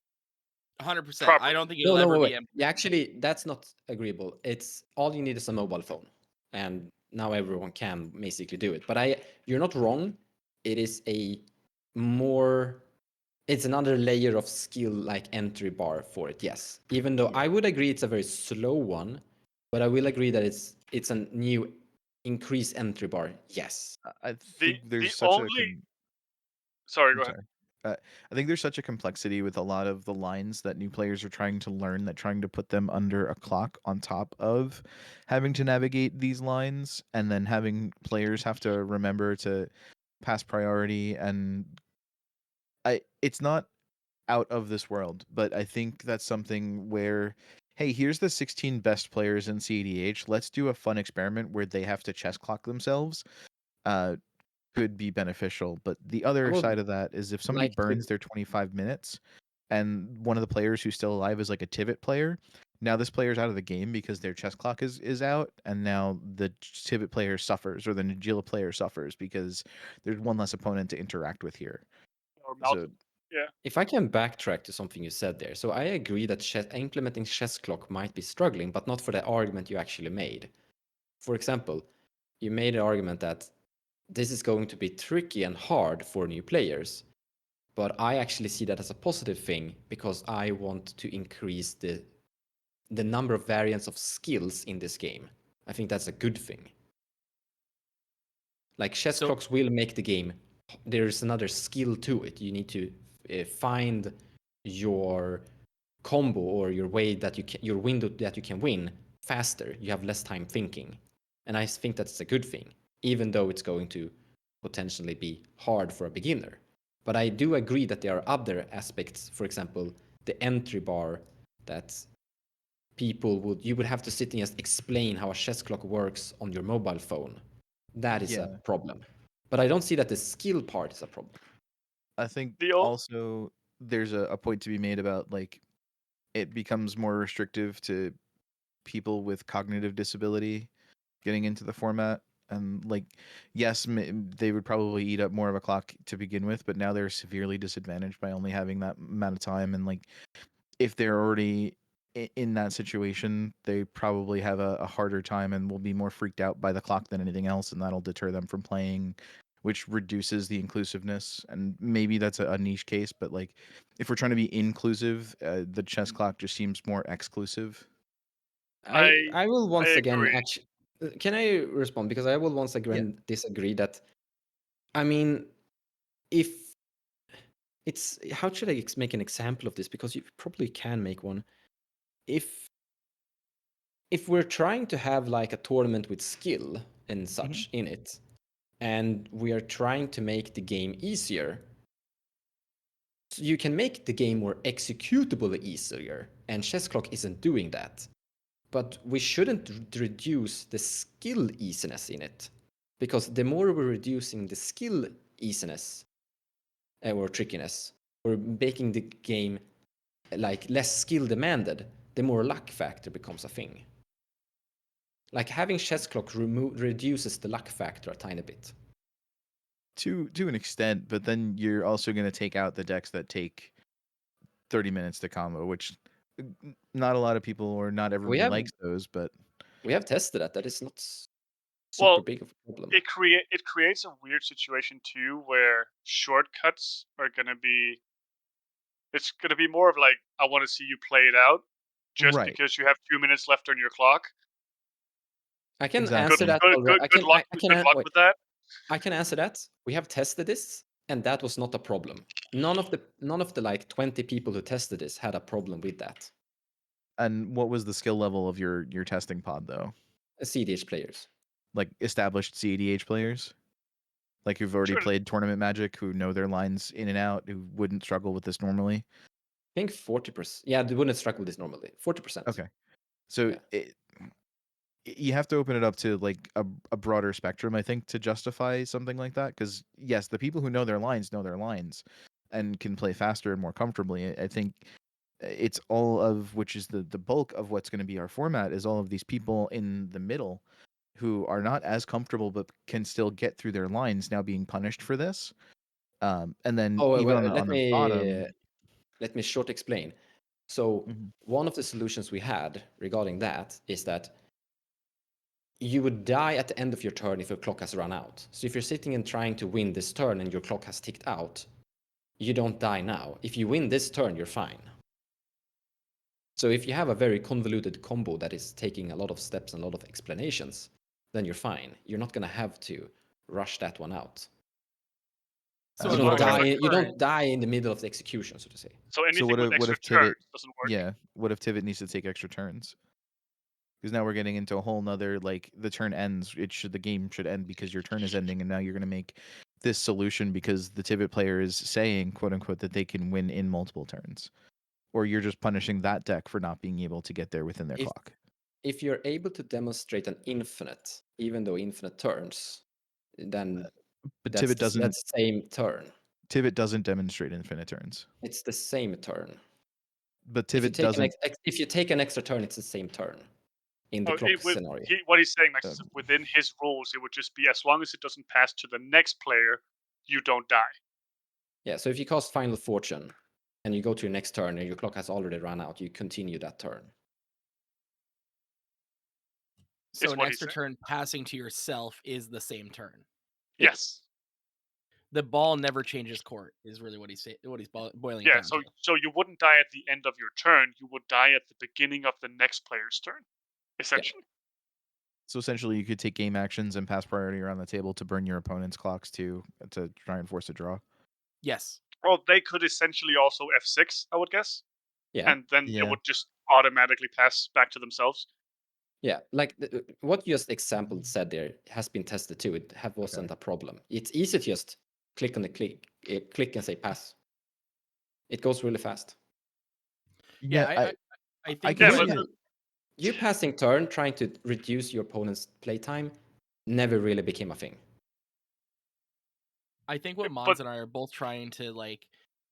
100%. I properly. don't think No, it'll no, ever wait, be wait. Yeah, actually, that's not agreeable. It's all you need is a mobile phone, and now everyone can basically do it. But you're not wrong. It is a more, it's another layer of skill, like entry bar for it. Yes, even though I would agree it's a very slow one, but I will agree that it's a new increased entry bar. Yes. I The think there's the such a only sorry, go I'm ahead. sorry. I think there's such a complexity with a lot of the lines that new players are trying to learn, that trying to put them under a clock on top of having to navigate these lines, and then having players have to remember to pass priority. And it's not out of this world, but I think that's something where, hey, here's the 16 best players in CDH. Let's do a fun experiment where they have to chess clock themselves. Uh, could be beneficial. But the I other would side of that is if somebody like burns to. their 25 minutes and one of the players who's still alive is like a Tivit player, now this player's out of the game because their chess clock is out, and now the Tivit player suffers, or the Nagila player suffers, because there's one less opponent to interact with here. Or So Malcolm. Yeah. If I can backtrack to something you said there, so I agree that implementing chess clock might be struggling, but not for the argument you actually made. For example, you made an argument that this is going to be tricky and hard for new players, but I actually see that as a positive thing because I want to increase the number of variants of skills in this game. I think that's a good thing. Like chess So clocks will make the game. There's another skill to it. You need to find your combo or your way that your window that you can win faster. You have less time thinking, and I think that's a good thing, even though it's going to potentially be hard for a beginner. But I do agree that there are other aspects. For example, the entry bar that you would have to sit and just explain how a chess clock works on your mobile phone. That is a yeah, problem. But I don't see that the skill part is a problem. I think The o- also there's a point to be made about, like, it becomes more restrictive to people with cognitive disability getting into the format. And, like, yes, they would probably eat up more of a clock to begin with, but now they're severely disadvantaged by only having that amount of time. And, like, if they're already in that situation, they probably have a harder time and will be more freaked out by the clock than anything else, and that'll deter them from playing, which reduces the inclusiveness. And maybe that's a niche case, but, like, if we're trying to be inclusive, the chess clock just seems more exclusive. I I will I once again agree. actually, can I respond? Because I will once Yeah. again disagree that, I mean, if it's, how should I make an example of this? Because you probably can make one. If we're trying to have like a tournament with skill and Mhm. such in it, and we are trying to make the game easier, so you can make the game more executable easier, and chess clock isn't doing that. But we shouldn't reduce the skill easiness in it, because the more we're reducing the skill easiness or trickiness, we're making the game like less skill demanded, the more luck factor becomes a thing. Like having chess clock reduces the luck factor a tiny bit. To an extent, but then you're also going to take out the decks that take 30 minutes to combo, which not a lot of people, or not We everybody have likes those, but We have tested that. That is not super Well, big of a problem. it creates a weird situation too, where shortcuts are gonna be. It's gonna be more of like, I want to see you play it out, just Right. because you have 2 minutes left on your clock. I can Good, answer Exactly. that already. I good can luck. Good luck wait. with that. I can answer that. We have tested this, and that was not a problem. None of the like 20 people who tested this had a problem with that. And what was the skill level of your testing pod though? CDH players. Like established CEDH players? Like who've already Sure. played tournament Magic, who know their lines in and out, who wouldn't struggle with this normally? I think 40%. Yeah, they wouldn't struggle with this normally. 40%. Okay. So Yeah. you have to open it up to like a broader spectrum, I think, to justify something like that. Because yes, the people who know their lines and can play faster and more comfortably. I think it's all of which is the bulk of what's going to be our format is all of these people in the middle who are not as comfortable but can still get through their lines now being punished for this. And then Oh, even well, on the bottom. let me short explain. So Mhm. one of the solutions we had regarding that is that you would die at the end of your turn if your clock has run out. So if you're sitting and trying to win this turn and your clock has ticked out, you don't die now. If you win this turn, you're fine. So if you have a very convoluted combo that is taking a lot of steps and a lot of explanations, then you're fine. You're not going to have to rush that one out. So You in don't So Modern if a die. Art You turn, don't die in the middle of the execution, so to say. so So anything with what extra if Tivit? turns doesn't work. Yeah, what if Tivit needs to take extra turns? Because now we're getting into a whole nother like the turn ends. The game should end because your turn is ending, and now you're going to make this solution because the Tivit player is saying, quote unquote, that they can win in multiple turns, or you're just punishing that deck for not being able to get there within their If clock. if you're able to demonstrate an infinite, even though infinite turns, then But that's the same turn. Tivit doesn't demonstrate infinite turns. It's the same turn. But If you Tivit take doesn't. if you take an extra turn, it's the same turn in the Oh, clock scenario. what he's saying, Max, is Um, within his rules, it would just be as long as it doesn't pass to the next player, you don't die. Yeah. So if you cast Final Fortune and you go to your next turn and your clock has already run out, you continue that turn. So Is an what he's extra saying. turn passing to yourself is the same turn. Yes. The ball never changes court is really what he's boiling it Yeah. down So to. you wouldn't die at the end of your turn. You would die at the beginning of the next player's turn, essentially. So essentially, you could take game actions and pass priority around the table to burn your opponent's clocks to try and force a draw. Yes. Well, they could essentially also F6, I would guess, Yeah. and then it Yeah. would just automatically pass back to themselves. Yeah. Like what you just example said there has been tested too. It wasn't Okay. a problem. It's easy to just click on the click and say pass. It goes really fast. Yeah, Yeah, I I think can Yeah, what see but it. You passing turn trying to reduce your opponent's playtime never really became a thing. I think what but Mons and I are both trying to like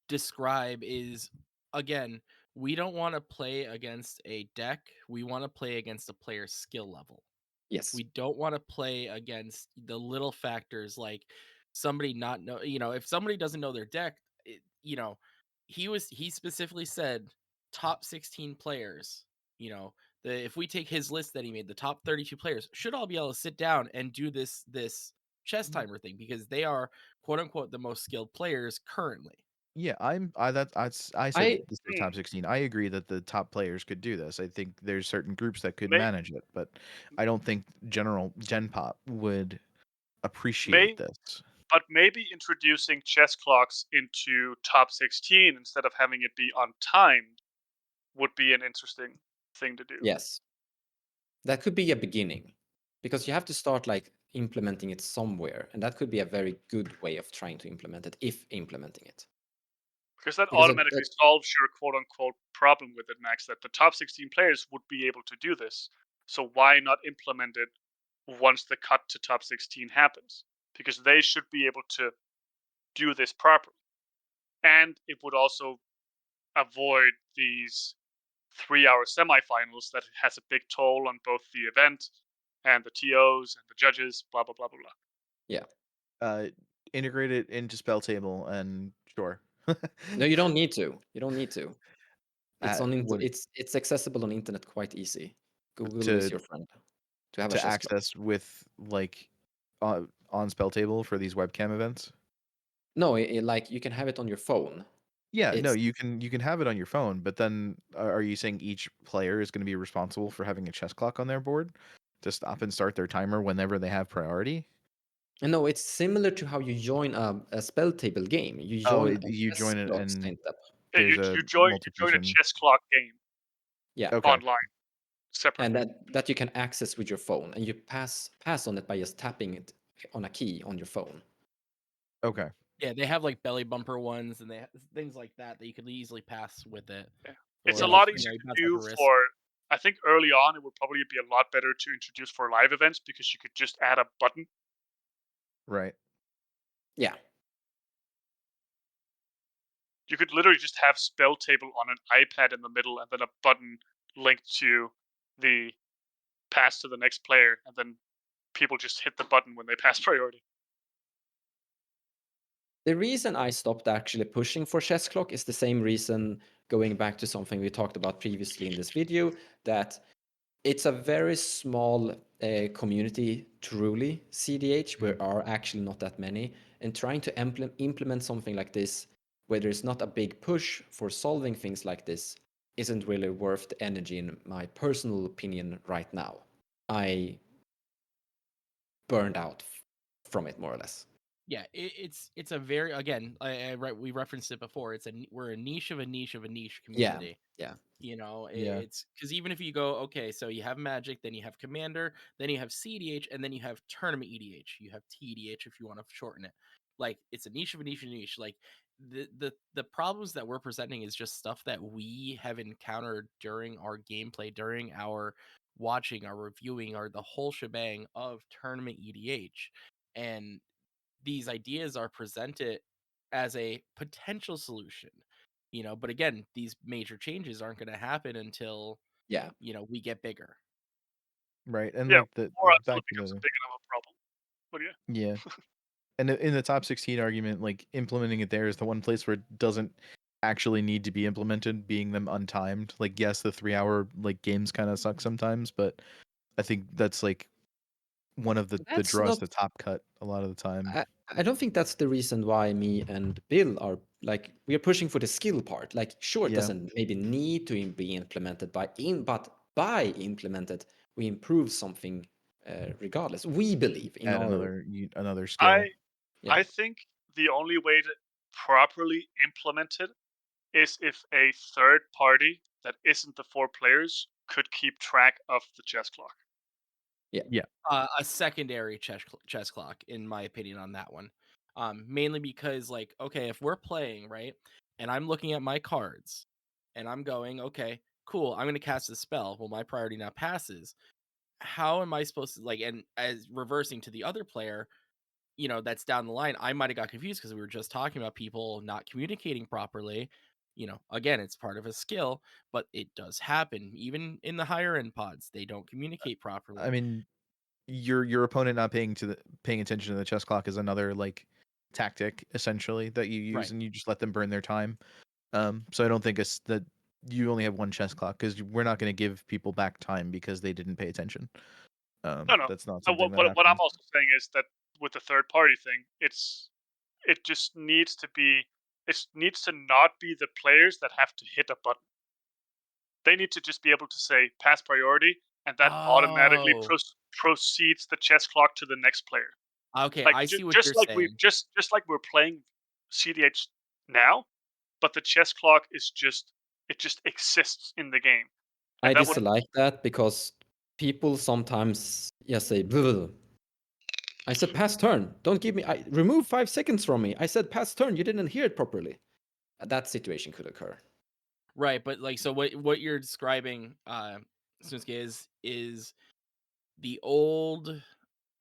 describe is again, we don't want to play against a deck. We want to play against a player's skill level. Yes. We don't want to play against the little factors like somebody not know, if somebody doesn't know their deck, he specifically said top 16 players, if we take his list that he made, the top 32 players should all be able to sit down and do this chess timer thing because they are quote unquote the most skilled players currently. Yeah, I said I this is top 16. I agree that the top players could do this. I think there's certain groups that could may, manage it, but I don't think general Gen Pop would appreciate may, this. but maybe introducing chess clocks into top 16 instead of having it be untimed would be an interesting thing to do. Yes. That could be a beginning because you have to start like implementing it somewhere, and that could be a very good way of trying to implement it if implementing it. Because that Because automatically solves your quote unquote problem with it, Max, that the top 16 players would be able to do this. So why not implement it once the cut to top 16 happens? Because they should be able to do this properly. And it would also avoid these 3 hour semifinals that has a big toll on both the event and the TOs and the judges, blah, blah, blah, blah, blah. yeah. Uh, integrate it into Spell Table and sure. No, you don't need to. You don't need to. It's What it's accessible on internet quite easy. Google is to your friend. to have a to chess clock. access with like on spell table for these webcam events? No, like you can have it on your phone. Yeah, no, It's you can have it on your phone, but then are you saying each player is going to be responsible for having a chess clock on their board to stop and start their timer whenever they have priority? no, it's similar to how you join a spell table game. You Oh, join a you chess join it clock and setup. Yeah, there's you a join a multi-person. chess clock game Yeah, Okay. online and separately. that you can access with your phone, and you pass on it by just tapping it on a key on your phone. Okay. Yeah, they have like belly bumper ones and they have things like that that you could easily pass with it. Yeah. It's Or a Yeah, like, lot you know, easier you to bounce off do your wrist. for. I think early on it would probably be a lot better to introduce for live events because you could just add a button. Right. yeah. You could literally just have spell table on an iPad in the middle and then a button linked to the pass to the next player, and then people just hit the button when they pass priority. The reason I stopped actually pushing for chess clock is the same reason, going back to something we talked about previously in this video, that it's a very small community, truly, CDH, where are actually not that many. And trying to implement something like this, where there's not a big push for solving things like this, isn't really worth the energy, in my personal opinion, right now. I burned out from it, more or less. Yeah, it's a very, again, we referenced it before. We're a niche of a niche of a niche Yeah, community. yeah. You know, Yeah. it's because even if you go, okay, so you have Magic, then you have Commander, then you have CDH, and then you have Tournament EDH. You have TEDH if you want to shorten it. Like it's a niche of a niche of a niche. Like the problems that we're presenting is just stuff that we have encountered during our gameplay, during our watching, our reviewing, or the whole shebang of Tournament EDH. And these ideas are presented as a potential solution, you know, but again, these major changes aren't going to happen until, Yeah. you know, we get bigger. Right. And Yeah, like the or until back it to becomes a the big enough problem. But yeah, yeah. And in the top 16 argument, like implementing it there is the one place where it doesn't actually need to be implemented, being them untimed. Like yes, the 3 hour like games kind of suck sometimes, but I think that's like one of the That's draws not to top cut a lot of the time. I don't think that's the reason why me and Bill are like, we are pushing for the skill part. Like, sure, it Yeah. doesn't maybe need to be implemented but by implemented, we improve something regardless. We believe in Add our another skill. I yeah I think the only way to properly implement it is if a third party that isn't the four players could keep track of the chess clock. yeah Yeah. A secondary chess clock, in my opinion, on that one. Mainly because, like, okay, if we're playing right, and I'm looking at my cards, and I'm going, okay, cool, I'm going to cast a spell. Well, my priority now passes. How am I supposed to, like, and as reversing to the other player, you know, that's down the line, I might have got confused because we were just talking about people not communicating properly. You know, again, it's part of a skill, but it does happen. Even in the higher end pods, they don't communicate I properly. mean, your opponent not paying attention to the chess clock is another like tactic essentially that you use, Right. and you just let them burn their time. So I don't think it's that you only have one chess clock because we're not going to give people back time because they didn't pay attention. No, no. That's not No, something that what I'm happens. also saying is that with the third party thing, it just needs to be it needs to not be the players that have to hit a button. They need to just be able to say pass priority, and that automatically Oh, proceeds the chess clock to the next player. okay. Like I see what you're saying. just like we're playing CDH now, but the chess clock is just it just exists in the game, and I that would dislike that because people sometimes say "Blah." I said pass turn, don't give me remove 5 seconds from me. I said pass turn, you didn't hear it properly. That situation could occur. Right, but like, so what you're describing, Snuske, is the old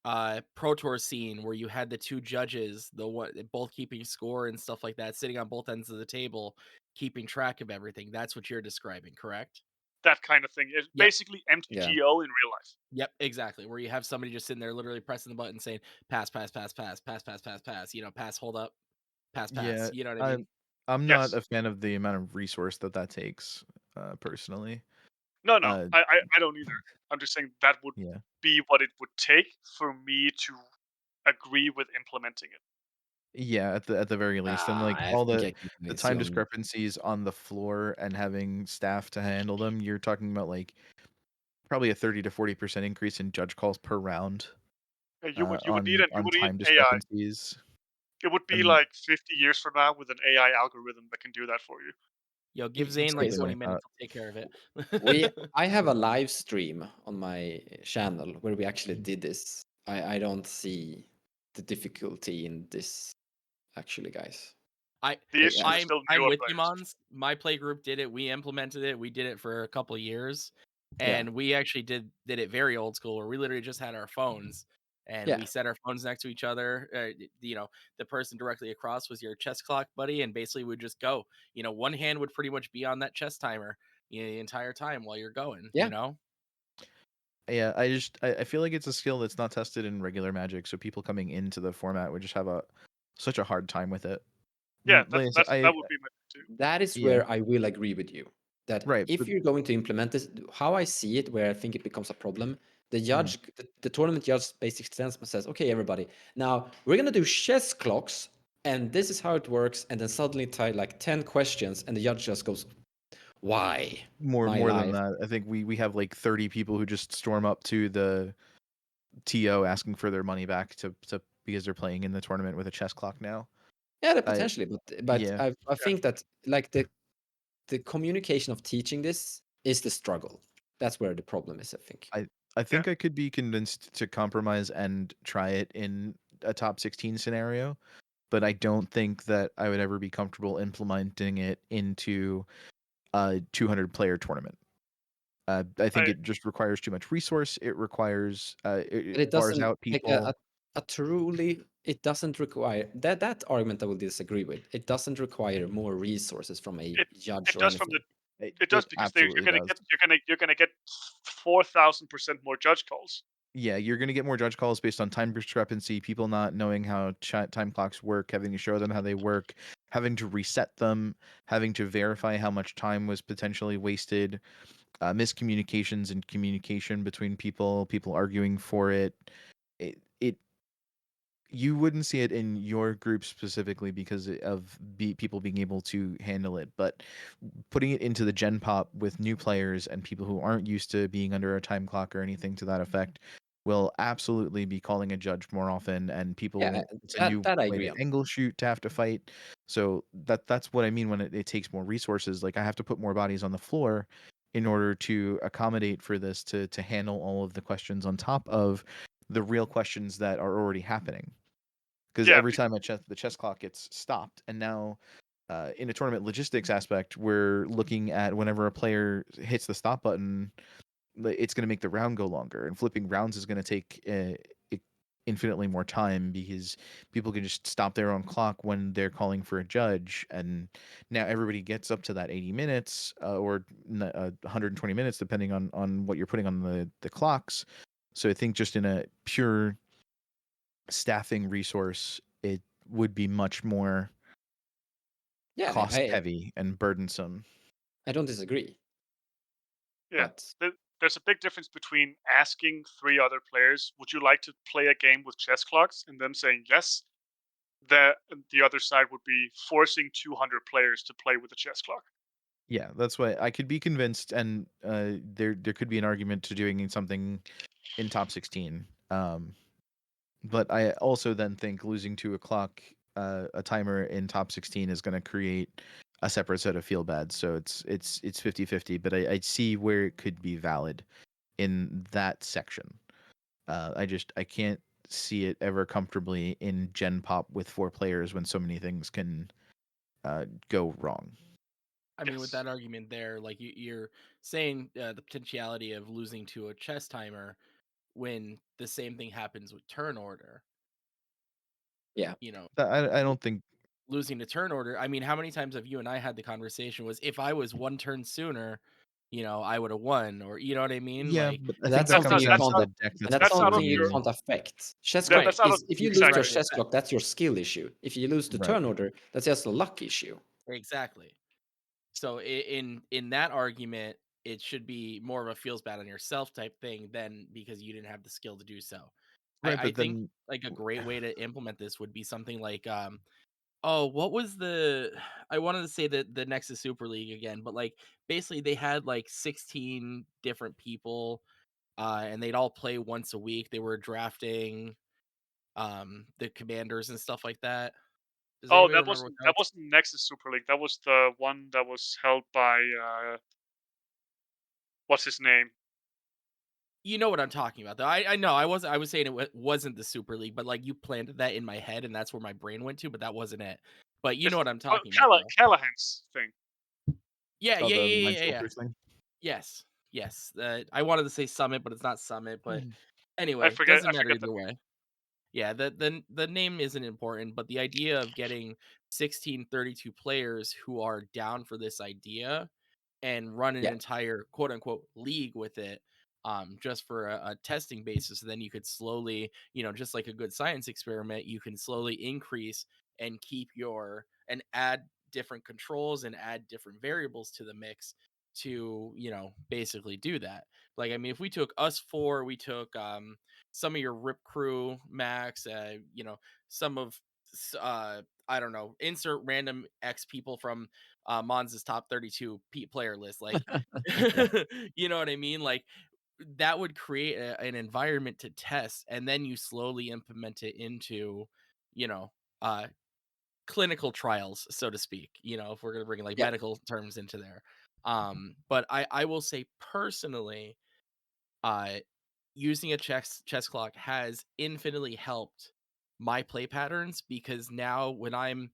Pro Tour scene where you had the two judges, the one both keeping score and stuff like that, sitting on both ends of the table, keeping track of everything. That's what you're describing, correct? that kind of thing. It's Yep. basically Yeah. MTGO in real life. Yep, exactly. Where you have somebody just sitting there literally pressing the button saying pass, pass, pass, pass, pass, pass, pass, pass, you know, pass, hold up, pass, pass. Yeah, You know what I mean? I'm not Yes. a fan of the amount of resource that takes personally. No, no, Uh, I don't either. I'm just saying that would yeah. be what it would take for me to agree with implementing it. Yeah, at the very least, and, like, I all think the I can the convince time you on. discrepancies on the floor and having staff to handle them, you're talking about, like, probably a 30 to 40% increase in judge calls per round, on You would need time AI. discrepancies, It would be and like 50 years from now with an AI algorithm that can do that for you. Yo, give Zane like Okay, something 20 like that. minutes. I'll take care of it. I have a live stream on my channel where we actually did this. I don't see the difficulty in this actually, guys. I The I, issue I, is still I'm newer with you, players. Mons. My play group did it. We implemented it. We did it for a couple years, yeah, and we actually did it very old school, where we literally just had our phones and yeah, we set our phones next to each other. The person directly across was your chess clock buddy, and basically we'd just go. One hand would pretty much be on that chess timer, the entire time while you're going. yeah. Yeah, I feel like it's a skill that's not tested in regular Magic, so people coming into the format would just have such a hard time with it. Yeah, Like I said, that would be my too. That is yeah, where I will agree with you. That right, if but you're going to implement this, how I see it, where I think it becomes a problem, mhm, the tournament judge basically says, "Okay, everybody, now we're gonna do chess clocks, and this is how it works." And then suddenly tie like 10 questions, and the judge just goes, "Why, my more than life?" that, I think we have like 30 people who just storm up to the TO asking for their money back to because they're playing in the tournament with a chess clock now. Yeah, that I potentially, but yeah, I Yeah, think that like the communication of teaching this is the struggle. That's where the problem is, I think. I I yeah, think I could be convinced to compromise and try it in a top 16 scenario, but I don't think that I would ever be comfortable implementing it into a 200 player tournament. I think I it just requires too much resource. It requires But it it bars doesn't out like people. a truly it doesn't require that argument I will disagree with. It doesn't require more resources from a it judge it or does from the anything. it does It because absolutely does. you're gonna get 4,000% more judge calls. Yeah, you're gonna get more judge calls based on time discrepancy, people not knowing how time clocks work, having to show them how they work, having to reset them, having to verify how much time was potentially wasted, miscommunications and communication between people arguing for it. It you wouldn't see it in your group specifically because of people being able to handle it, but putting it into the gen pop with new players and people who aren't used to being under a time clock or anything to that effect will absolutely be calling a judge more often, and Yeah, it's a new that I way agree to on. angle shoot to have to fight. So that's what I mean when it takes more resources. Like I have to put more bodies on the floor in order to accommodate for this to handle all of the questions on top of the real questions that are already happening, because Yeah, every time the chess clock gets stopped, and now in a tournament logistics aspect, we're looking at whenever a player hits the stop button, it's going to make the round go longer, and flipping rounds is going to take infinitely more time because people can just stop their own clock when they're calling for a judge, and now everybody gets up to that 80 minutes or 120 minutes depending on what you're putting on the clocks. So I think just in a pure staffing resource, it would be much more Yeah, cost heavy and burdensome. I don't disagree. yeah. But There's a big difference between asking 3 other players, "Would you like to play a game with chess clocks?" and them saying yes. The other side would be forcing 200 players to play with a chess clock. Yeah, that's why I could be convinced, and there could be an argument to doing something in top 16. But I also then think losing to a clock, a timer in top 16 is going to create a separate set of feel bads. So it's 50-50, but I see where it could be valid in that section. I can't see it ever comfortably in Gen Pop with 4 players when so many things can go wrong. I mean, with Yes. that argument there, like you're saying the potentiality of losing to a chess timer when the same thing happens with turn order. yeah, You know, I lo- don't think. losing to turn order. I mean, how many times have you and I had the conversation? Was if I was one turn sooner, I would have won, or you know what I mean? Yeah, Like, but I and think that's that That's something comes not you down that's to can't not the deck and that's that's that's out of something you your applicable. can't affect. Chess that, clock that's right? out of is if you lose exactly. your Exactly. chess clock, that's your skill issue. If you lose the Right. turn order, that's just a luck issue. Exactly. So in that argument, it should be more of a feels bad on yourself type thing than because you didn't have the skill to do so. Right, I but think then like a great way to implement this would be something like oh, what was the I wanted to say the Nexus Super League again, but like basically they had like 16 different people and they'd all play once a week. They were drafting the commanders and stuff like that. Does Oh, anybody remember what that that was? wasn't Nexus Super League. That was the one that was held by what's his name? You know what I'm talking about, though. I know I was saying wasn't the Super League, but like you planted that in my head, and that's where my brain went to, but that wasn't it. But you know It's what I'm talking about, though. Callahan's thing. Yeah, oh, yeah, the yeah, Mind yeah, yeah. Sculptors thing. Yes, yes. I wanted to say Summit, but it's not Summit. But Mhm. anyway, I doesn't matter forget the either name. way. Yeah, the name isn't important, but the idea of getting 16 32 players who are down for this idea and run an Yeah. entire quote unquote league with it just for a testing basis. Then you could slowly, just like a good science experiment, you can slowly increase and keep and add different controls and add different variables to the mix to, basically do that. Like, I mean, if we took us four, we took some of your Rip Crew, Max, some of I don't know, insert random X people from Monza's top 32 player list. Like, Yeah. you know what I mean? Like, that would create an environment to test, and then you slowly implement it into, you know, uh, clinical trials, so to speak. If we're gonna bring like Yeah. medical terms into there. But I will say personally, uh, using a chess clock has infinitely helped my play patterns because now when I'm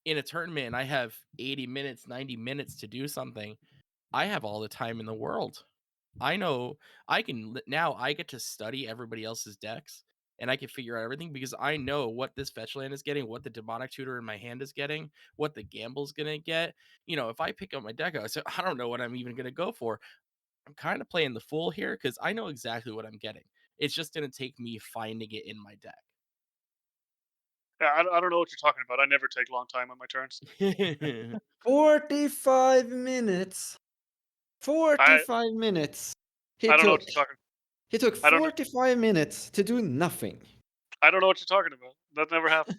in a tournament and I have 80 minutes, 90 minutes to do something, I have all the time in the world. I know now I get to study everybody else's decks and I can figure out everything because I know what this fetch land is getting, what the demonic tutor in my hand is getting, what the gamble's gonna get. If I pick up my deck, I say, I don't know what I'm even gonna go for. I'm kind of playing the fool here because I know exactly what I'm getting. It's just gonna take me finding it in my deck. Yeah, I don't know what you're talking about. I never take long time on my turns. 45 minutes. I 45 minutes. He I don't know what took. you're talking. He took I don't 45 minutes to do nothing. I don't know what you're talking about. That never happened.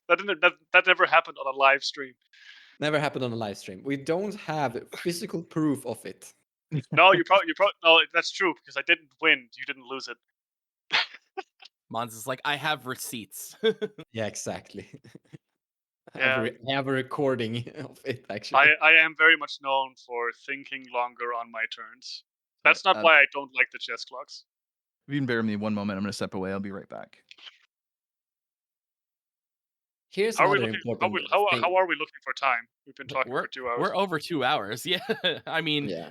That never happened on a live stream. Never happened on a live stream. We don't have physical proof of it. No, you probably no. That's true because I didn't win. You didn't lose it. Mons is like, I have receipts. Yeah, exactly. Yeah, I have a recording of it, actually. I am very much known for thinking longer on my turns. All right. That's not why I don't like the chess clocks. If you can bear with me one moment, I'm going to step away. I'll be right back. Here's How are we another looking? important thing. How are we looking for time? We've been talking we're for 2 hours. we're over 2 hours. Yeah. I mean, Yeah,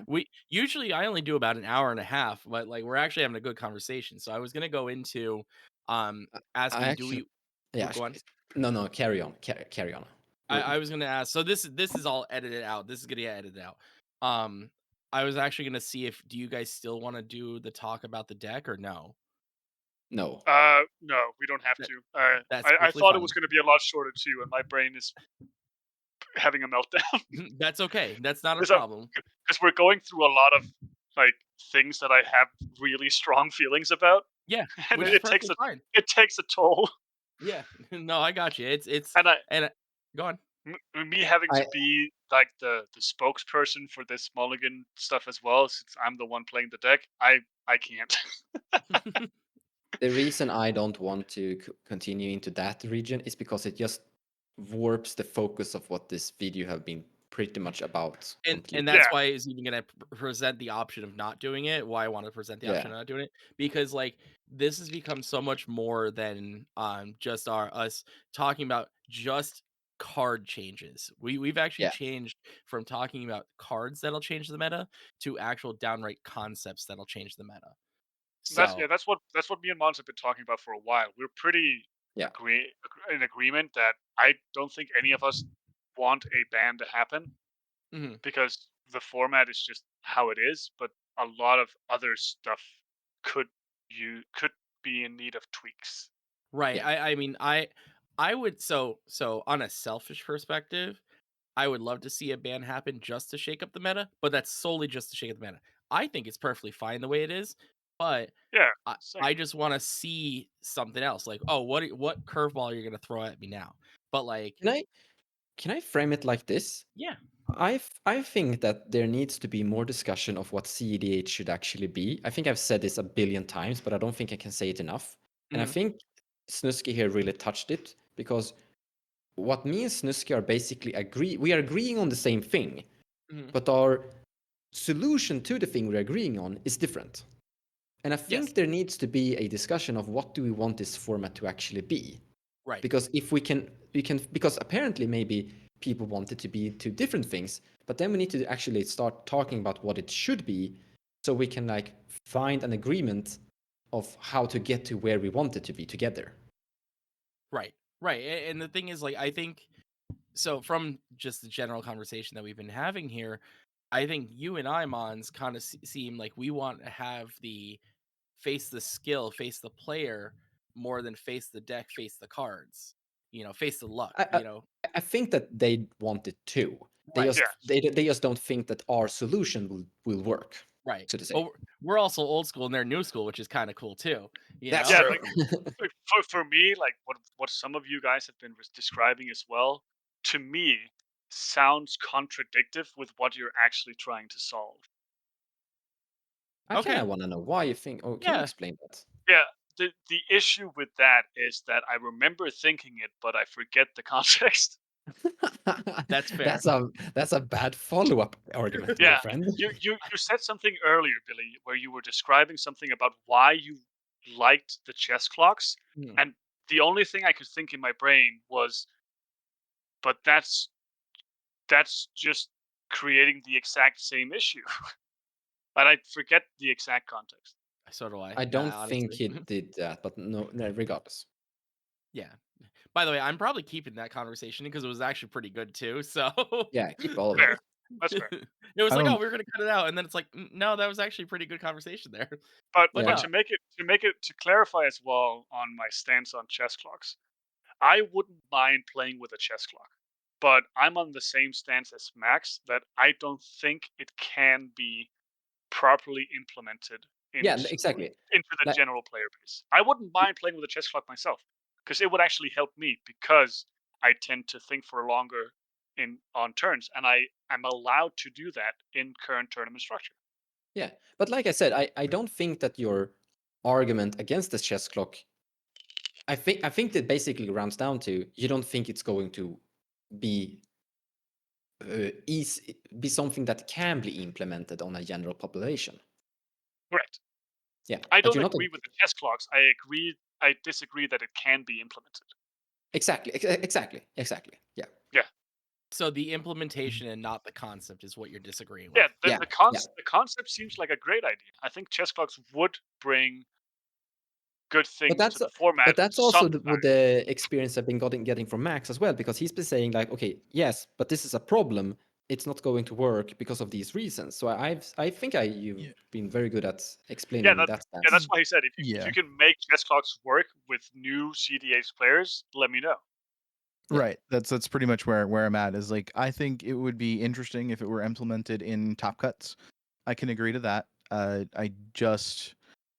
I only do about an hour and a half, but like we're actually having a good conversation. So I was gonna go into I asking, do actually. we Yeah, go on? no, carry on. Carry on. I was gonna ask. So this is all edited out. This is gonna get edited out. Um, I was actually gonna see if do you guys still want to do the talk about the deck or no? No. No, we don't have That to. that's I perfectly thought it was fine. going to be a lot shorter too, and my brain is having a meltdown That's okay. That's not a because problem. we're going through a lot of like things that I have really strong feelings about, Yeah, and which is perfectly fine. it takes a toll. Yeah, no, I got you. It's And and go on. me having I to be like the spokesperson for this Mulligan stuff as well, since I'm the one playing the deck. I can't. The reason I don't want to continue into that region is because it just warps the focus of what this video have been pretty much about And completely. that's Yeah, why is even gonna present the option of not doing it. Why I want to present the option Yeah, of not doing it because like this has become so much more than just us talking about just card changes. We've actually yeah, changed from talking about cards that'll change the meta to actual downright concepts that'll change the meta. So that's what me and Mons have been talking about for a while. We're pretty yeah, in agreement that I don't think any of us want a ban to happen mhm. because the format is just how it is. But a lot of other stuff could could be in need of tweaks. Right. yeah, I mean I would so on a selfish perspective, I would love to see a ban happen just to shake up the meta, but that's solely just to shake up the meta. I think it's perfectly fine the way it is, but Yeah, I, same. I just want to see something else. Like, oh, what curveball are you gonna throw at me now? But like, Can I frame it like this? yeah, I think that there needs to be more discussion of what CEDH should actually be. I think I've said this a billion times, but I don't think I can say it enough. And I mhm, think Snuske here really touched it, because what me and Snuske are basically we are agreeing on the same thing, mhm. but our solution to the thing we're agreeing on is different. And I Yes, think there needs to be a discussion of what do we want this format to actually be. right, Because if we can, because apparently maybe people want it to be two different things, but then we need to actually start talking about what it should be, so we can like find an agreement of how to get to where we want it to be together. right, right. And the thing is, like, I think so. From just the general conversation that we've been having here, I think you and I, Mons, kind of seem like we want to have the face the skill, face the player more than face the deck, face the cards. Face the luck. I, I, I think that they want it too. They Right, just Yeah, they just don't think that our solution will work, right. so to say. But we're also old school and they're new school, which is kind of cool too. You That's know? yeah. true. Like for me, like what some of you guys have been describing as well, to me, sounds contradictive with what you're actually trying to solve. I kind Okay. of want to know why you think. Oh, can you Yeah. explain that? Yeah, the issue with that is that I remember thinking it, but I forget the context. That's fair. that's a bad follow-up argument, my Yeah, friend. you said something earlier, Billy, where you were describing something about why you liked the chess clocks, Mhm. and the only thing I could think in my brain was, but that's just creating the exact same issue. But I forget the exact context. So do I, I don't think honestly. he did that, but no, regardless. Yeah. By the way, I'm probably keeping that conversation because it was actually pretty good too. So Yeah, keep all of Fair, it. that's fair. it was I like, oh, don't. we were gonna cut it out, and then it's like, no, that was actually a pretty good conversation there. But But Yeah. but no, to clarify as well on my stance on chess clocks, I wouldn't mind playing with a chess clock, but I'm on the same stance as Max that I don't think it can be properly implemented Yeah, into exactly. the Like, general player base. I wouldn't mind playing with a chess clock myself because it would actually help me because I tend to think for longer in on turns, and I am allowed to do that in current tournament structure. yeah, but like I said, I don't think that your argument against the chess clock. I think that basically rounds down to you don't think it's going to be be something that can be implemented on a general population. Correct. Yeah, I but don't you're not agree with the chess clocks. I disagree that it can be implemented. exactly, exactly. Yeah, Yeah. so the implementation and not the concept is what you're disagreeing Yeah, with. yeah, yeah. the concept seems like a great idea. I think chess clocks would bring good But things to that's the format but that's also sometimes. what the experience I've been getting from Max as well, because he's been saying like, okay, yes, but this is a problem. It's not going to work because of these reasons. So you've Yeah. been very good at Yeah, explaining that that yeah, that's stance. why he said if you Yeah. can make chess clocks work with new CDH players, let me know. Yeah, Right. That's pretty much where I'm at. Is like I think it would be interesting if it were implemented in top cuts. I can agree to that. I just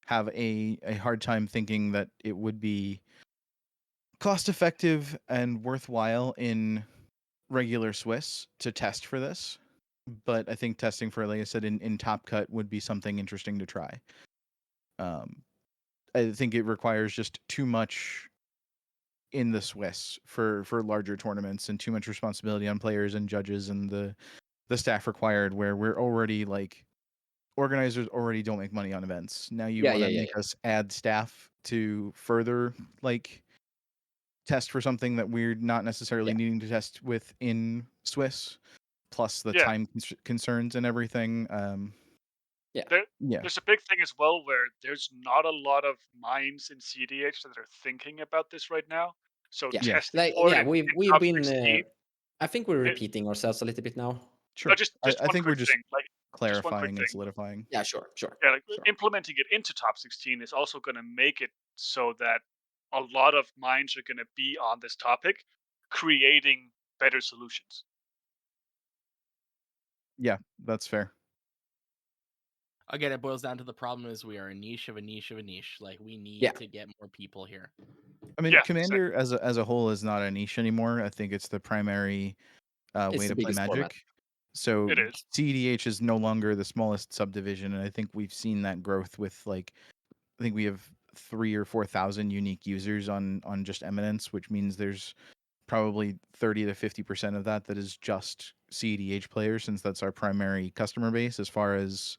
have a hard time thinking that it would be cost effective and worthwhile in regular Swiss to test for this. But I think testing for, like I said, in top cut would be something interesting to try. Um, I think it requires just too much in the Swiss for larger tournaments and too much responsibility on players and judges and the staff required, where we're already like organizers already don't make money on events. Now you yeah, want yeah, to yeah, make us add staff to further like test for something that we're not necessarily yeah, needing to test with in Swiss, plus the Yeah, time concerns and everything. yeah, there Yeah, there's a big thing as well where there's not a lot of minds in CDH that are thinking about this right now. So yeah. yeah, testing Like, for it yeah, in we've top been. 16, I think we're it, repeating ourselves a little bit now. sure. just I one think we're quick just thing, like just one quick clarifying and thing. solidifying. Yeah, sure, sure, Yeah, like sure. implementing it into top 16 is also going to make it so that a lot of minds are going to be on this topic, creating better solutions. Yeah, that's fair. Again, it boils down to the problem is we are a niche of a niche of a niche. Like we need Yeah. to get more people here. I mean, Yeah, Commander as a whole is not a niche anymore. I think it's the primary It's way the to play biggest format. Magic. So it is. CEDH is no longer the smallest subdivision, and I think we've seen that growth with like I think we have 3 or 4,000 unique users on just Eminence, which means there's probably 30 to 50% of that is just CEDH players, since that's our primary customer base as far as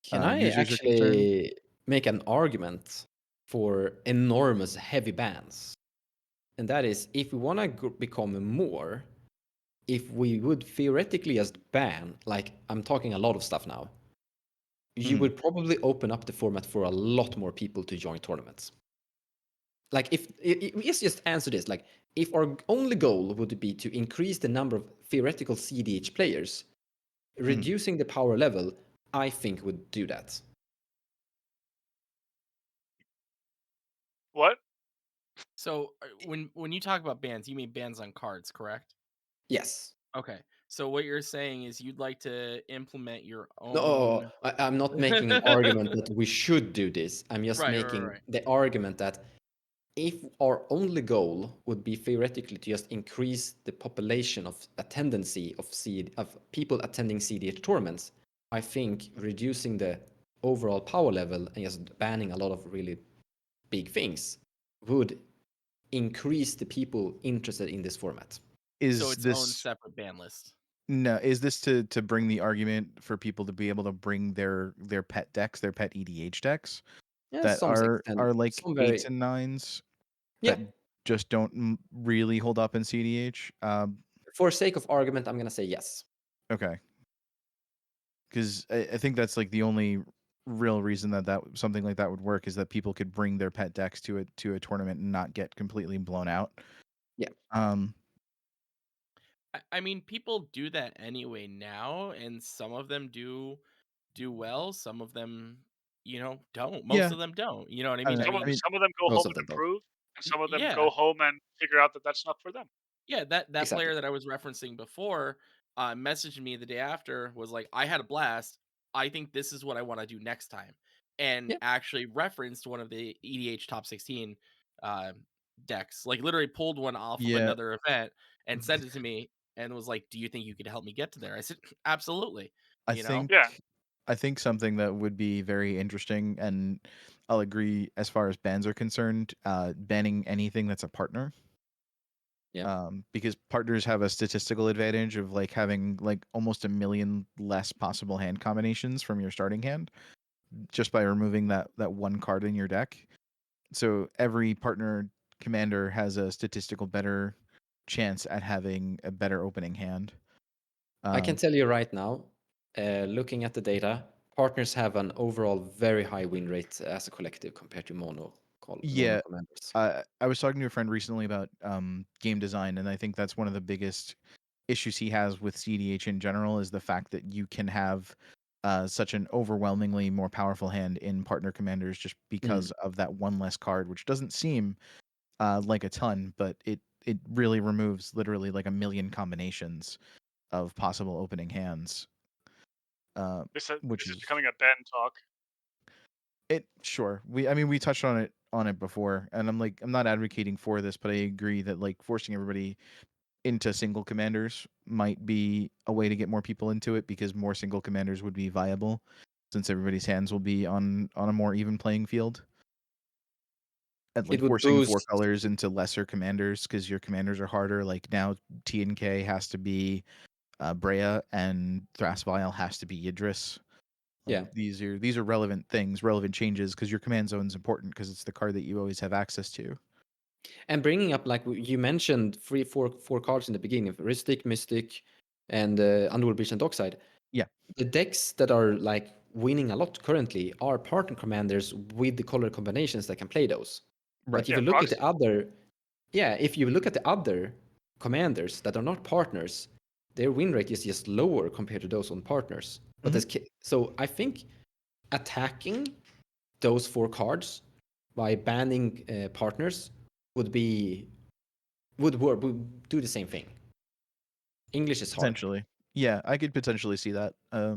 Can I users are concerned. actually make an argument for enormous heavy bans? And that is, if we want to become more, if we would theoretically just ban, like I'm talking a lot of stuff now, you Mhm. would probably open up the format for a lot more people to join tournaments. Like if let's just answer this, like if our only goal would be to increase the number of theoretical CDH players, reducing the power level, I think would do that. What? So when you talk about bans, you mean bans on cards, correct? Yes. Okay. So what you're saying is you'd like to implement your No, own. I'm not making an argument that we should do this. I'm just Right, making right. the argument that if our only goal would be theoretically to just increase the population of attendancy of people attending CDH tournaments, I think reducing the overall power level and just banning a lot of really big things would increase the people interested in this format. So Is its own this separate ban list. no? Is this to bring the argument for people to be able to bring their pet decks, their pet EDH decks Yeah, that some extent, are like some 8s very and 9s yeah. that just don't really hold up in CDH? For sake of argument, I'm gonna say yes. Okay, because I think that's like the only real reason that something like that would work is that people could bring their pet decks to a tournament and not get completely blown out. Yeah. I mean, people do that anyway now, and some of them do well. Some of them, don't. Most Yeah, of them don't. You know what I I mean? don't I know. Some of, I mean, mean, some of them go Most home of and them don't. improve, and some of them go yeah, home and figure out that that's not for them. yeah. That Exactly. player that I was referencing before, messaged me the day after, was like, "I had a blast. I think this is what I want to do next time," and Yeah. actually referenced one of the EDH top 16 uh, decks. Like literally pulled one off of yeah, another event and sent it to me, and was like, "Do you think you could help me get to there?" I said, "Absolutely." I You know. think Yeah. I think something that would be very interesting, and I'll agree as far as bans are concerned, banning anything that's a partner. Yeah. Because partners have a statistical advantage of like having like almost a million less possible hand combinations from your starting hand just by removing that one card in your deck. So every partner commander has a statistical better chance at having a better opening hand. I can tell you right now, looking at the data, partners have an overall very high win rate as a collective compared to mono Yeah, commanders. I was talking to a friend recently about game design, and I think that's one of the biggest issues he has with CDH in general is the fact that you can have such an overwhelmingly more powerful hand in partner commanders just because of that one less card, which doesn't seem like a ton, but it really removes literally like a million combinations of possible opening hands, This which is is becoming a Ben talk. it. Sure, we touched on it before, and I'm not advocating for this, but I agree that like forcing everybody into single commanders might be a way to get more people into it because more single commanders would be viable since everybody's hands will be on a more even playing field. And like It would forcing four boost, colors into lesser commanders because your commanders are harder. Like now T and K has to be Brea and Thrasvile has to be Yidris. yeah. These are relevant things, relevant changes because your command zone is important because it's the card that you always have access to. And bringing up, like you mentioned, four cards in the beginning of Ristic, Mystic, and Underworld Breach and Dockside. Yeah. The decks that are like winning a lot currently are partner commanders with the color combinations that can play those. Right. But if Yeah, you look at proxy. the other, if you look at the other commanders that are not partners, their win rate is just lower compared to those on partners. But so I think attacking those four cards by banning partners would work, would do the same thing. English is hard. Potentially. Yeah, I could potentially see that. I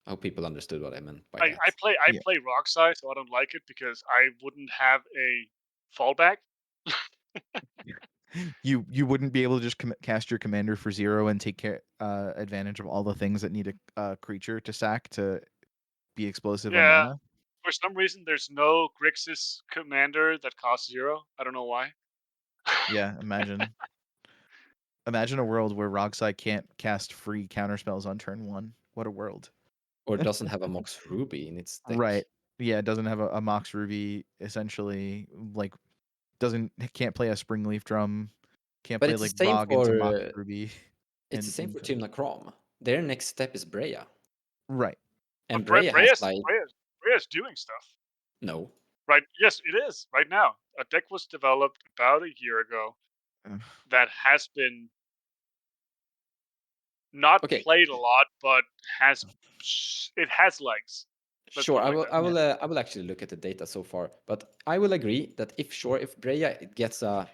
hope people understood what I meant by I, that. I play I Yeah. play Rocksai, so I don't like it because I wouldn't have a fallback. You wouldn't be able to just cast your commander for 0 and take advantage of all the things that need a creature to sack to be explosive on Yeah, mana. for some reason there's no Grixis commander that costs 0. I don't know why. Yeah, imagine a world where Rogsai can't cast free counterspells on turn 1. What a world. Or doesn't have a Mox Ruby in its deck. Right. Yeah, it doesn't have a Mox Ruby, essentially, like can't play a Springleaf Drum, can't But play it's the like same Rog into for Mox Ruby it's the same and for finish. Tymna Krom. Their next step is Breya. Right. And But Breya has like Breya's doing stuff. no. Right? Yes, it is right now. A deck was developed about a year ago Uh, that has been not Okay, played a lot, but has it has legs. Let's sure. put it like that. I will actually look at the data so far, but I will agree that if Breya it gets a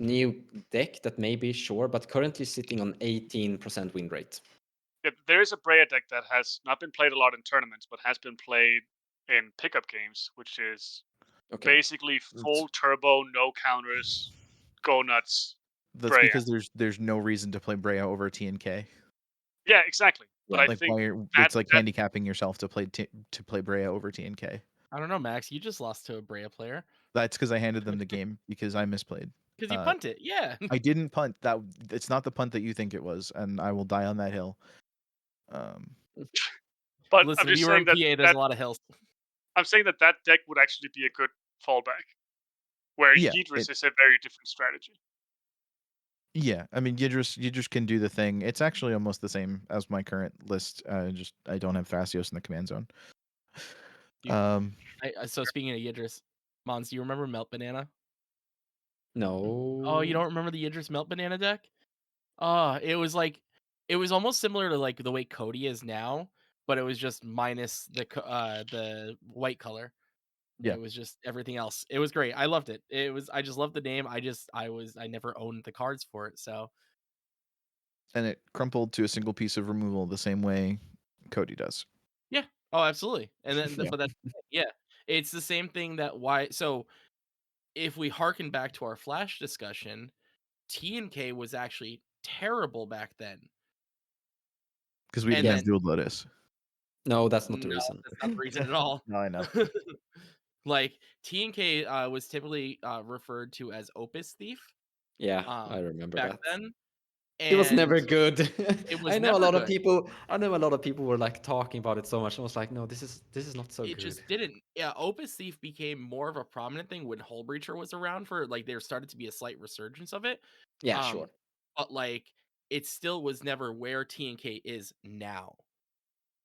new deck that may be sure, but currently sitting on 18% win rate. Yeah, there is a Breya deck that has not been played a lot in tournaments, but has been played in pickup games, which is Okay. basically full turbo, no counters, go nuts. That's Breya. because there's no reason to play Breya over TNK. Yeah, exactly. But Yeah. I Like think it's like that handicapping yourself to play Breya over TNK. I don't know, Max. You just lost to a Brea player That's because I handed them the game because I misplayed. because you Uh, punt it. Yeah. I didn't punt. It's not the punt that you think it was, and I will die on that hill. but Listen, I'm if just you were saying in PA, there's that a lot of hills. I'm saying that deck would actually be a good fallback, where Yeah, Yidris is a very different strategy. yeah. I mean, Yidris can do the thing. It's actually almost the same as my current list. Just I don't have Thrasios in the command zone. You- So speaking of Yidris, Mons, do you remember Melt Banana? No. Oh, you don't remember the Yidris Melt Banana deck? Oh, it was almost similar to like the way Cody is now, but it was just minus the white color. Yeah. It was just everything else. It was great. I loved it. I just loved the name. I never owned the cards for it, so And it crumpled to a single piece of removal the same way Cody does. yeah. Oh, absolutely. And then Yeah. but that's yeah. It's the same thing that why so if we harken back to our Flash discussion, T&K was actually terrible back then. Because we And didn't Yes. have then Jeweled Lotus. No, that's not the no, reason. that's not the reason at all. No, I know. Like T&K was typically referred to as Opus Thief Yeah, I remember back that. then. It was never And good. it was I know a never lot of good. people. I know a lot of people were like talking about it so much. I was like, no, this is not so It good. just didn't. Yeah, Opus Thief became more of a prominent thing when Hull Breacher was around for like there started to be a slight resurgence of it. Yeah, Um, sure. but like it still was never where T&K is now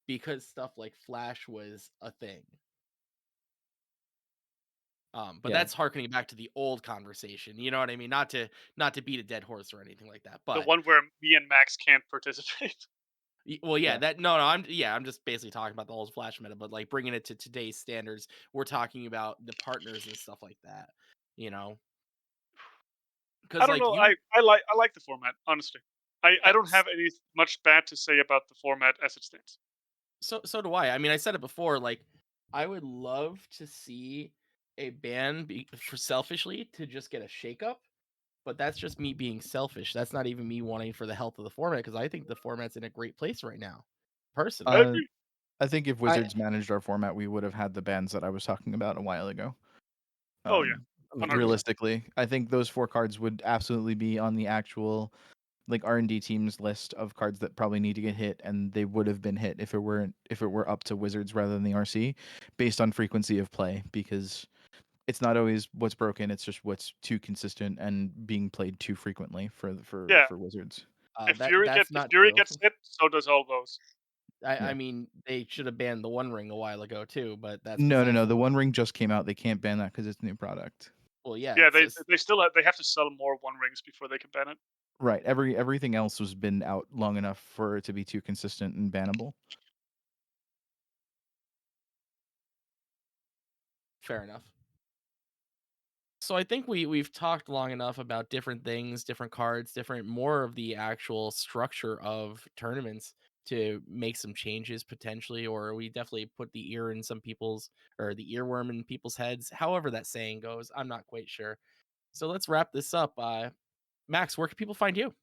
because stuff like Flash was a thing. But Yeah. that's harkening back to the old conversation. You know what I mean? Not to beat a dead horse or anything like that. The But one where me and Max can't participate. well, yeah, Yeah. that no, I'm just basically talking about the old Flash meta, but like bringing it to today's standards, we're talking about the partners and stuff like that. You know, I because don't like know. you, I like the format, honestly. I don't s- have any much bad to say about the format as it stands. so do I. I mean, I said it before. Like, I would love to see a ban for selfishly to just get a shakeup. But that's just me being selfish. That's not even me wanting for the health of the format because I think the format's in a great place right now, I personally. Uh, agree. I think if I Wizards managed our format, we would have had the bans that I was talking about a while ago. Oh yeah, me too. 100%. Realistically, I think those 4 cards would absolutely be on the actual like R&D team's list of cards that probably need to get hit, and they would have been hit if it were up to Wizards rather than the RC, based on frequency of play, because it's not always what's broken; it's just what's too consistent and being played too frequently Yeah, for Wizards. That's if not Fury true. gets hit, so does all those. I Yeah. mean, they should have banned the One Ring a while ago too, but that's No, no, besides no. the The point. One Ring just came out. They can't ban that because it's a new product. Well, yeah, Yeah, it's just, they still they have to sell more One Rings before they can ban it. Right. Everything else has been out long enough for it to be too consistent and bannable. fair enough. So I think we've talked long enough about different things, different cards, different more of the actual structure of tournaments to make some changes potentially, or we definitely put the ear in some people's or the earworm in people's heads. However that saying goes, I'm not quite sure. So let's wrap this up. Max, where can people find you?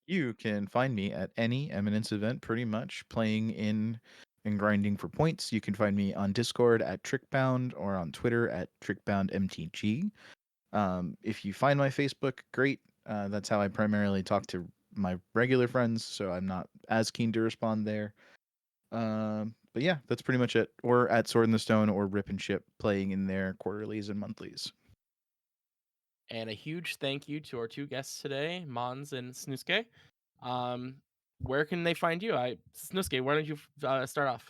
You can find me at any Eminence event, pretty much playing in and grinding for points. You can find me on Discord at Trickbound or on Twitter at TrickboundMTG. If you find my Facebook, great. That's how I primarily talk to my regular friends, so I'm not as keen to respond there. But yeah, that's pretty much it. Or at Sword in the Stone or Rip and Ship, playing in their quarterlies and monthlies. And a huge thank you to our two guests today, Mons and Snuske. Um, where can they find you? Snuske, why don't you start off?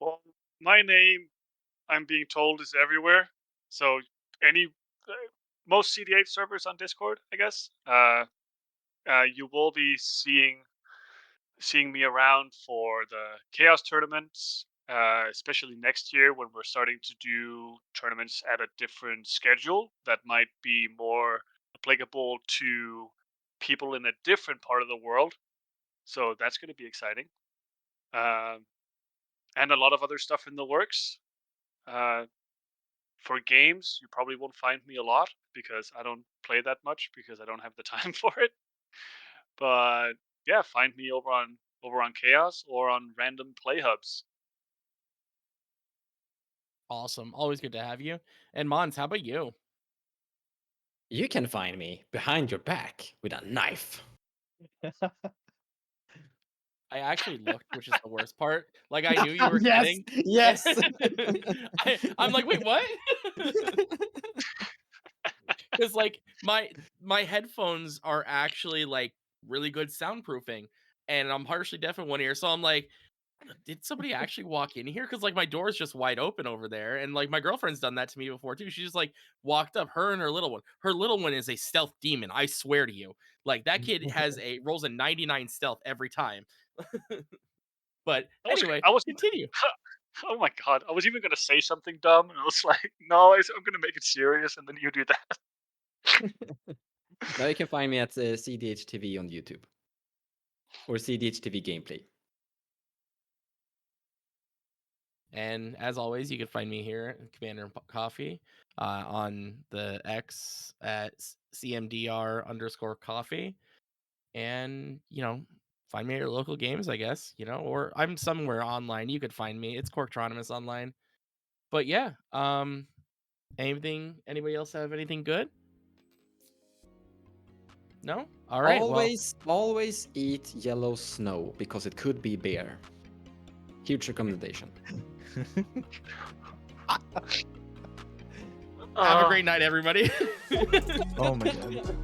Well, my name, I'm being told, is everywhere. So any uh, most CD8 servers on Discord, I guess. You will be seeing me around for the Chaos tournaments, especially next year when we're starting to do tournaments at a different schedule that might be more applicable to people in a different part of the world. So that's going to be exciting. Um, and a lot of other stuff in the works. Uh, for games, you probably won't find me a lot because I don't play that much because I don't have the time for it. But yeah, find me over on Chaos or on random play hubs. Awesome. Always good to have you. And Mons, how about you? You can find me behind your back with a knife. I actually looked, which is the worst part. Like I knew you were Yes, kidding. yes. I'm like, wait, what? Because like my headphones are actually like really good soundproofing, and I'm partially deaf in one ear, so I'm like, did somebody actually walk in here? Because like my door's just wide open over there, and like my girlfriend's done that to me before too. She just like walked up, her and her little one. Her little one is a stealth demon. I swear to you, like that kid rolls a 99 stealth every time. But anyway, I was even. continue. Oh my god! I was even gonna say something dumb, and I was like, "No, I'm gonna make it serious," and then you do that. Now you can find me at CDHTV on YouTube or CDHTV gameplay. And as always, you can find me here at Commander Coffee on the X at CMDR_coffee. And, find me at your local games, I guess, or I'm somewhere online. You could find me. It's Corktronimus online. But yeah, anybody else have anything good? No? All right. Always eat yellow snow because it could be bear. Huge recommendation. Have a great night, everybody. Oh my god.